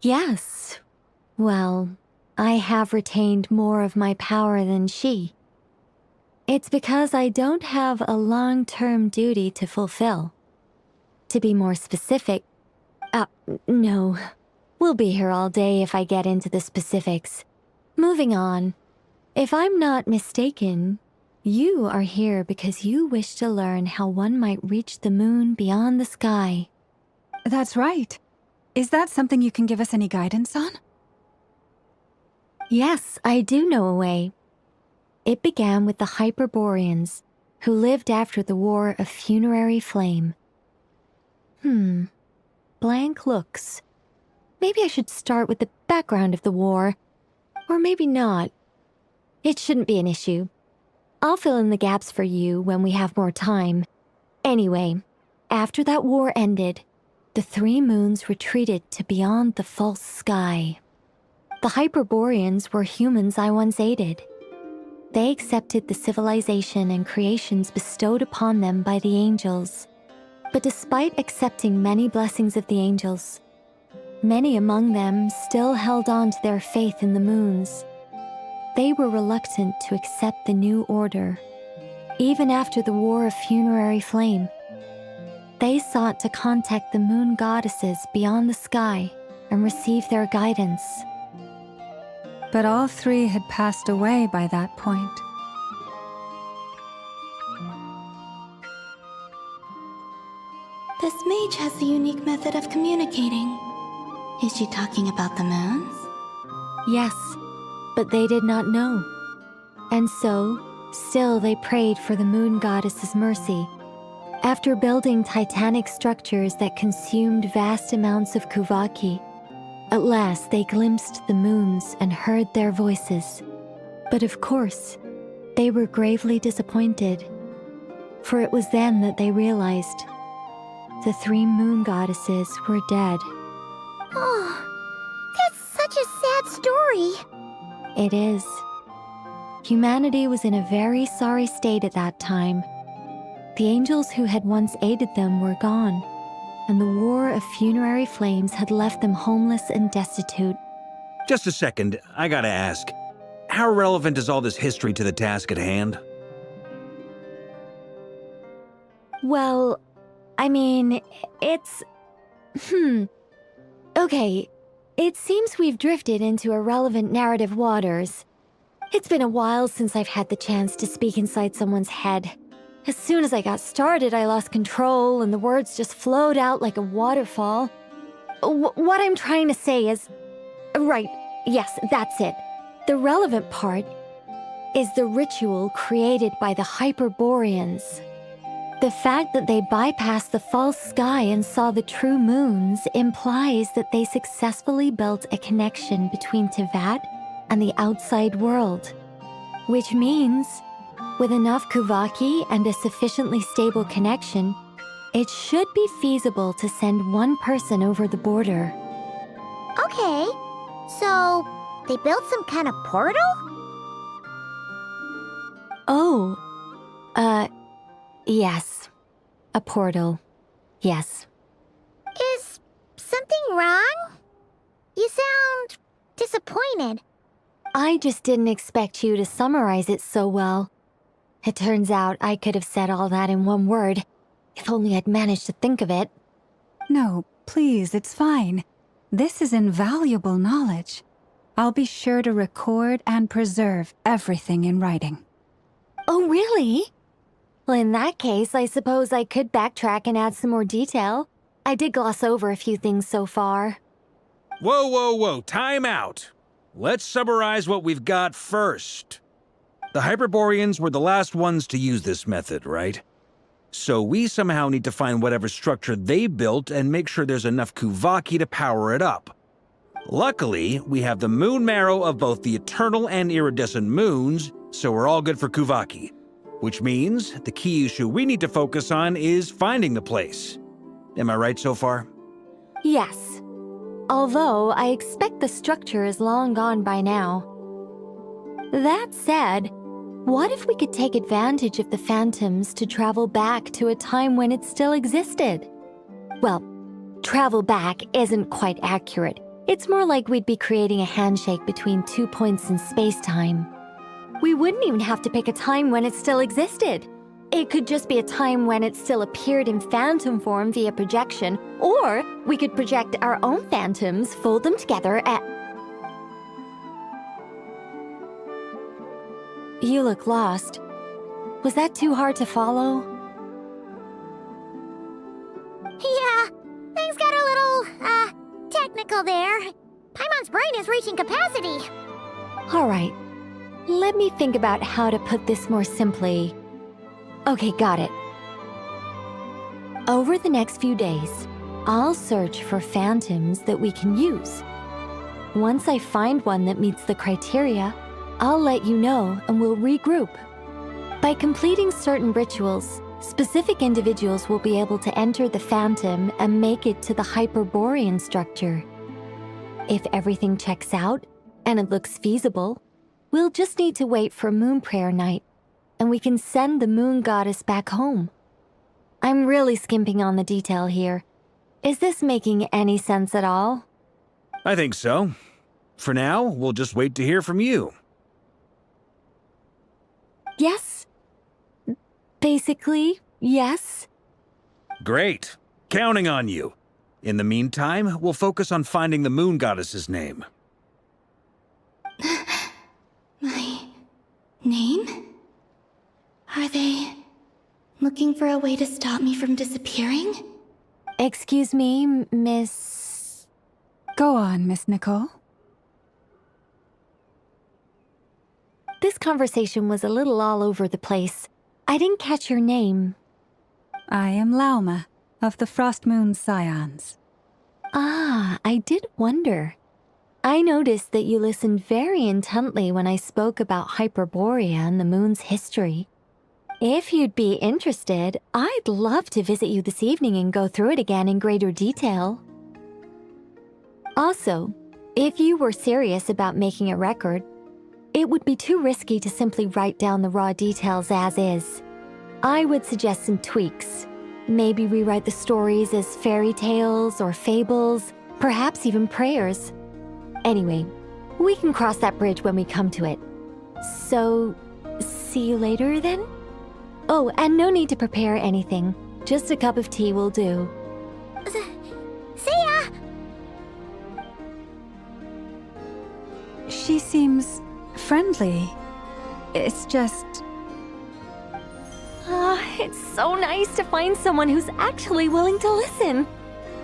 Yes. Well, I have retained more of my power than she. It's because I don't have a long-term duty to fulfill. To be more specific, no. We'll be here all day if I get into the specifics. Moving on. If I'm not mistaken, you are here because you wish to learn how one might reach the moon beyond the sky. That's right. Is that something you can give us any guidance on? Yes, I do know a way. It began with the Hyperboreans, who lived after the War of Funerary Flame. Blank looks. Maybe I should start with the background of the war. Or maybe not. It shouldn't be an issue. I'll fill in the gaps for you when we have more time. Anyway, after that war ended, the 3 moons retreated to beyond the false sky. The Hyperboreans were humans I once aided. They accepted the civilization and creations bestowed upon them by the angels. But despite accepting many blessings of the angels, many among them still held on to their faith in the moons. They were reluctant to accept the new order. Even after the War of Funerary Flame, they sought to contact the moon goddesses beyond the sky and receive their guidance. But all 3 had passed away by that point. This mage has a unique method of communicating. Is she talking about the moons? Yes, but they did not know. And so, still they prayed for the moon goddess's mercy. After building titanic structures that consumed vast amounts of Kuvaki, at last they glimpsed the moons and heard their voices. But of course, they were gravely disappointed. For it was then that they realized the 3 moon goddesses were dead. Oh, that's such a sad story. It is. Humanity was in a very sorry state at that time. The angels who had once aided them were gone, and the War of Funerary Flames had left them homeless and destitute. Just a second, I gotta ask. How relevant is all this history to the task at hand? Well, I mean, it's... Okay, it seems we've drifted into irrelevant narrative waters. It's been a while since I've had the chance to speak inside someone's head. As soon as I got started, I lost control and the words just flowed out like a waterfall. What I'm trying to say is... Right, yes, that's it. The relevant part is the ritual created by the Hyperboreans. The fact that they bypassed the false sky and saw the true moons implies that they successfully built a connection between Tevat and the outside world. Which means, with enough Kuvaki and a sufficiently stable connection, it should be feasible to send one person over the border. Okay, so they built some kind of portal? Oh, yes. A portal. Yes. Is something wrong? You sound disappointed. I just didn't expect you to summarize it so well. It turns out I could have said all that in one word, if only I'd managed to think of it. No, please, it's fine. This is invaluable knowledge. I'll be sure to record and preserve everything in writing. Oh, really? Well, in that case, I suppose I could backtrack and add some more detail. I did gloss over a few things so far. Whoa, whoa, whoa, time out. Let's summarize what we've got first. The Hyperboreans were the last ones to use this method, right? So we somehow need to find whatever structure they built and make sure there's enough Kuvaki to power it up. Luckily, we have the moon marrow of both the eternal and iridescent moons, so we're all good for Kuvaki. Which means the key issue we need to focus on is finding the place. Am I right so far? Yes. Although I expect the structure is long gone by now. That said, what if we could take advantage of the phantoms to travel back to a time when it still existed? Well, travel back isn't quite accurate. It's more like we'd be creating a handshake between 2 points in space-time. We wouldn't even have to pick a time when it still existed. It could just be a time when it still appeared in phantom form via projection, or we could project our own phantoms, fold them together, and... You look lost. Was that too hard to follow? Yeah, things got a little, technical there. Paimon's brain is reaching capacity. All right. Let me think about how to put this more simply. Okay, got it. Over the next few days, I'll search for phantoms that we can use. Once I find one that meets the criteria, I'll let you know and we'll regroup. By completing certain rituals, specific individuals will be able to enter the phantom and make it to the Hyperborean structure. If everything checks out and it looks feasible, we'll just need to wait for Moon Prayer Night, and we can send the Moon Goddess back home. I'm really skimping on the detail here. Is this making any sense at all? I think so. For now, we'll just wait to hear from you. Yes. Basically, yes. Great. Counting on you. In the meantime, we'll focus on finding the Moon Goddess's name. My name? Are they looking for a way to stop me from disappearing? Excuse me, Miss... Go on, Miss Nicole. This conversation was a little all over the place. I didn't catch your name. I am Lauma, of the Frost Moon Scions. Ah, I did wonder. I noticed that you listened very intently when I spoke about Hyperborea and the moon's history. If you'd be interested, I'd love to visit you this evening and go through it again in greater detail. Also, if you were serious about making a record, it would be too risky to simply write down the raw details as is. I would suggest some tweaks. Maybe rewrite the stories as fairy tales or fables, perhaps even prayers. Anyway, we can cross that bridge when we come to it. So, see you later then? Oh, and no need to prepare anything. Just a cup of tea will do. See ya! She seems friendly. It's just... It's so nice to find someone who's actually willing to listen.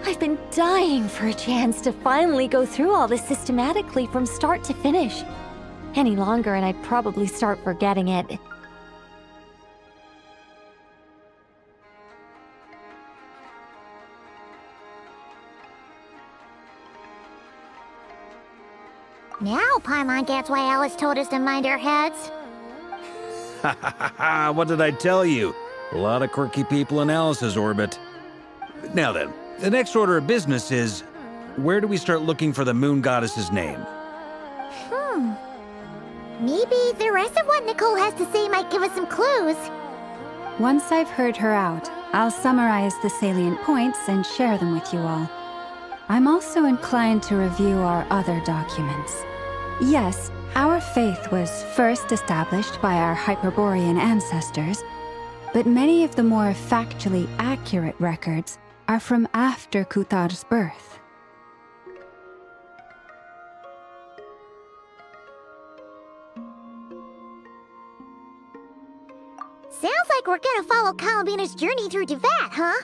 I've been dying for a chance to finally go through all this systematically from start to finish. Any longer and I'd probably start forgetting it. Now Paimon gets why Alice told us to mind our heads. Ha ha ha ha! What did I tell you? A lot of quirky people in Alice's orbit. Now then, the next order of business is, where do we start looking for the Moon Goddess's name? Maybe the rest of what Nicole has to say might give us some clues. Once I've heard her out, I'll summarize the salient points and share them with you all. I'm also inclined to review our other documents. Yes, our faith was first established by our Hyperborean ancestors, but many of the more factually accurate records are from after Kuthar's birth. Sounds like we're gonna follow Columbina's journey through Devat, huh?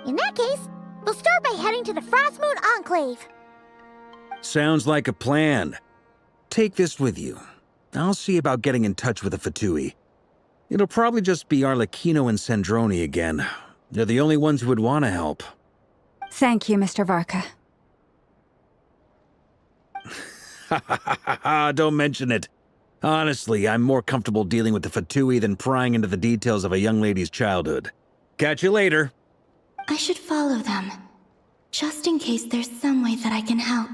In that case, we'll start by heading to the Frost Moon Enclave. Sounds like a plan. Take this with you. I'll see about getting in touch with the Fatui. It'll probably just be Arlecchino and Sandroni again. They're the only ones who would want to help. Thank you, Mr. Varka. Ha ha ha ha ha! Don't mention it. Honestly, I'm more comfortable dealing with the Fatui than prying into the details of a young lady's childhood. Catch you later. I should follow them, just in case there's some way that I can help.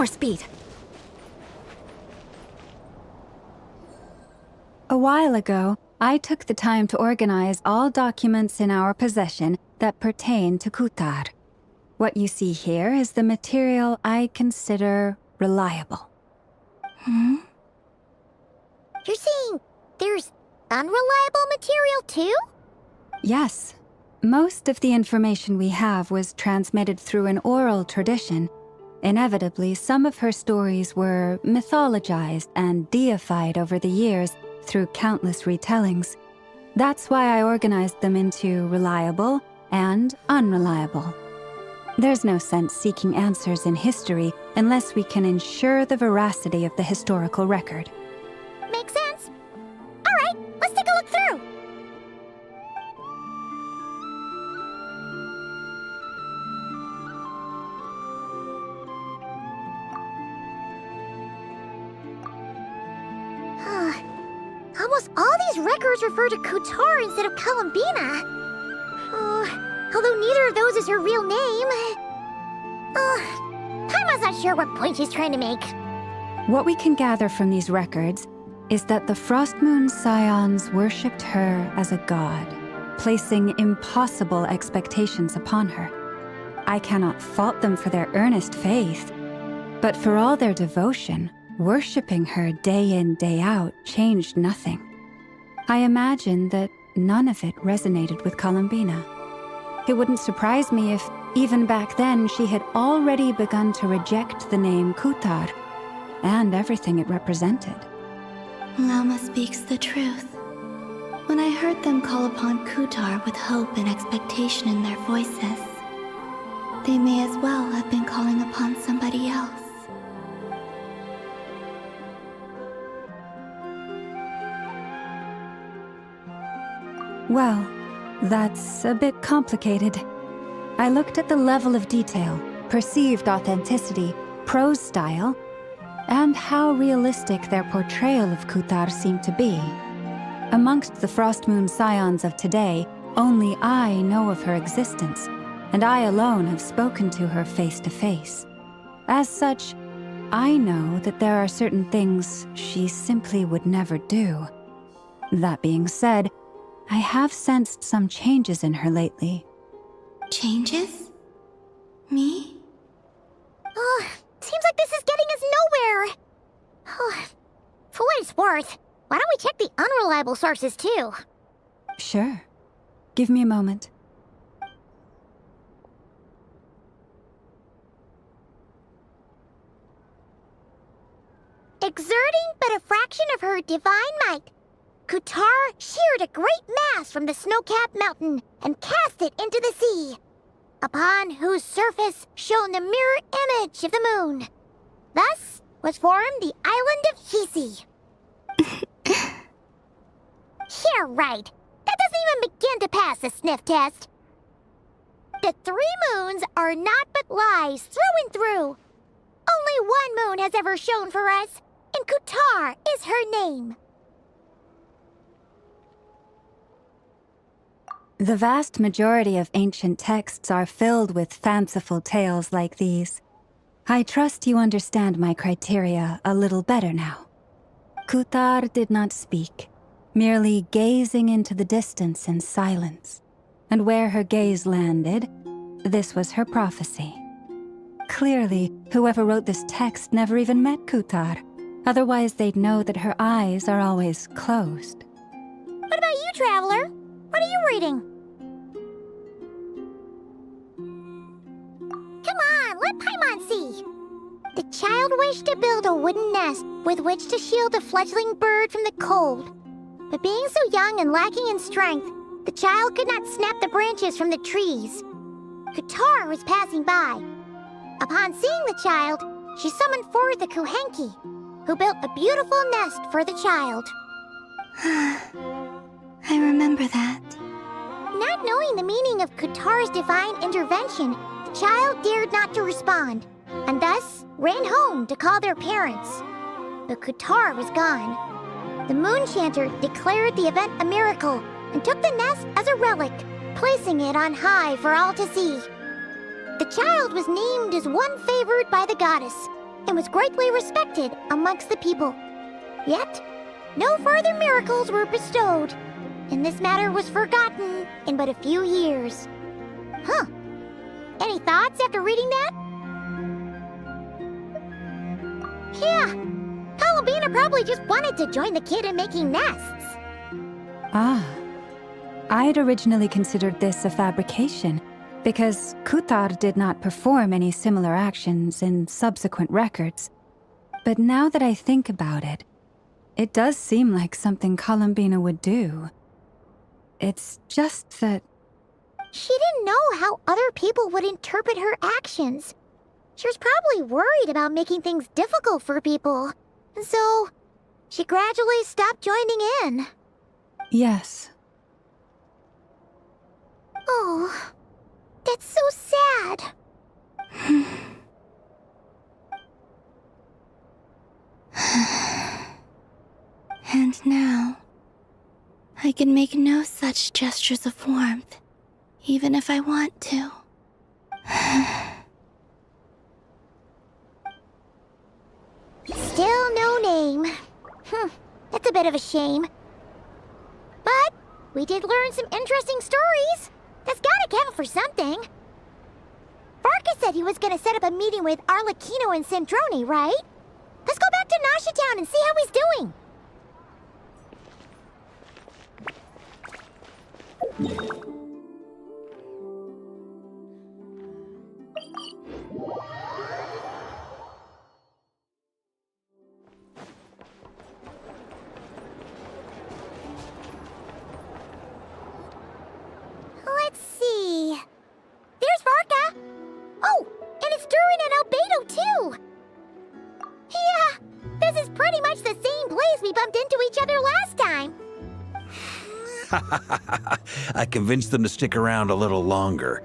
More speed. A while ago, I took the time to organize all documents in our possession that pertain to Kutar. What you see here is the material I consider reliable. You're saying there's unreliable material too? Yes. Most of the information we have was transmitted through an oral tradition. Inevitably, some of her stories were mythologized and deified over the years through countless retellings. That's why I organized them into reliable and unreliable. There's no sense seeking answers in history unless we can ensure the veracity of the historical record. Makes sense. All right, let's take a look through. Almost all these records refer to Kutar instead of Columbina. Although neither of those is her real name. Paimon's not sure what point she's trying to make. What we can gather from these records is that the Frostmoon Scions worshipped her as a god, placing impossible expectations upon her. I cannot fault them for their earnest faith, but for all their devotion, worshipping her day in, day out changed nothing. I imagine that none of it resonated with Columbina. It wouldn't surprise me if, even back then, she had already begun to reject the name Kutar and everything it represented. Lama speaks the truth. When I heard them call upon Kutar with hope and expectation in their voices, they may as well have been calling upon somebody else. Well, that's a bit complicated. I looked at the level of detail, perceived authenticity, prose style, and how realistic their portrayal of Kutar seemed to be. Amongst the Frostmoon Scions of today, only I know of her existence, and I alone have spoken to her face to face. As such, I know that there are certain things she simply would never do. That being said, I have sensed some changes in her lately. Changes? Me? Seems like this is getting us nowhere. For what it's worth, why don't we check the unreliable sources too? Sure. Give me a moment. Exerting but a fraction of her divine might, Kutar sheared a great mass from the snow-capped mountain and cast it into the sea, upon whose surface shone the mirror image of the moon. Thus was formed the island of Hisi. Yeah, right. That doesn't even begin to pass the sniff test. The 3 moons are naught but lies through and through. Only one moon has ever shone for us, and Kutar is her name. The vast majority of ancient texts are filled with fanciful tales like these. I trust you understand my criteria a little better now. Kutar did not speak, merely gazing into the distance in silence. And where her gaze landed, this was her prophecy. Clearly, whoever wrote this text never even met Kutar. Otherwise, they'd know that her eyes are always closed. What about you, Traveler? What are you reading? Come on, let Paimon see. The child wished to build a wooden nest with which to shield a fledgling bird from the cold. But being so young and lacking in strength, the child could not snap the branches from the trees. Kutar was passing by. Upon seeing the child, she summoned forth the Kuhenki, who built a beautiful nest for the child. I remember that. Not knowing the meaning of Kutar's divine intervention, the child dared not to respond, and thus ran home to call their parents. But Kutar was gone. The moon chanter declared the event a miracle and took the nest as a relic, placing it on high for all to see. The child was named as one favored by the goddess, and was greatly respected amongst the people. Yet, no further miracles were bestowed, and this matter was forgotten in but a few years. Huh. Any thoughts after reading that? Yeah. Columbina probably just wanted to join the kid in making nests. Ah. I'd originally considered this a fabrication, because Kuthar did not perform any similar actions in subsequent records. But now that I think about it, it does seem like something Columbina would do. It's just that... She didn't know how other people would interpret her actions. She was probably worried about making things difficult for people. And so, she gradually stopped joining in. Yes. Oh, that's so sad. And now, I can make no such gestures of warmth, even if I want to. Still no name. That's a bit of a shame. But we did learn some interesting stories. That's gotta count for something. Varka said he was gonna set up a meeting with Arlecchino and Sandrone, right? Let's go back to Nasha Town and see how he's doing. Let's see. There's Varka. Oh, and it's Durin and Albedo too. Yeah, this is pretty much the same place we bumped into each other last time. I convinced them to stick around a little longer.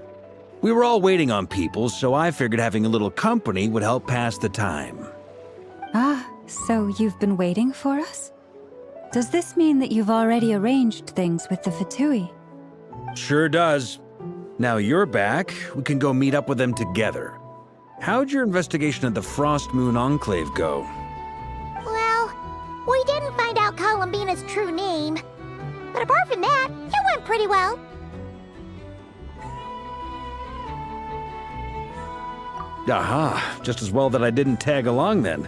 We were all waiting on people, so I figured having a little company would help pass the time. Ah, so you've been waiting for us? Does this mean that you've already arranged things with the Fatui? Sure does. Now you're back, we can go meet up with them together. How'd your investigation of the Frost Moon Enclave go? Well, we didn't find out Columbina's true name. But apart from that, it went pretty well. Aha, just as well that I didn't tag along then.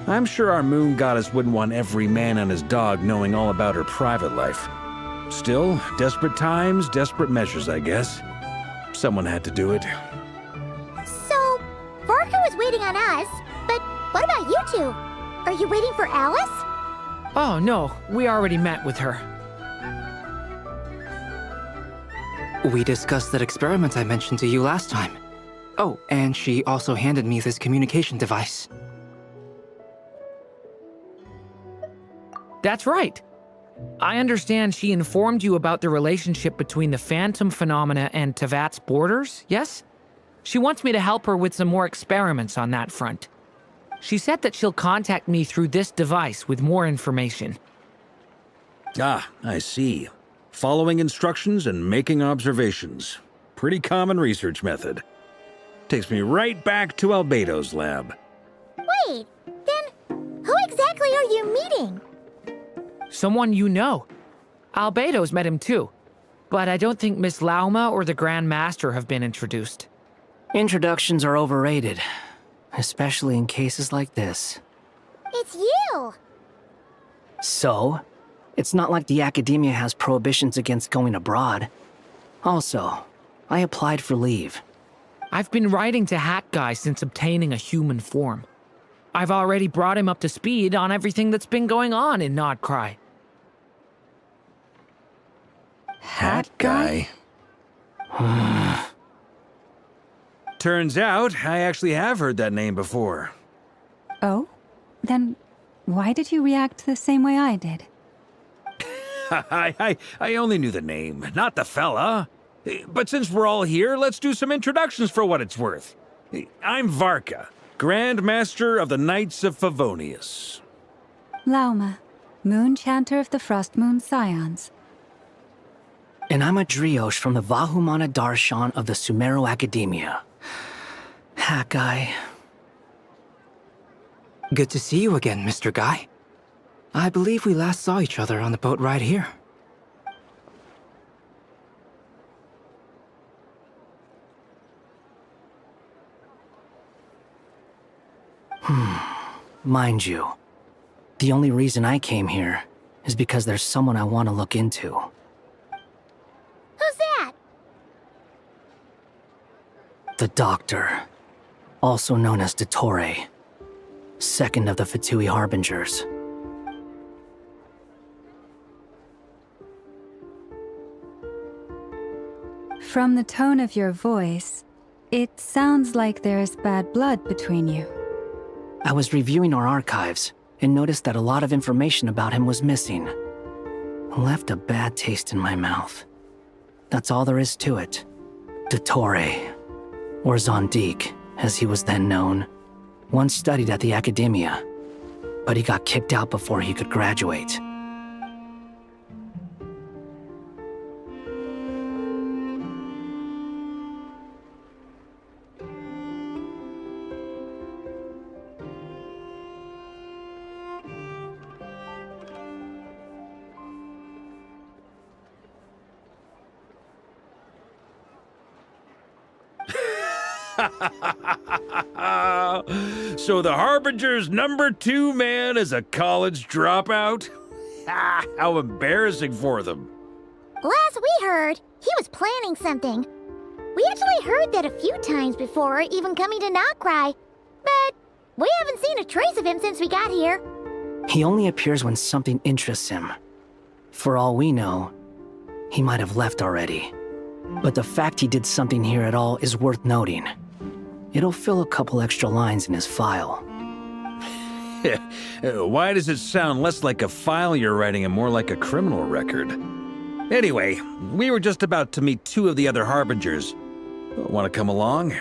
I'm sure our moon goddess wouldn't want every man and his dog knowing all about her private life. Still, desperate times, desperate measures, I guess. Someone had to do it. So, Varka was waiting on us, but what about you two? Are you waiting for Alice? Oh, no, we already met with her. We discussed that experiment I mentioned to you last time. Oh, and she also handed me this communication device. That's right. I understand she informed you about the relationship between the phantom phenomena and Tevat's borders, yes? She wants me to help her with some more experiments on that front. She said that she'll contact me through this device with more information. Ah, I see. Following instructions and making observations. Pretty common research method. Takes me right back to Albedo's lab. Wait, then who exactly are you meeting? Someone you know. Albedo's met him too. But I don't think Miss Lauma or the Grand Master have been introduced. Introductions are overrated, especially in cases like this. It's you! So, it's not like the Academia has prohibitions against going abroad. Also, I applied for leave. I've been writing to Hat Guy since obtaining a human form. I've already brought him up to speed on everything that's been going on in Nodcry. Hat Guy? Turns out, I actually have heard that name before. Oh? Then why did you react the same way I did? I only knew the name, not the fella. But since we're all here, let's do some introductions for what it's worth. I'm Varka, Grand Master of the Knights of Favonius. Lauma, Moon Chanter of the Frost Moon Scions. And I'm a Driosh from the Vahumana Darshan of the Sumero Academia. Hat Guy. Good to see you again, Mr. Guy. I believe we last saw each other on the boat ride here. Mind you, the only reason I came here is because there's someone I want to look into. Who's that? The Doctor, also known as Dottore, second of the Fatui Harbingers. From the tone of your voice, it sounds like there's bad blood between you. I was reviewing our archives and noticed that a lot of information about him was missing. Left a bad taste in my mouth. That's all there is to it. Dottore, or Zondique, as he was then known, once studied at the Academia, but he got kicked out before he could graduate. So the Harbinger's #2 man is a college dropout? How embarrassing for them. Last we heard, he was planning something. We actually heard that a few times before, even coming to Nocturne, but we haven't seen a trace of him since we got here. He only appears when something interests him. For all we know, he might have left already. But the fact he did something here at all is worth noting. It'll fill a couple extra lines in his file. Why does it sound less like a file you're writing and more like a criminal record? Anyway, we were just about to meet 2 of the other Harbingers. Want to come along?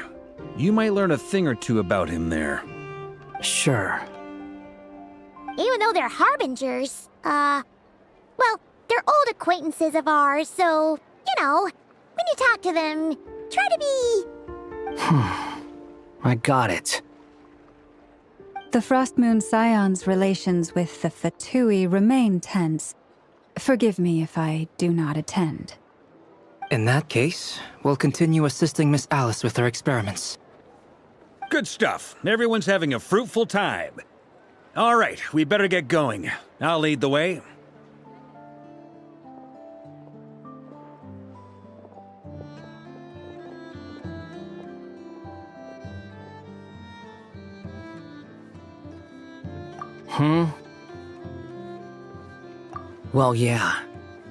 You might learn a thing or two about him there. Sure. Even though they're Harbingers, well, they're old acquaintances of ours, so, you know, when you talk to them, try to be... I got it. The Frostmoon Scion's relations with the Fatui remain tense. Forgive me if I do not attend. In that case, we'll continue assisting Miss Alice with her experiments. Good stuff. Everyone's having a fruitful time. All right, we better get going. I'll lead the way. Well, yeah,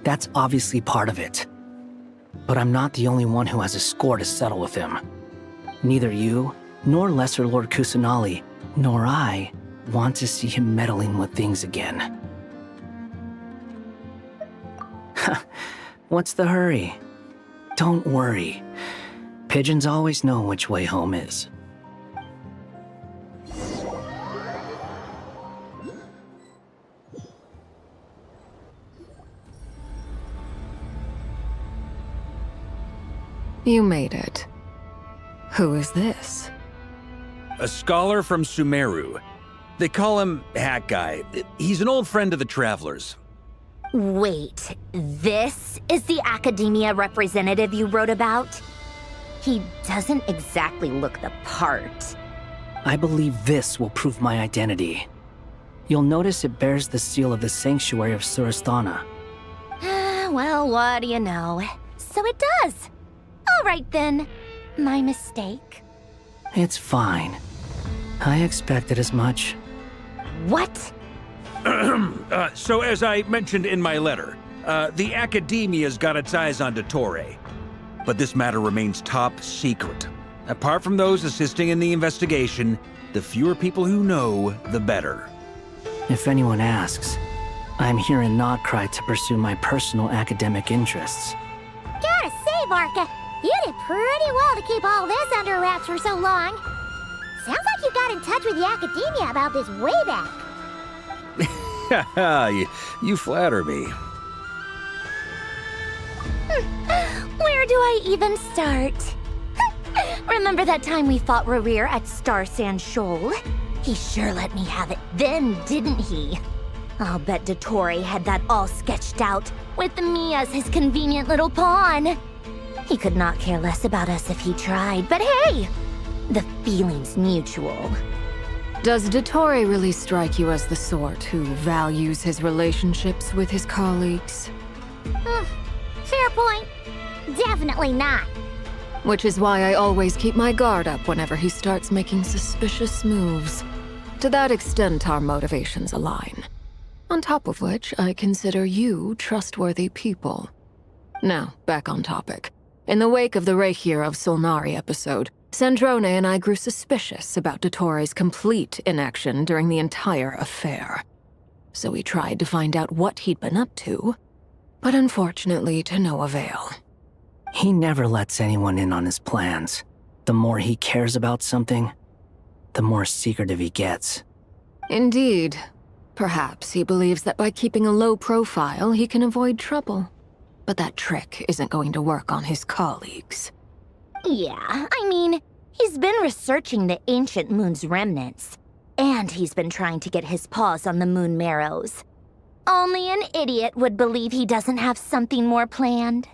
that's obviously part of it. But I'm not the only one who has a score to settle with him. Neither you, nor Lesser Lord Kusanali, nor I want to see him meddling with things again. What's the hurry? Don't worry. Pigeons always know which way home is. You made it. Who is this? A scholar from Sumeru. They call him Hat Guy. He's an old friend of the Travelers. Wait, this is the Academia representative you wrote about? He doesn't exactly look the part. I believe this will prove my identity. You'll notice it bears the seal of the Sanctuary of Surasthana. Well, what do you know? So it does. All right then. My mistake. It's fine. I expected as much. What? So as I mentioned in my letter, the Academia's got its eyes on Dottore. But this matter remains top secret. Apart from those assisting in the investigation, the fewer people who know, the better. If anyone asks, I'm here in Nocturne to pursue my personal academic interests. Gotta say, Varka, you did pretty well to keep all this under wraps for so long. Sounds like you got in touch with the Academia about this way back. You flatter me. Where do I even start? Remember that time we fought Rerir at Star Sand Shoal? He sure let me have it then, didn't he? I'll bet Dottore had that all sketched out, with me as his convenient little pawn. He could not care less about us if he tried, but hey! The feeling's mutual. Does Dottore really strike you as the sort who values his relationships with his colleagues? Fair point. Definitely not. Which is why I always keep my guard up whenever he starts making suspicious moves. To that extent, our motivations align. On top of which, I consider you trustworthy people. Now, back on topic. In the wake of the Reikir of Solnari episode, Sandrone and I grew suspicious about Dottore's complete inaction during the entire affair. So we tried to find out what he'd been up to, but unfortunately to no avail. He never lets anyone in on his plans. The more he cares about something, the more secretive he gets. Indeed. Perhaps he believes that by keeping a low profile, he can avoid trouble. But that trick isn't going to work on his colleagues. Yeah, I mean, he's been researching the ancient moon's remnants. And he's been trying to get his paws on the moon marrows. Only an idiot would believe he doesn't have something more planned.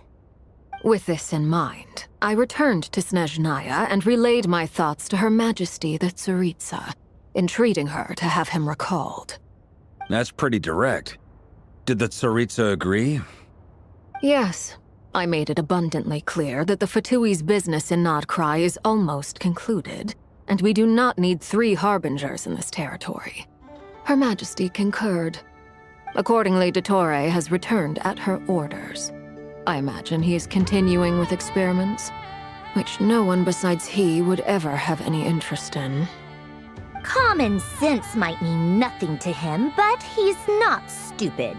With this in mind, I returned to Snezhnaya and relayed my thoughts to Her Majesty the Tsaritsa, entreating her to have him recalled. That's pretty direct. Did the Tsaritsa agree? Yes. I made it abundantly clear that the Fatui's business in Nodcry is almost concluded, and we do not need 3 harbingers in this territory. Her Majesty concurred. Accordingly, Dottore has returned at her orders. I imagine he is continuing with experiments, which no one besides he would ever have any interest in. Common sense might mean nothing to him, but he's not stupid.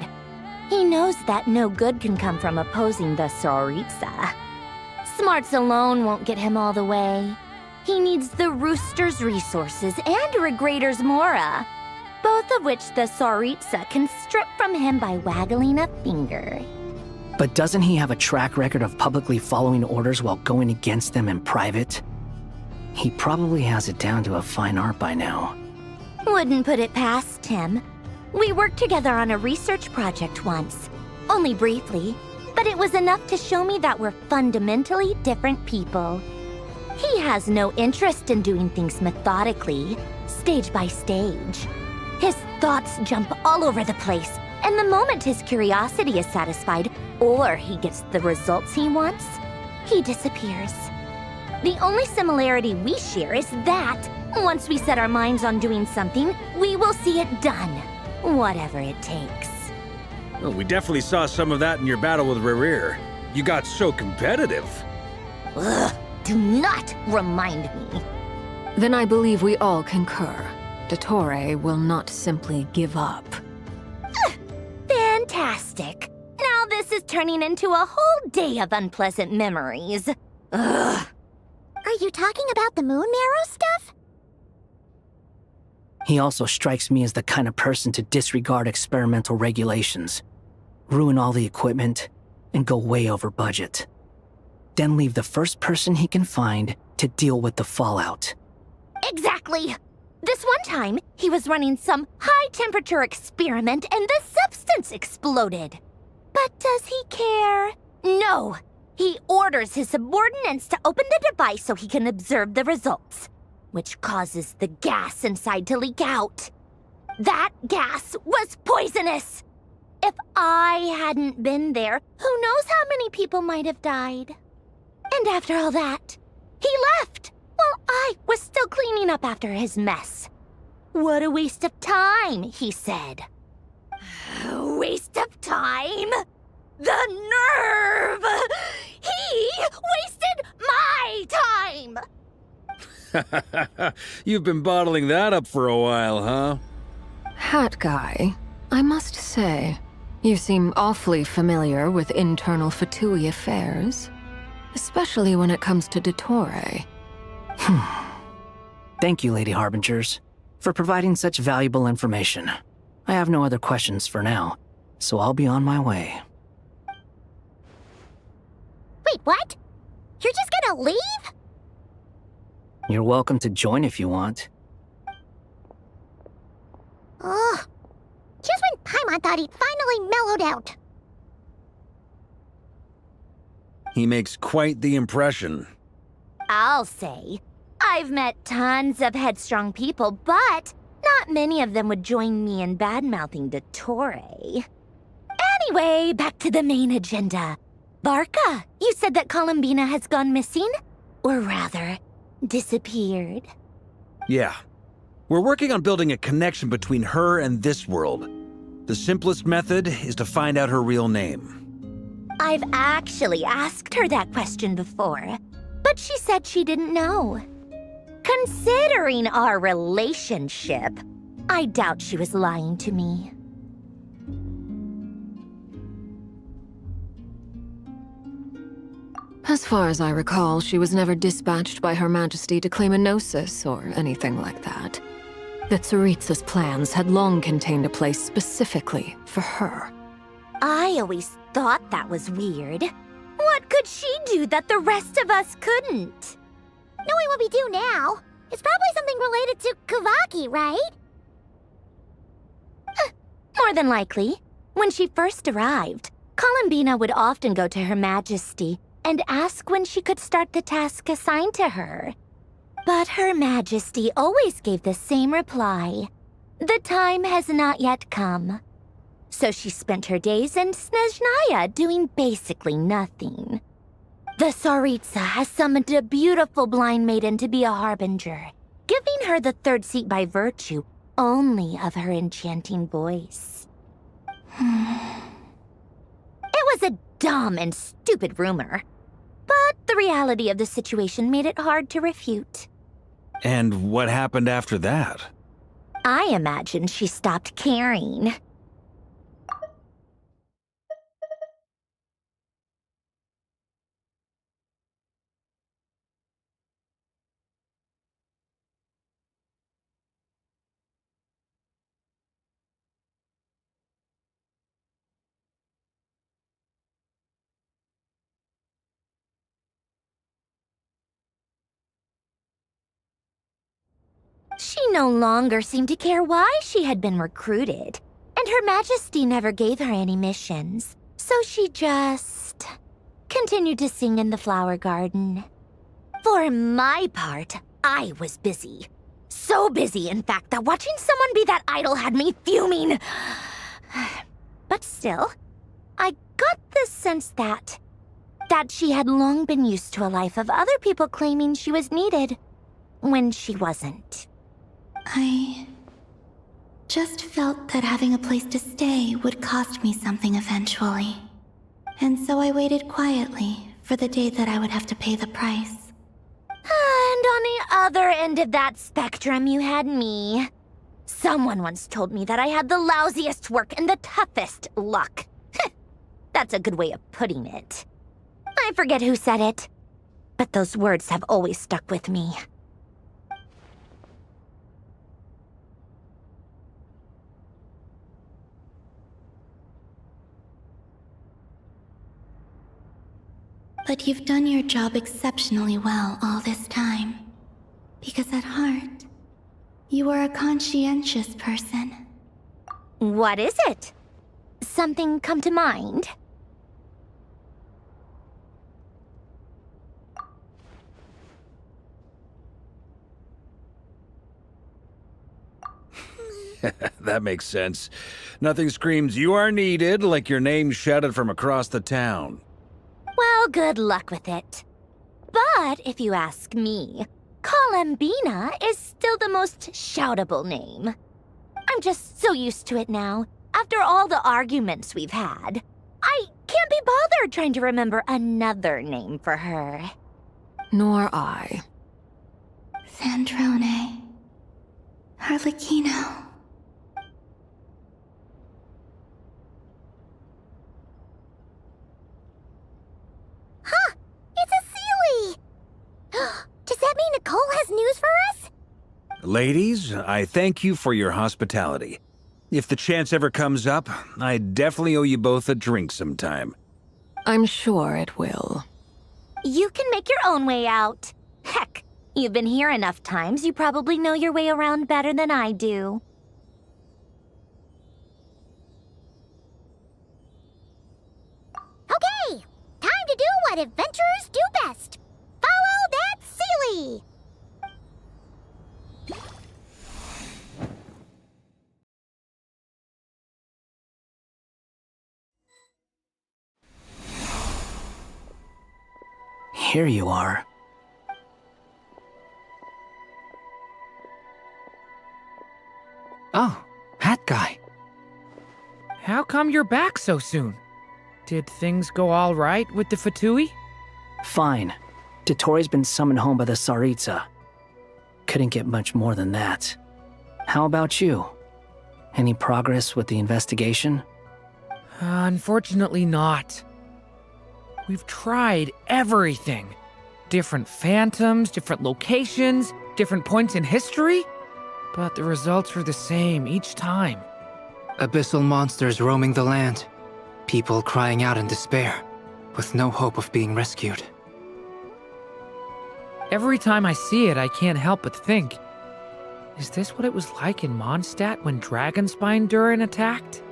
He knows that no good can come from opposing the Tsaritsa. Smarts alone won't get him all the way. He needs the Rooster's resources and Regrator's Mora, both of which the Tsaritsa can strip from him by waggling a finger. But doesn't he have a track record of publicly following orders while going against them in private? He probably has it down to a fine art by now. Wouldn't put it past him. We worked together on a research project once. Only briefly, but it was enough to show me that we're fundamentally different people. He has no interest in doing things methodically, stage by stage. His thoughts jump all over the place, and the moment his curiosity is satisfied, or he gets the results he wants, he disappears. The only similarity we share is that, once we set our minds on doing something, we will see it done, whatever it takes. Well, we definitely saw some of that in your battle with Rerir. You got so competitive. Ugh, do not remind me. Then I believe we all concur. Dottore will not simply give up. Fantastic. Now this is turning into a whole day of unpleasant memories. Ugh. Are you talking about the moon marrow stuff? He also strikes me as the kind of person to disregard experimental regulations, ruin all the equipment, and go way over budget. Then leave the first person he can find to deal with the fallout. Exactly. This one time, he was running some high-temperature experiment and the substance exploded. But does he care? No. He orders his subordinates to open the device so he can observe the results, which causes the gas inside to leak out. That gas was poisonous. If I hadn't been there, who knows how many people might have died. And after all that, he left while I was still cleaning up after his mess. What a waste of time, he said. Waste of time? The nerve! He wasted my time! You've been bottling that up for a while, huh? Hat guy, I must say, you seem awfully familiar with internal Fatui affairs. Especially when it comes to Dottore. Thank you, Lady Harbingers, for providing such valuable information. I have no other questions for now, so I'll be on my way. Wait, what? You're just gonna leave? You're welcome to join if you want. Ugh. Just when Paimon thought he'd finally mellowed out. He makes quite the impression. I'll say. I've met tons of headstrong people, but not many of them would join me in bad-mouthing Dottore. Anyway, back to the main agenda. Barca, you said that Columbina has gone missing? Or rather, disappeared. Yeah. We're working on building a connection between her and this world. The simplest method is to find out her real name. I've actually asked her that question before, but she said she didn't know. Considering our relationship, I doubt she was lying to me. As far as I recall, she was never dispatched by Her Majesty to claim a gnosis or anything like that. The Tsaritsa's plans had long contained a place specifically for her. I always thought that was weird. What could she do that the rest of us couldn't? Knowing what we do now, it's probably something related to Kavaki, right? More than likely. When she first arrived, Columbina would often go to Her Majesty and ask when she could start the task assigned to her. But Her Majesty always gave the same reply. The time has not yet come. So she spent her days in Snezhnaya doing basically nothing. The Tsaritsa has summoned a beautiful blind maiden to be a harbinger, giving her the third seat by virtue only of her enchanting voice. It was a dumb and stupid rumor, but the reality of the situation made it hard to refute. And what happened after that? I imagine she stopped caring. She no longer seemed to care why she had been recruited, and Her Majesty never gave her any missions, so she just continued to sing in the flower garden. For my part, I was busy. So busy, in fact, that watching someone be that idol had me fuming. But still, I got the sense that she had long been used to a life of other people claiming she was needed when she wasn't. I just felt that having a place to stay would cost me something eventually. And so I waited quietly for the day that I would have to pay the price. And on the other end of that spectrum, you had me. Someone once told me that I had the lousiest work and the toughest luck. That's a good way of putting it. I forget who said it, but those words have always stuck with me. But you've done your job exceptionally well all this time. Because at heart, you are a conscientious person. What is it? Something come to mind? That makes sense. Nothing screams you are needed like your name shouted from across the town. Well, good luck with it. But if you ask me, Columbina is still the most shoutable name. I'm just so used to it now, after all the arguments we've had. I can't be bothered trying to remember another name for her. Nor I. Sandrone. Harlequino. Huh! It's a Sealy! Does that mean Nicole has news for us? Ladies, I thank you for your hospitality. If the chance ever comes up, I definitely owe you both a drink sometime. I'm sure it will. You can make your own way out. Heck, you've been here enough times, you probably know your way around better than I do. what adventurers do best. Follow that Sealy! Here you are. Oh, hat guy. How come you're back so soon? Did things go all right with the Fatui? Fine. Dotori's been summoned home by the Tsaritsa. Couldn't get much more than that. How about you? Any progress with the investigation? Unfortunately not. We've tried everything. Different phantoms, different locations, different points in history. But the results were the same each time. Abyssal monsters roaming the land. People crying out in despair, with no hope of being rescued. Every time I see it, I can't help but think, is this what it was like in Mondstadt when Dragonspine Durin attacked?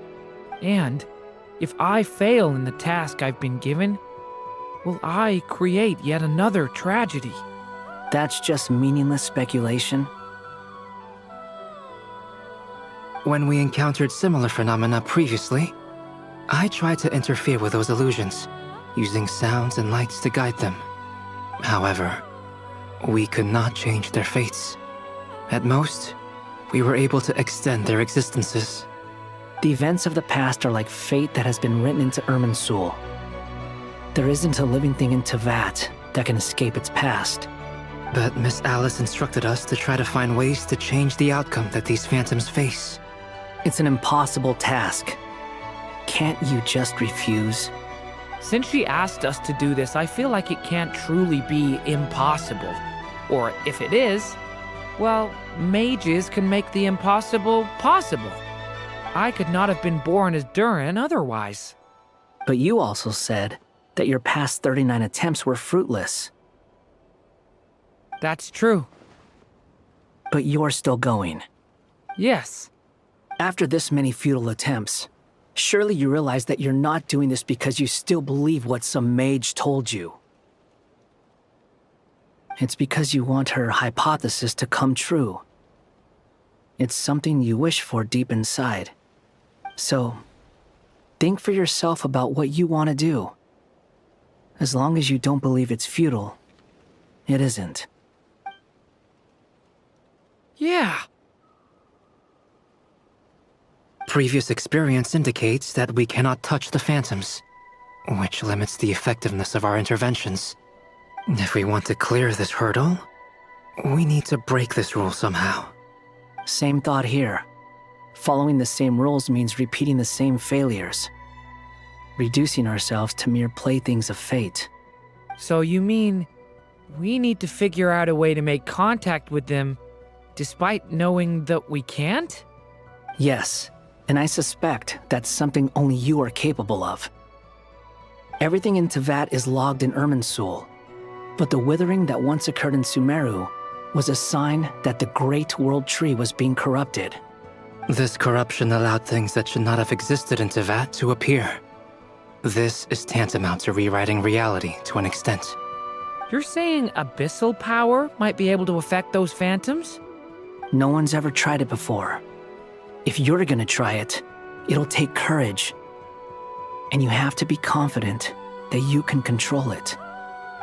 And if I fail in the task I've been given, will I create yet another tragedy? That's just meaningless speculation. When we encountered similar phenomena previously, I tried to interfere with those illusions, using sounds and lights to guide them. However, we could not change their fates. At most, we were able to extend their existences. The events of the past are like fate that has been written into Irminsul. There isn't a living thing in Teyvat that can escape its past. But Miss Alice instructed us to try to find ways to change the outcome that these phantoms face. It's an impossible task. Can't you just refuse? Since she asked us to do this, I feel like it can't truly be impossible. Or if it is, well, mages can make the impossible possible. I could not have been born as Durin otherwise. But you also said that your past 39 attempts were fruitless. That's true. But you're still going. Yes. After this many futile attempts, surely you realize that you're not doing this because you still believe what some mage told you. It's because you want her hypothesis to come true. It's something you wish for deep inside. So, think for yourself about what you want to do. As long as you don't believe it's futile, it isn't. Yeah. Previous experience indicates that we cannot touch the phantoms, which limits the effectiveness of our interventions. If we want to clear this hurdle, we need to break this rule somehow. Same thought here. Following the same rules means repeating the same failures. Reducing ourselves to mere playthings of fate. So you mean we need to figure out a way to make contact with them despite knowing that we can't? Yes, and I suspect that's something only you are capable of. Everything in Teyvat is logged in Irminsul, but the withering that once occurred in Sumeru was a sign that the Great World Tree was being corrupted. This corruption allowed things that should not have existed in Teyvat to appear. This is tantamount to rewriting reality to an extent. You're saying abyssal power might be able to affect those phantoms? No one's ever tried it before. If you're gonna try it, it'll take courage. And you have to be confident that you can control it.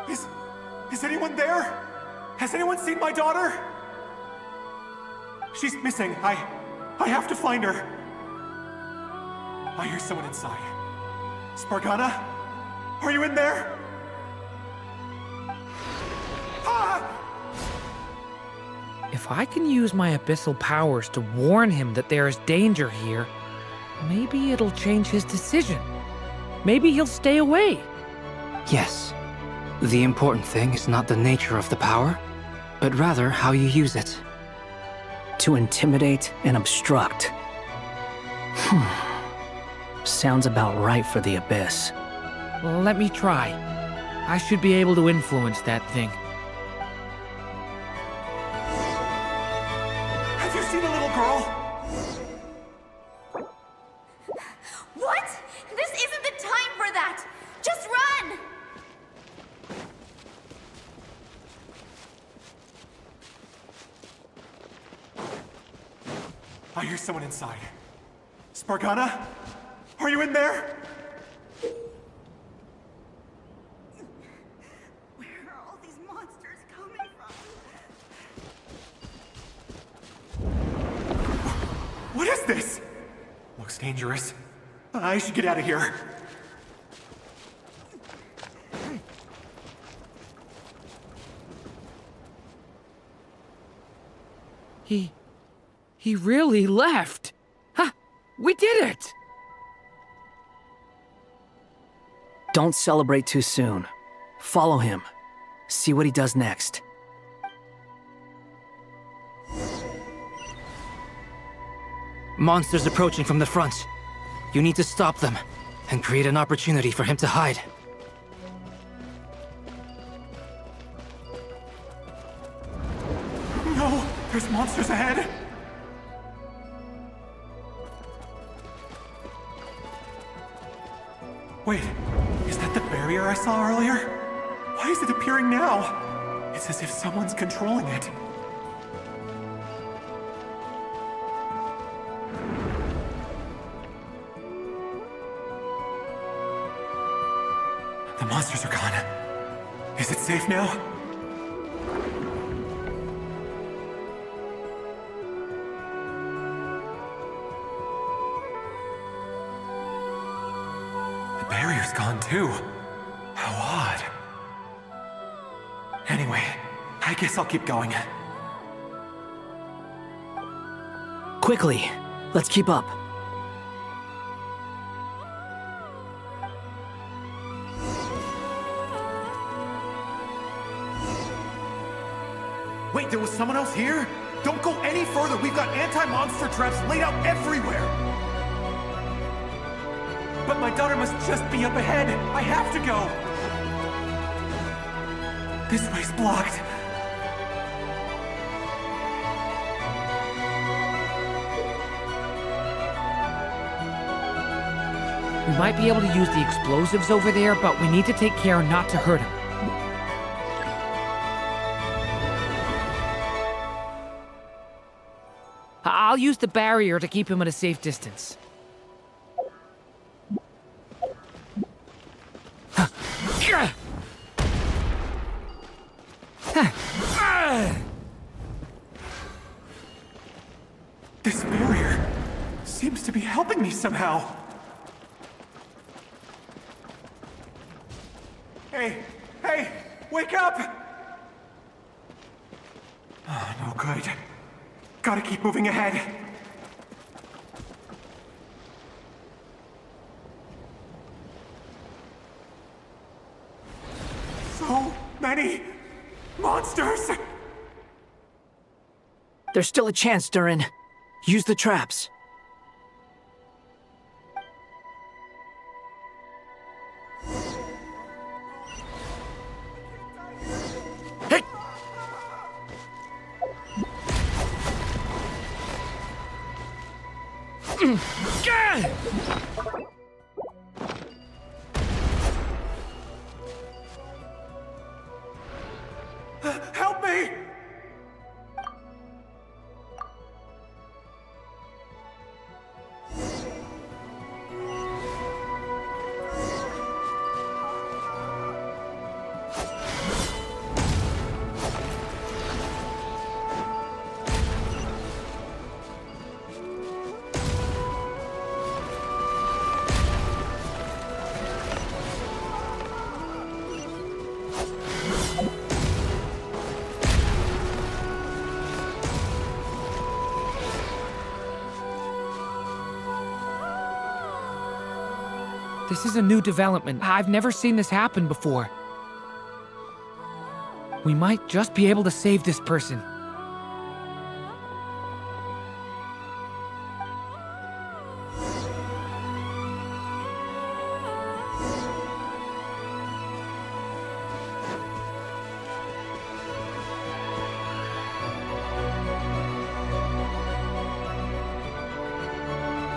Is anyone there? Has anyone seen my daughter? She's missing. I have to find her. I hear someone inside. Spargana? Are you in there? Ah! If I can use my abyssal powers to warn him that there is danger here, maybe it'll change his decision. Maybe he'll stay away. Yes. The important thing is not the nature of the power, but rather how you use it. To intimidate and obstruct. Sounds about right for the Abyss. Well, let me try. I should be able to influence that thing. Have you seen a little girl? What? This isn't the time for that! Just run! someone inside. Spargana? Are you in there? Where are all these monsters coming from? What is this? Looks dangerous. I should get out of here. He really left. Ha! We did it! Don't celebrate too soon. Follow him. See what he does next. Monsters approaching from the front. You need to stop them and create an opportunity for him to hide. No! There's monsters ahead! Wait, is that the barrier I saw earlier? Why is it appearing now? It's as if someone's controlling it. The monsters are gone. Is it safe now? The barrier's gone too. How odd. Anyway, I guess I'll keep going. Quickly, let's keep up. Wait, there was someone else here? Don't go any further. We've got anti-monster traps laid out everywhere. But my daughter must just be up ahead. I have to go. This way's blocked. We might be able to use the explosives over there, but we need to take care not to hurt him. I'll use the barrier to keep him at a safe distance. This barrier seems to be helping me somehow. Hey, wake up! Oh, no good. Gotta keep moving ahead. So many monsters! There's still a chance, Durin. Use the traps. Help me! This is a new development. I've never seen this happen before. We might just be able to save this person.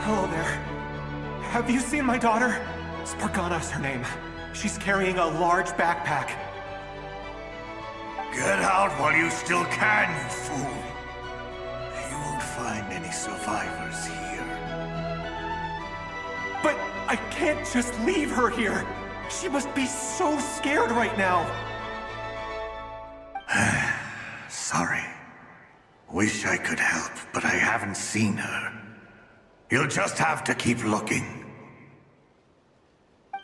Hello there. Have you seen my daughter? Spargana's her name. She's carrying a large backpack. Get out while you still can, you fool. You won't find any survivors here. But I can't just leave her here. She must be so scared right now. Sorry. Wish I could help, but I haven't seen her. You'll just have to keep looking.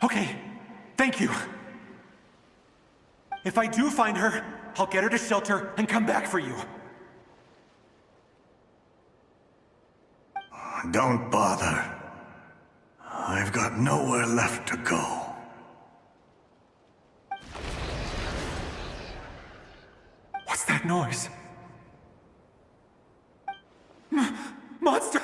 Okay, thank you. If I do find her, I'll get her to shelter and come back for you. Don't bother. I've got nowhere left to go. What's that noise? Monster!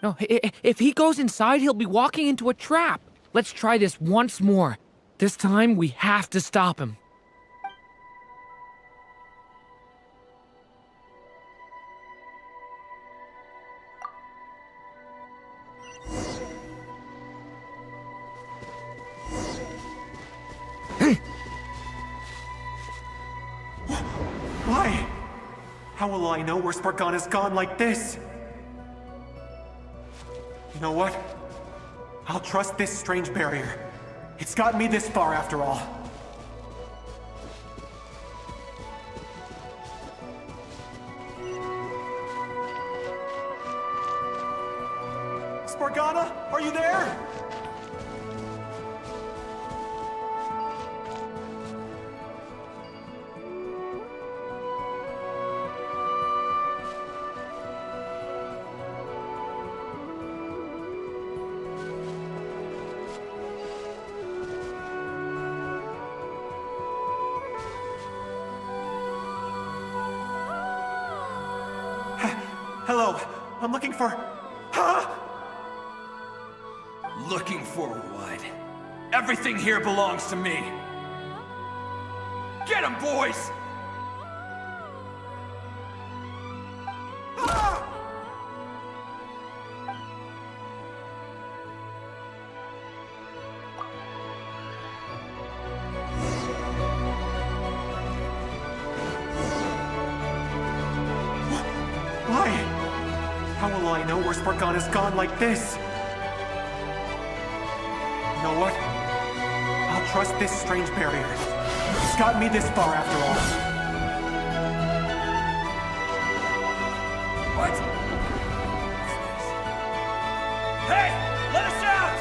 No, if he goes inside, he'll be walking into a trap. Let's try this once more. This time, we have to stop him. Why? How will I know where Spargana's gone like this? You know what? I'll trust this strange barrier. It's gotten me this far after all. Spargana, are you there? Hello, I'm looking for... Huh? Looking for what? Everything here belongs to me. Get him, boys! Why? How will I know where Spargana's gone like this? You know what? I'll trust this strange barrier. It's gotten me this far after all. What? Hey! Let us out!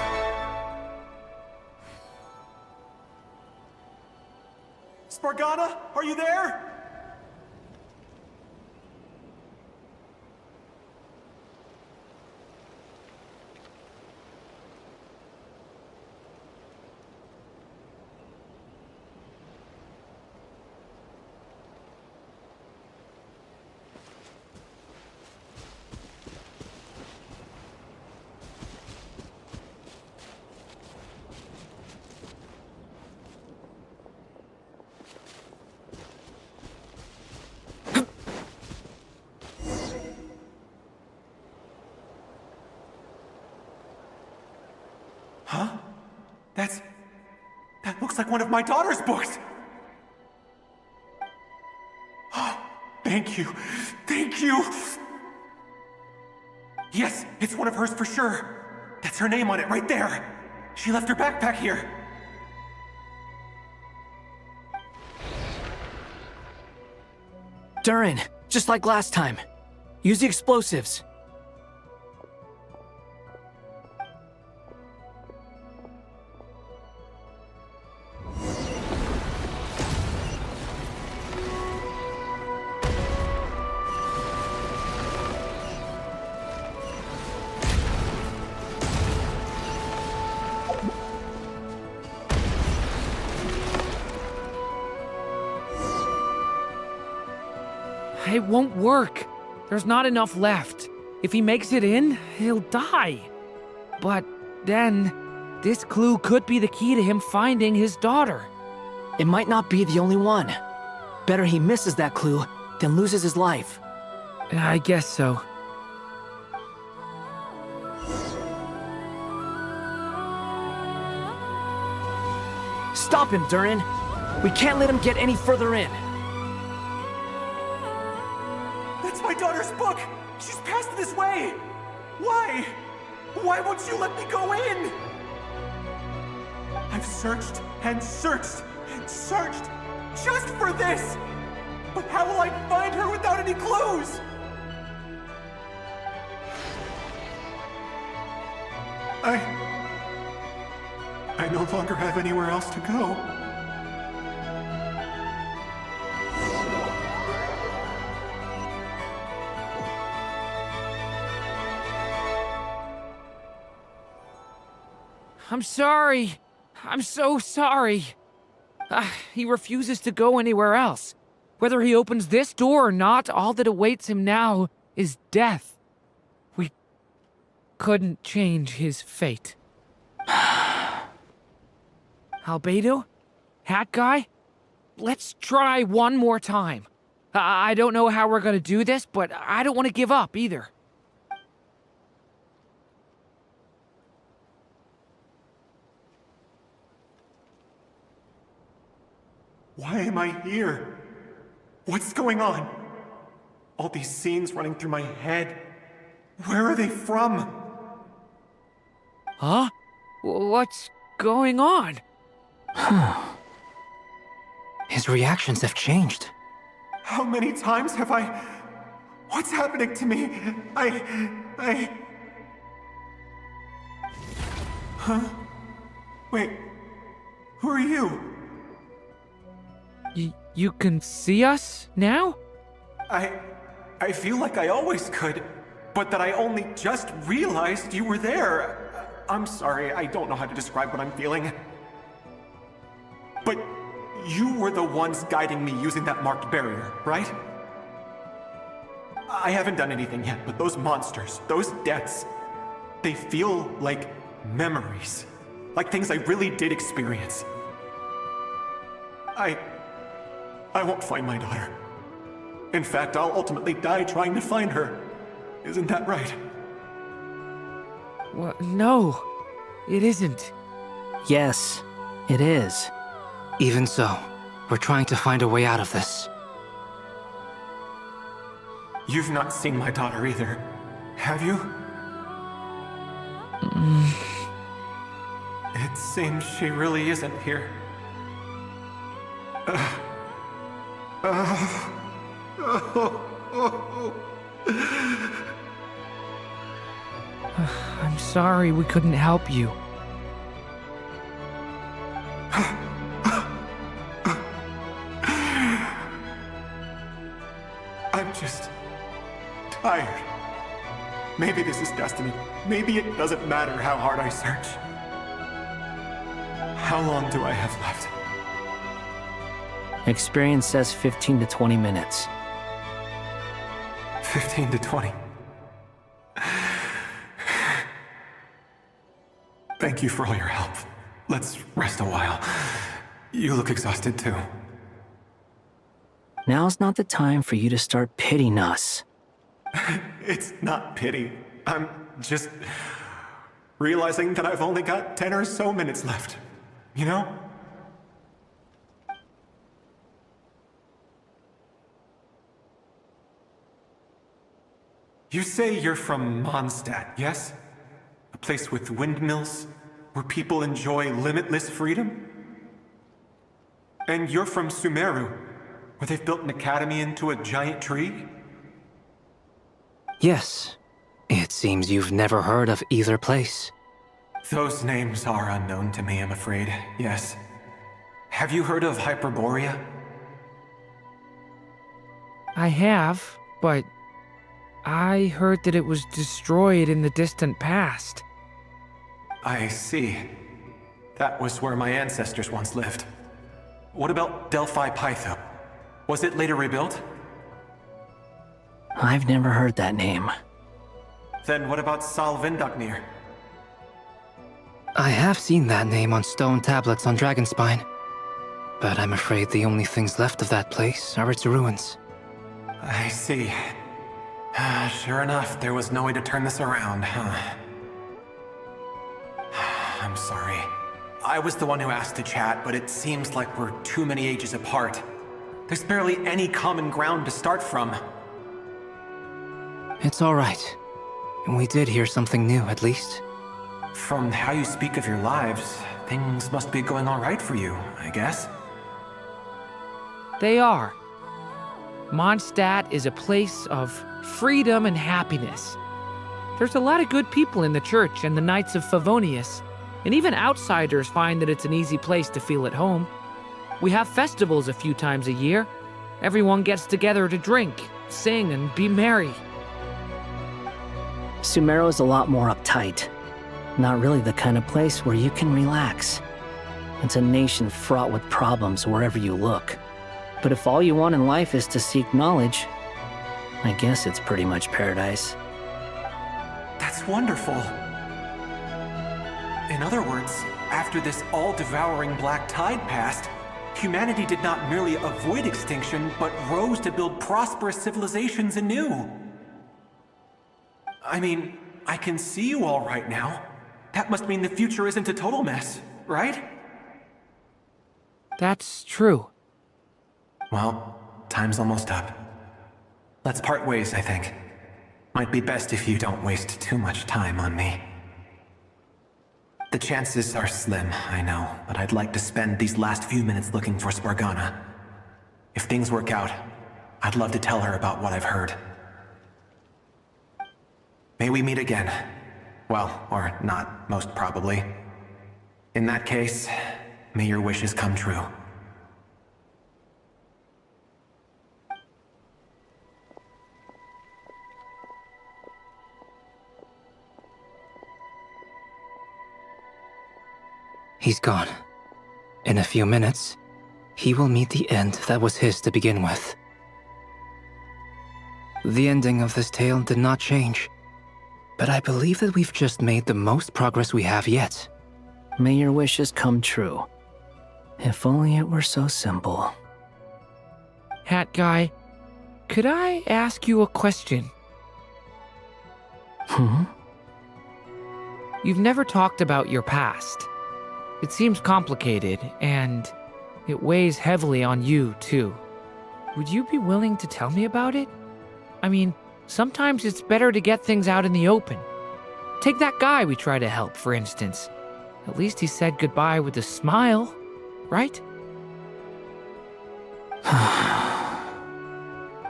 Spargana, are you there? Huh? That looks like one of my daughter's books! Oh, thank you. Thank you! Yes, it's one of hers for sure. That's her name on it right there. She left her backpack here. Durin, just like last time. Use the explosives. It won't work. There's not enough left. If he makes it in, he'll die. But then, this clue could be the key to him finding his daughter. It might not be the only one. Better he misses that clue than loses his life. I guess so. Stop him, Durin. We can't let him get any further in. book! She's passed this way! Why? Why won't you let me go in? I've searched and searched and searched just for this! But how will I find her without any clues? I no longer have anywhere else to go. I'm sorry. I'm so sorry. He refuses to go anywhere else. Whether he opens this door or not, all that awaits him now is death. We couldn't change his fate. Albedo? Hat guy? Let's try one more time. I don't know how we're gonna do this, but I don't want to give up either. Why am I here? What's going on? All these scenes running through my head. Where are they from? Huh? What's going on? His reactions have changed. How many times have I... What's happening to me? Huh? Wait. Who are you? You can see us now? I feel like I always could, but that I only just realized you were there. I'm sorry, I don't know how to describe what I'm feeling. But you were the ones guiding me using that marked barrier, right? I haven't done anything yet, but those monsters, those deaths, they feel like memories. Like things I really did experience. I won't find my daughter. In fact, I'll ultimately die trying to find her. Isn't that right? Well, no, it isn't. Yes, it is. Even so, we're trying to find a way out of this. You've not seen my daughter either, have you? It seems she really isn't here. I'm sorry we couldn't help you. I'm just tired. Maybe this is destiny. Maybe it doesn't matter how hard I search. How long do I have left? Experience says 15 to 20 minutes. 15 to 20. Thank you for all your help. Let's rest a while. You look exhausted too. Now's not the time for you to start pitying us. It's not pity. I'm just realizing that I've only got 10 or so minutes left. You know? You say you're from Mondstadt, yes? A place with windmills, where people enjoy limitless freedom? And you're from Sumeru, where they've built an academy into a giant tree? Yes. It seems you've never heard of either place. Those names are unknown to me, I'm afraid, yes. Have you heard of Hyperborea? I have, but I heard that it was destroyed in the distant past. I see. That was where my ancestors once lived. What about Delphi Pytho? Was it later rebuilt? I've never heard that name. Then what about Sal Vindaknir? I have seen that name on stone tablets on Dragonspine. But I'm afraid the only things left of that place are its ruins. I see. Sure enough, there was no way to turn this around, huh? I'm sorry. I was the one who asked to chat, but it seems like we're too many ages apart. There's barely any common ground to start from. It's all right. We did hear something new, at least. From how you speak of your lives, things must be going all right for you, I guess. They are. Mondstadt is a place of freedom and happiness. There's a lot of good people in the church and the Knights of Favonius, and even outsiders find that it's an easy place to feel at home. We have festivals a few times a year. Everyone gets together to drink, sing, and be merry. Sumeru is a lot more uptight. Not really the kind of place where you can relax. It's a nation fraught with problems wherever you look. But if all you want in life is to seek knowledge, I guess it's pretty much paradise. That's wonderful. In other words, after this all-devouring black tide passed, humanity did not merely avoid extinction, but rose to build prosperous civilizations anew. I mean, I can see you all right now. That must mean the future isn't a total mess, right? That's true. Well, time's almost up. Let's part ways, I think. Might be best if you don't waste too much time on me. The chances are slim, I know, but I'd like to spend these last few minutes looking for Spargana. If things work out, I'd love to tell her about what I've heard. May we meet again. Well, or not, most probably. In that case, may your wishes come true. He's gone. In a few minutes, he will meet the end that was his to begin with. The ending of this tale did not change, but I believe that we've just made the most progress we have yet. May your wishes come true. If only it were so simple. Hat Guy, could I ask you a question? You've never talked about your past. It seems complicated, and it weighs heavily on you, too. Would you be willing to tell me about it? I mean, sometimes it's better to get things out in the open. Take that guy we tried to help, for instance. At least he said goodbye with a smile, right?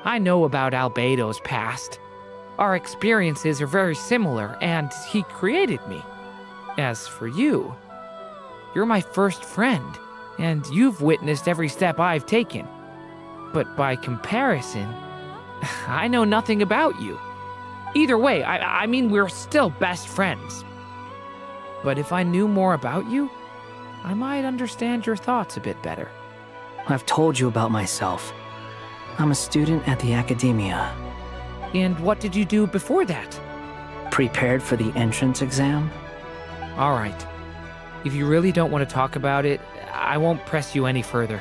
I know about Albedo's past. Our experiences are very similar, and he created me. As for you, you're my first friend, and you've witnessed every step I've taken. But by comparison, I know nothing about you. Either way, I mean, we're still best friends. But if I knew more about you, I might understand your thoughts a bit better. I've told you about myself. I'm a student at the academia. And what did you do before that? Prepared for the entrance exam? All right. If you really don't want to talk about it, I won't press you any further.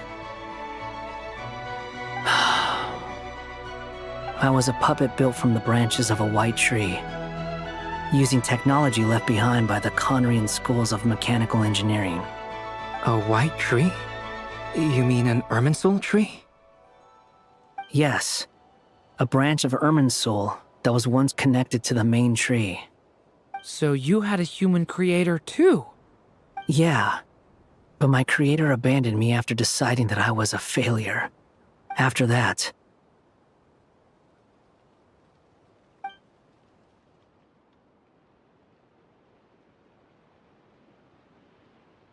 I was a puppet built from the branches of a white tree, using technology left behind by the Conrian schools of mechanical engineering. A white tree? You mean an Irminsul tree? Yes. A branch of Irminsul that was once connected to the main tree. So you had a human creator too? Yeah. But my creator abandoned me after deciding that I was a failure. After that,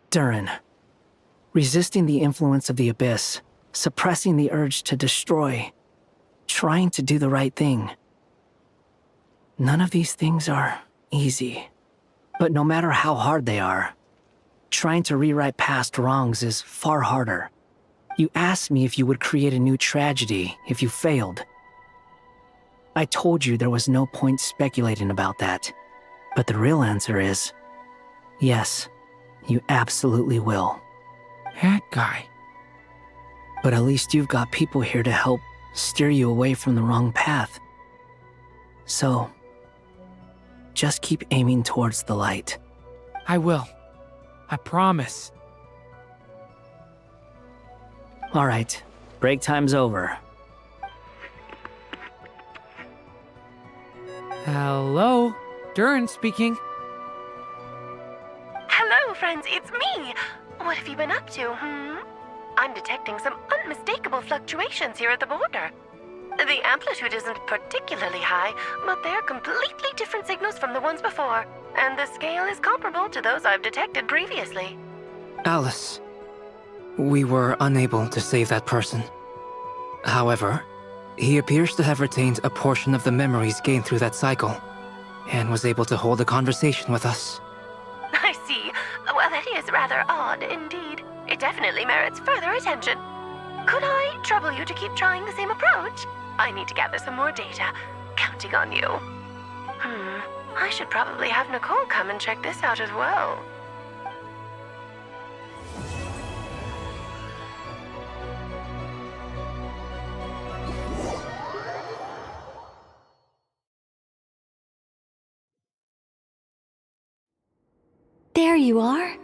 Durin. Resisting the influence of the Abyss, suppressing the urge to destroy, trying to do the right thing. None of these things are easy. But no matter how hard they are, trying to rewrite past wrongs is far harder. You asked me if you would create a new tragedy if you failed. I told you there was no point speculating about that. But the real answer is, yes, you absolutely will. Hat Guy. But at least you've got people here to help steer you away from the wrong path. So, just keep aiming towards the light. I will. I promise. All right, break time's over. Hello? Durin speaking. Hello, friends, it's me! What have you been up to, I'm detecting some unmistakable fluctuations here at the border. The amplitude isn't particularly high, but they're completely different signals from the ones before, and the scale is comparable to those I've detected previously. Alice, we were unable to save that person. However, he appears to have retained a portion of the memories gained through that cycle, and was able to hold a conversation with us. I see. Well, that is rather odd indeed. It definitely merits further attention. Could I trouble you to keep trying the same approach? I need to gather some more data. Counting on you. I should probably have Nicole come and check this out as well. There you are.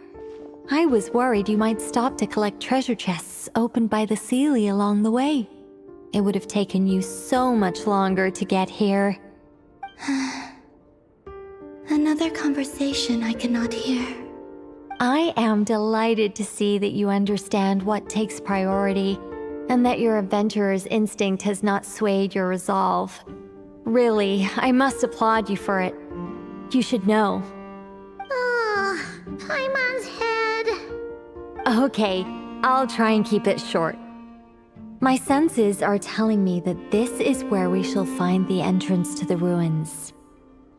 I was worried you might stop to collect treasure chests opened by the Seelie along the way. It would have taken you so much longer to get here. Another conversation I cannot hear. I am delighted to see that you understand what takes priority, and that your adventurer's instinct has not swayed your resolve. Really, I must applaud you for it. You should know. Paimon's head. Okay, I'll try and keep it short. My senses are telling me that this is where we shall find the entrance to the ruins.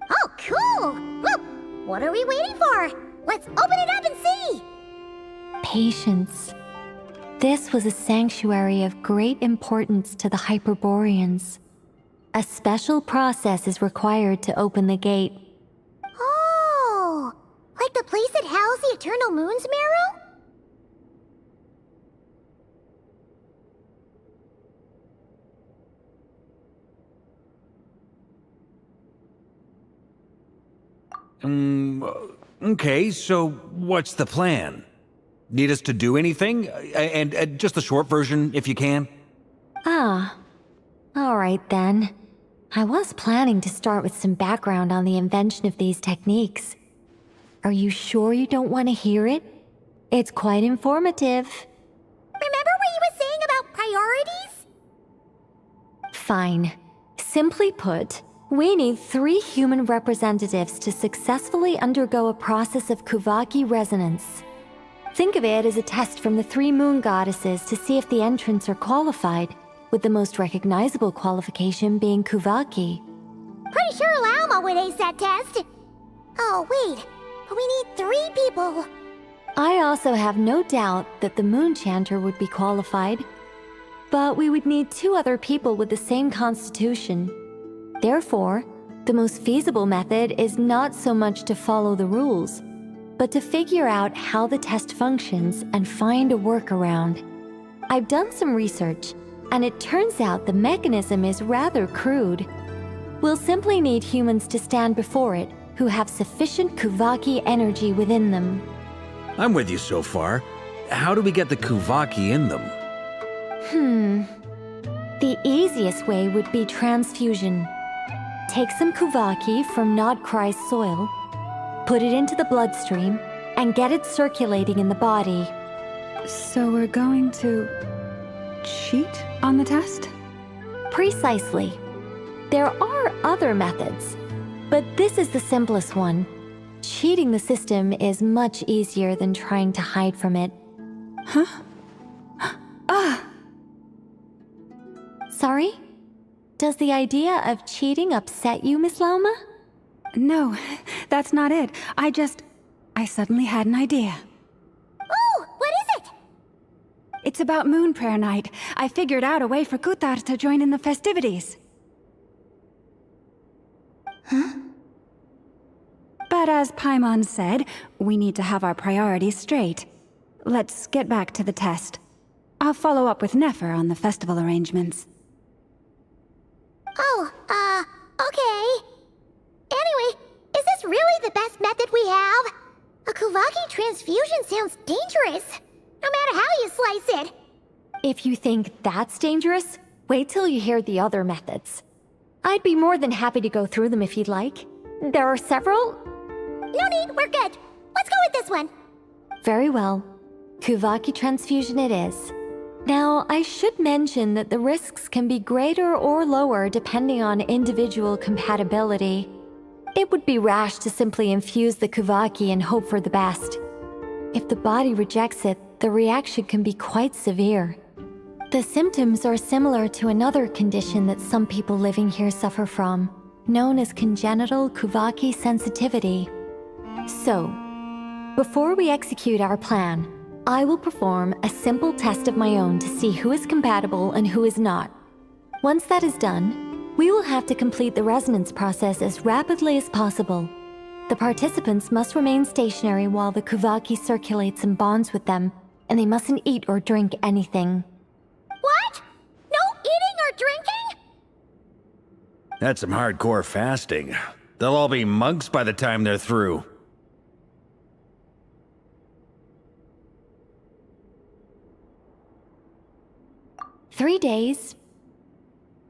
Oh, cool! Well, what are we waiting for? Let's open it up and see! Patience. This was a sanctuary of great importance to the Hyperboreans. A special process is required to open the gate. Oh! Like the place that housed the Eternal Moon's Marrow? Okay, so what's the plan? Need us to do anything? And just the short version, if you can. Ah, all right then. I was planning to start with some background on the invention of these techniques. Are you sure you don't want to hear it? It's quite informative. Remember what you were saying about priorities? Fine. Simply put, we need 3 human representatives to successfully undergo a process of Kuvaki resonance. Think of it as a test from the 3 moon goddesses to see if the entrants are qualified, with the most recognizable qualification being Kuvaki. Pretty sure Lauma would ace that test. Oh, wait. But we need 3 people. I also have no doubt that the Moon Chanter would be qualified. But we would need 2 other people with the same constitution. Therefore, the most feasible method is not so much to follow the rules, but to figure out how the test functions and find a workaround. I've done some research, and it turns out the mechanism is rather crude. We'll simply need humans to stand before it who have sufficient Kuvaki energy within them. I'm with you so far. How do we get the Kuvaki in them? The easiest way would be transfusion. Take some Kuvaki from Nocturne's soil, put it into the bloodstream, and get it circulating in the body. So we're going to cheat on the test? Precisely. There are other methods, but this is the simplest one. Cheating the system is much easier than trying to hide from it. Huh? Sorry? Does the idea of cheating upset you, Miss Lauma? No, that's not it. I suddenly had an idea. Oh, what is it? It's about Moon Prayer Night. I figured out a way for Kutar to join in the festivities. Huh? But as Paimon said, we need to have our priorities straight. Let's get back to the test. I'll follow up with Nefer on the festival arrangements. Oh, okay. Anyway, is this really the best method we have? A Kuvaki transfusion sounds dangerous, no matter how you slice it. If you think that's dangerous, wait till you hear the other methods. I'd be more than happy to go through them if you'd like. There are several. No need, we're good. Let's go with this one. Very well. Kuvaki transfusion it is. Now, I should mention that the risks can be greater or lower depending on individual compatibility. It would be rash to simply infuse the Kuvaki and hope for the best. If the body rejects it, the reaction can be quite severe. The symptoms are similar to another condition that some people living here suffer from, known as congenital Kuvaki sensitivity. So, before we execute our plan, I will perform a simple test of my own to see who is compatible and who is not. Once that is done, we will have to complete the resonance process as rapidly as possible. The participants must remain stationary while the Kuvaki circulates and bonds with them, and they mustn't eat or drink anything. What? No eating or drinking? That's some hardcore fasting. They'll all be monks by the time they're through. "3 days.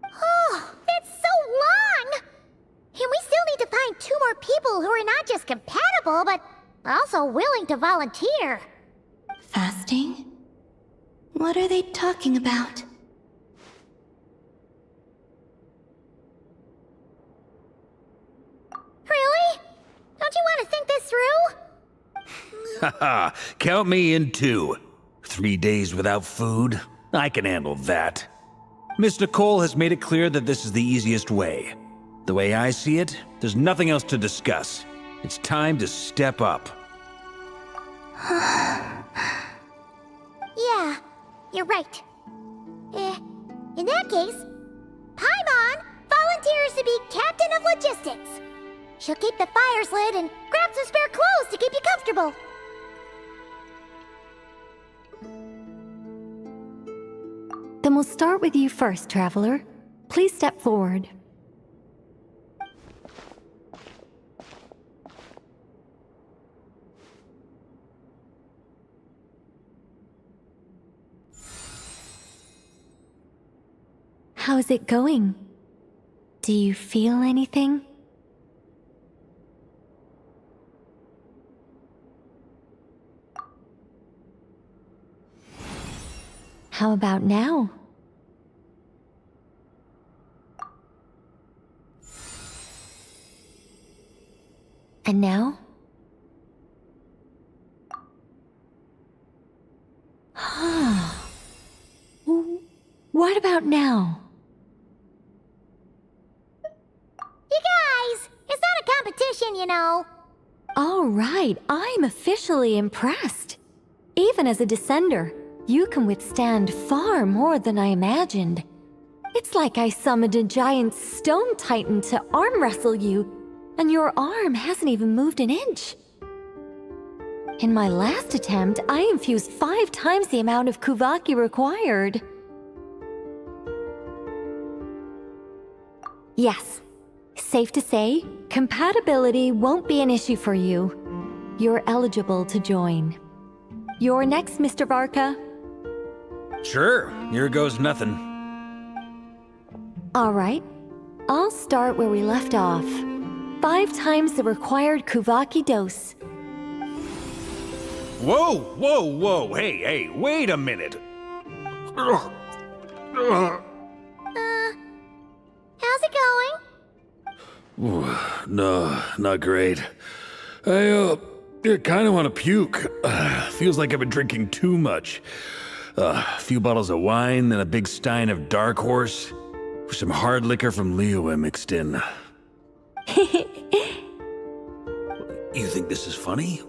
Oh, that's so long! And we still need to find 2 more people who are not just compatible, but also willing to volunteer. Fasting? What are they talking about? Really? Don't you want to think this through? Haha, count me in too. 3 days without food? I can handle that. Miss Nicole has made it clear that this is the easiest way. The way I see it, there's nothing else to discuss. It's time to step up. Yeah, you're right. In that case, Paimon volunteers to be Captain of Logistics. She'll keep the fires lit and grab some spare clothes to keep you comfortable. Then we'll start with you first, Traveler. Please step forward. How's it going? Do you feel anything? How about now? And now? What about now? You guys, it's not a competition, you know. All right, I'm officially impressed. Even as a descender, you can withstand far more than I imagined. It's like I summoned a giant stone titan to arm wrestle you, and your arm hasn't even moved an inch. In my last attempt, I infused 5 times the amount of Kuvaki required. Yes, safe to say, compatibility won't be an issue for you. You're eligible to join. You're next, Mr. Varka. Sure, here goes nothing. All right, I'll start where we left off. 5 times the required Kuvaki dose. Whoa, whoa, whoa, hey, wait a minute. How's it going? Ooh, no, not great. I kind of want to puke. Feels like I've been drinking too much. A few bottles of wine, then a big stein of Dark Horse, with some hard liquor from Liyue mixed in. You think this is funny?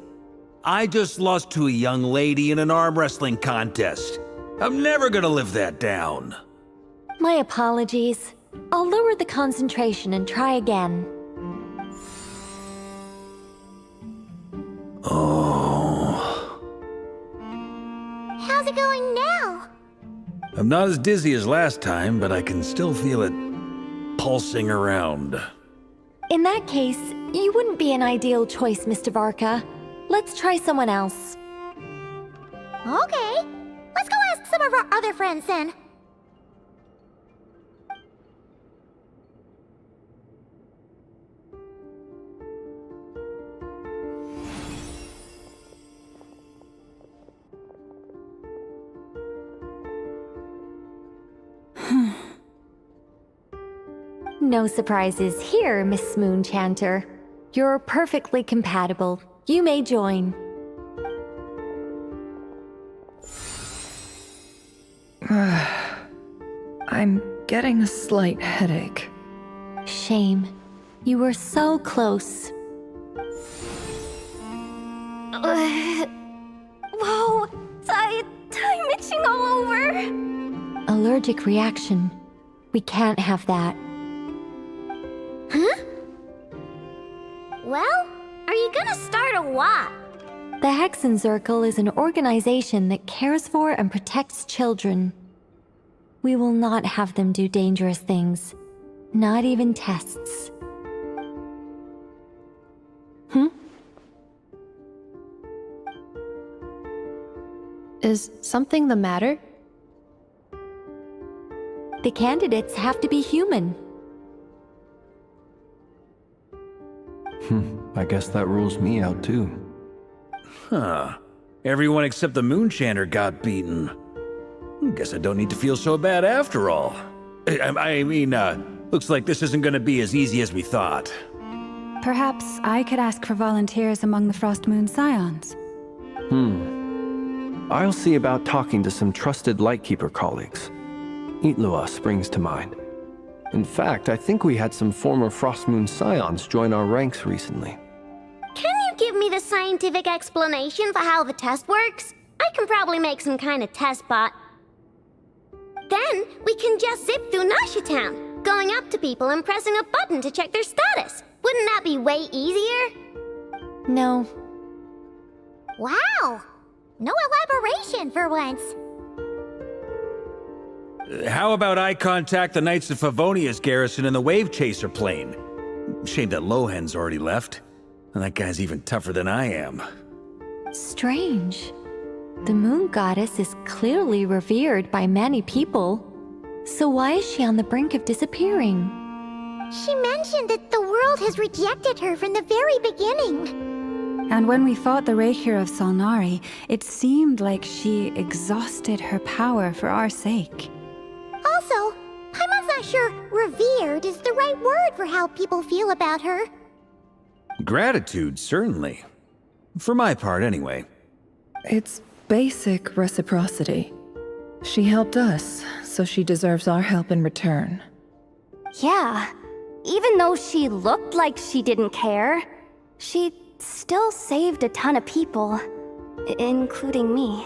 I just lost to a young lady in an arm wrestling contest. I'm never gonna live that down. My apologies. I'll lower the concentration and try again. Oh. How's it going now? I'm not as dizzy as last time, but I can still feel it pulsing around. In that case, you wouldn't be an ideal choice, Mr. Varka. Let's try someone else. Okay, let's go ask some of our other friends then. No surprises here, Miss Moonchanter. You're perfectly compatible. You may join. I'm getting a slight headache. Shame. You were so close. Whoa! Time itching all over! Allergic reaction. We can't have that. Huh? Well, are you gonna start or what? The Hexenzirkel is an organization that cares for and protects children. We will not have them do dangerous things. Not even tests. Is something the matter? The candidates have to be human. I guess that rules me out too. Huh. Everyone except the Moonchanter got beaten. Guess I don't need to feel so bad after all. I mean, looks like this isn't gonna be as easy as we thought. Perhaps I could ask for volunteers among the Frost Moon Scions. I'll see about talking to some trusted Lightkeeper colleagues. Itlua springs to mind. In fact, I think we had some former Frost Moon Scions join our ranks recently. Can you give me the scientific explanation for how the test works? I can probably make some kind of test bot. Then we can just zip through Nasha Town, going up to people and pressing a button to check their status. Wouldn't that be way easier? No. Wow! No elaboration for once. How about I contact the Knights of Favonia's garrison in the Wave Chaser plane? Shame that Lohan's already left. And that guy's even tougher than I am. Strange. The moon goddess is clearly revered by many people. So why is she on the brink of disappearing? She mentioned that the world has rejected her from the very beginning. And when we fought the Reikir of Solnari, it seemed like she exhausted her power for our sake. Also, I'm not sure revered is the right word for how people feel about her. Gratitude, certainly. For my part, anyway. It's basic reciprocity. She helped us, so she deserves our help in return. Yeah. Even though she looked like she didn't care, she still saved a ton of people, including me.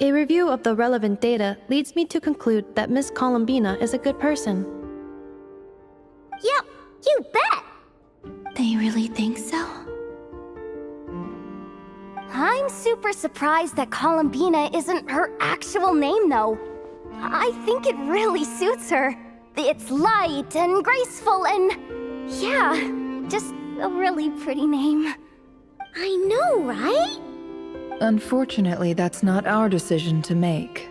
A review of the relevant data leads me to conclude that Miss Columbina is a good person. Yep, you bet! They really think so? I'm super surprised that Columbina isn't her actual name, though. I think it really suits her. It's light and graceful and... yeah, just a really pretty name. I know, right? Unfortunately, that's not our decision to make.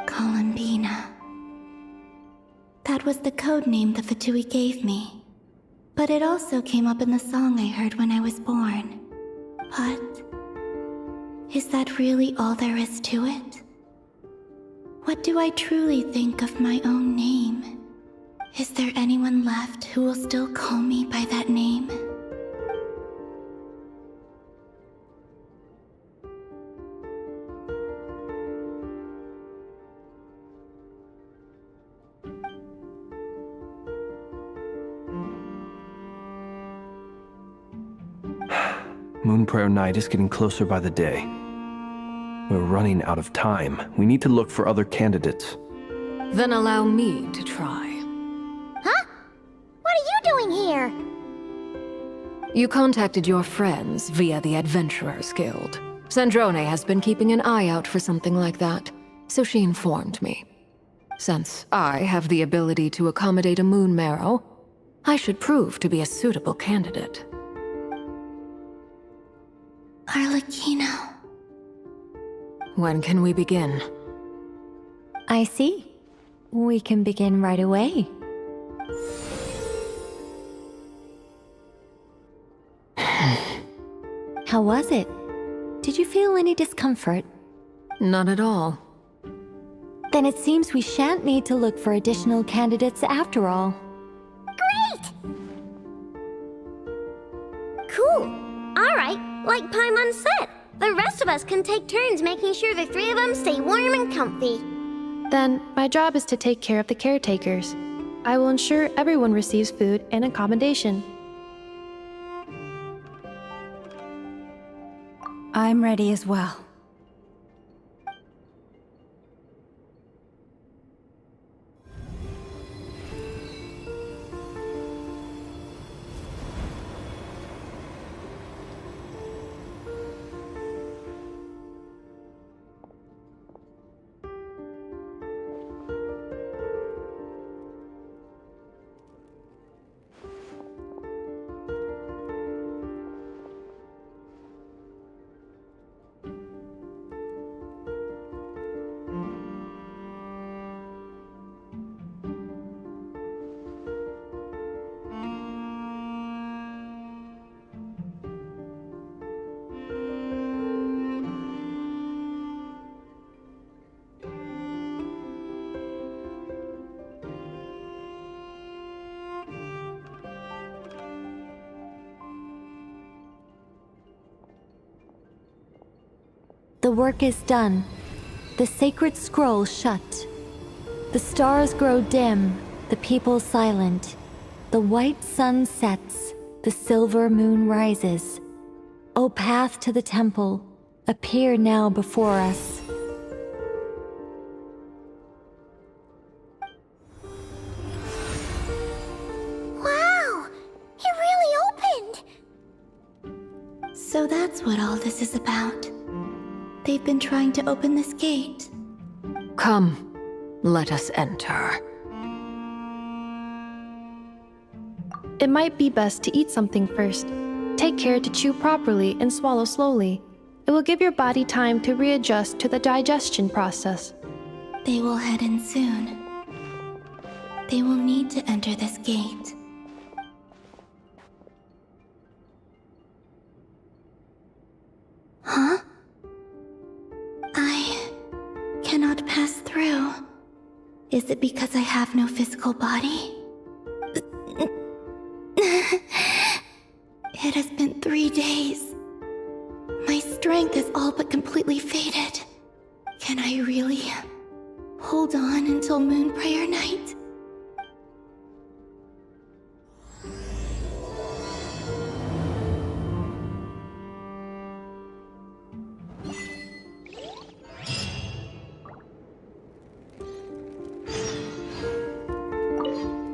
Columbina. That was the code name the Fatui gave me. But it also came up in the song I heard when I was born. But... is that really all there is to it? What do I truly think of my own name? Is there anyone left who will still call me by that name? Moonprayer Night is getting closer by the day. We're running out of time. We need to look for other candidates. Then allow me to try. Huh? What are you doing here? You contacted your friends via the Adventurers Guild. Sandrone has been keeping an eye out for something like that, so she informed me. Since I have the ability to accommodate a moon marrow, I should prove to be a suitable candidate. Arlecchino. When can we begin? I see. We can begin right away. How was it? Did you feel any discomfort? Not at all. Then it seems we shan't need to look for additional candidates after all. Great! Cool. Alright, like Paimon said, the rest of us can take turns making sure the three of them stay warm and comfy. Then, my job is to take care of the caretakers. I will ensure everyone receives food and accommodation. I'm ready as well. The work is done. The sacred scroll shut. The stars grow dim, the people silent. The white sun sets, the silver moon rises. O path to the temple, appear now before us. Wow! It really opened! So that's what all this is about. They've been trying to open this gate. Come, let us enter. It might be best to eat something first. Take care to chew properly and swallow slowly. It will give your body time to readjust to the digestion process. They will head in soon. They will need to enter this gate. Huh? I cannot pass through. Is it because I have no physical body? It has been 3 days. My strength is all but completely faded. Can I really hold on until Moon Prayer Night?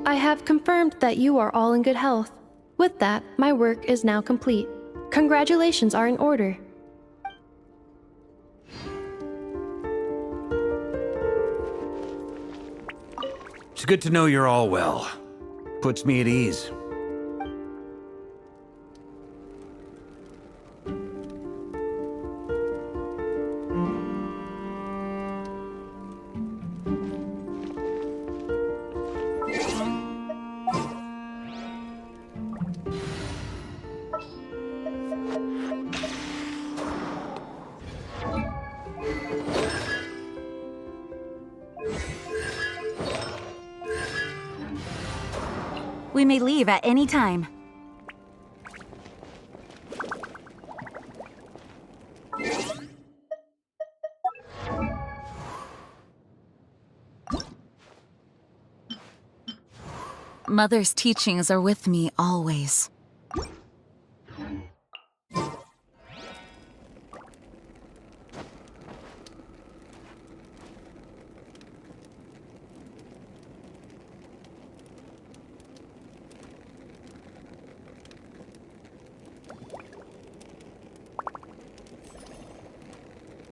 I have confirmed that you are all in good health. With that, my work is now complete. Congratulations are in order. It's good to know you're all well. Puts me at ease. We may leave at any time. Mother's teachings are with me always.